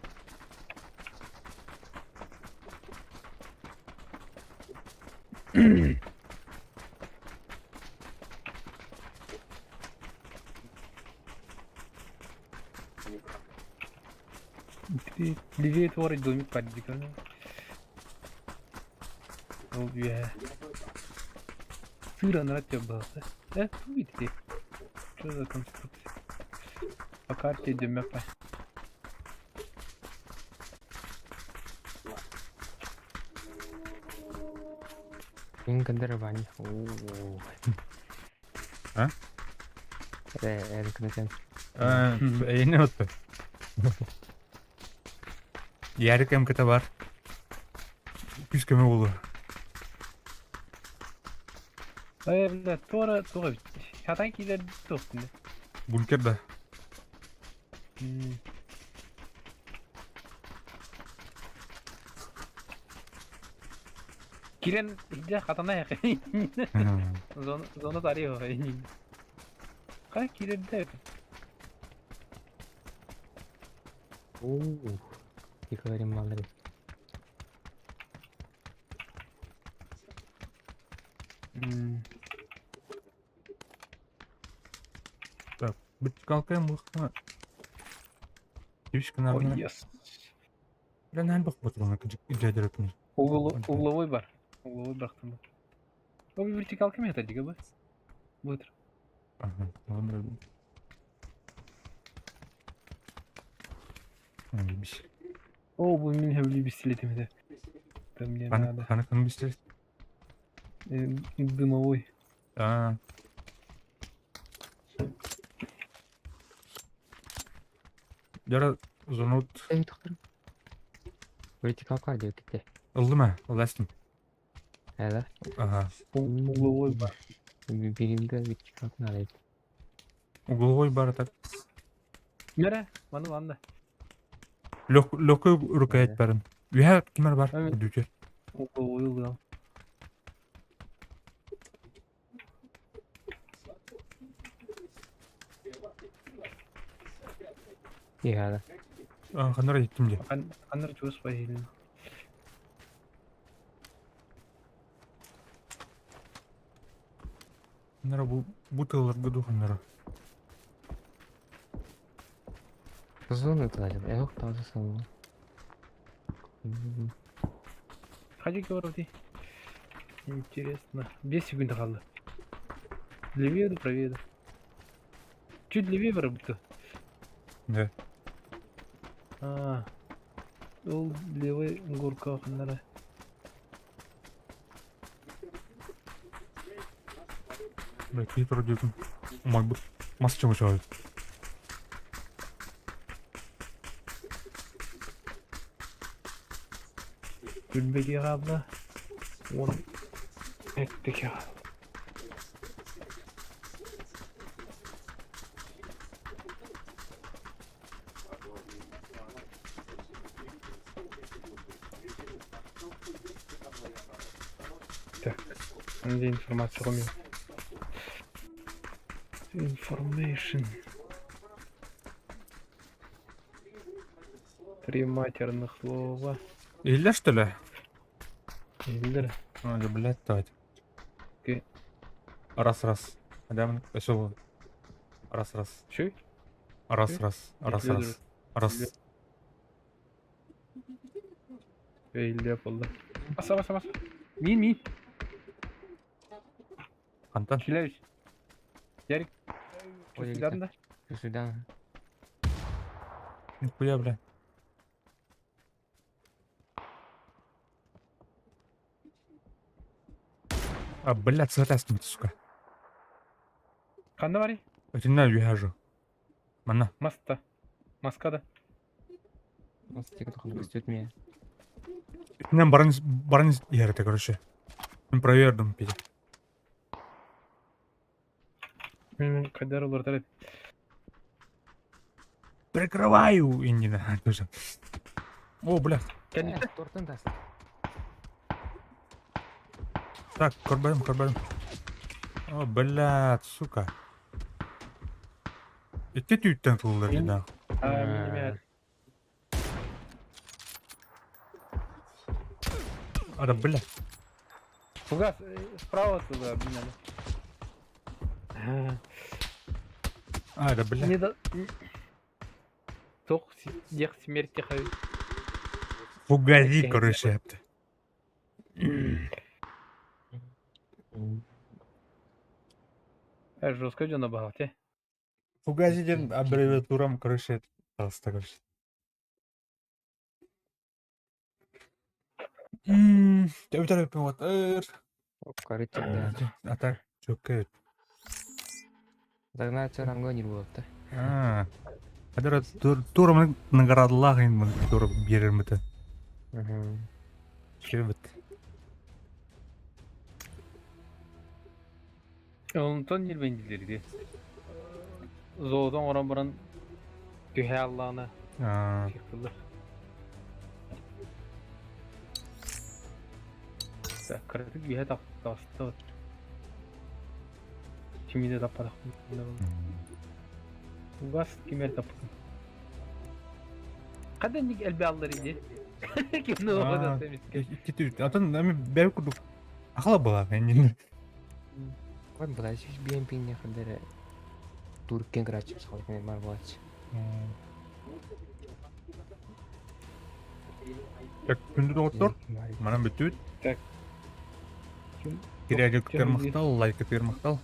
Ливее творить домик поддиканы. О, я. Сыра нравится баса. Видите? Что за конструкция? По карте идем по. Инкандер Ваня. Ооо. А? Эркнетен. Yeni oldu. Yarık MKT var. 200 köme olur. Бля, Тора. Хатан килер тохтун. Bunker de. Kiren hiç hatana ya. Zona tarıyor. Kaya kiren de. Ооо. Тихо говорим, малыри. Так, битгалкаем мыхна. Тивишка Ой, нарна. ес. Бля, нәл бак батырына кыжадыр өкмеш. Угловой бар. Угловой бақтым бар. Ол вертикал кем ята диге бар? Бутыр. Ага, ладно. Биш. О, bu min hevli bisikletim de. Там мне надо. Хана кан бистер. Дымовой. А. Жара зонут Эй, доктор. Вертикал кардио кетти. ылдыма, ыластым. Да? Ага. Угловой бар. Биримде вертикал надо. Угловой бар так. Мере, ваны ванда. Лёгкой рукоять барын. Үһә кимер бар? Evet. Дүтер. Угловой угол. И да. Ханара еттим де. Аныр чувс поели. Ханара бу тылларга ду ханара. Зону тладим. Эх, таза самого. Ходи говори. Интересно. 5 секунд қалды. Левее да правее да. Чуть левее бар будто. Да. Ол левый горка қандары. Бля, кипер дедім. Мой бу мас чего чого. Күлбеге қалды. Он әттіке қалды. Так, где информация у меня? Information. 3 матерных слова. Или что ли? Элдер. Да, блядь, тать. Окей. Раз. Адам, что? Раз. Чё? Раз. Элдер болды. Баса. Мин. Антон. Челяюсь. Ярик. Ой, Что сюда? Сюда. Нихуя, бля. Блядь, сатастым, сука. Қанда бар? Өтінна үйәжу. Мана. Маскада. Мастика только растет меня. Өтіннен барыныз ерді, короче. Мен провердім, пиде. Мен қайдар олар тарайды. Прикрываю! Индина. О, бля. Тортын даст. Так, корбаем. О, блядь, сука. Итте түйттен тулылар жина. Минимет. Ада, бля. Фугас, справа туда, блин. Ада, бля. Не да... Тох, ех смерти хай. Фугази, короче, yaptı. Жестко жана багате. Фугазиден аббревиатурам, короче, просто, короче. Öter öpüm atır. Короче, да. Atar. Çok kötü. Загнать рамго не было. Адыр турамын наградылақ енді турып берерміді. Шебет. Ondan nilbendilerdi. Zoğdan oran buran tühe Allah'ına çıktılar. Kritik bir hedef aslında. Kimi de taparak. Bu gaz kime tapık? Kadın elbi alları kim ne oldu demiş. Iki атын эми бәр курдук ахала була мен Kan былай сиш BMP-не кадәр туркен грачып салып мен бар булачы. Так күндү доктор манан бүтүт Так. Kim? кирәге күтер Кем мактал лайк күтер мактал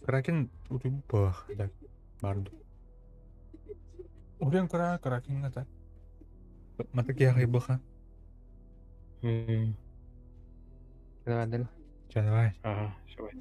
кракен утуп да барды урен кракен ата мата кия хайбаха Давай. давай Ага, şöyle.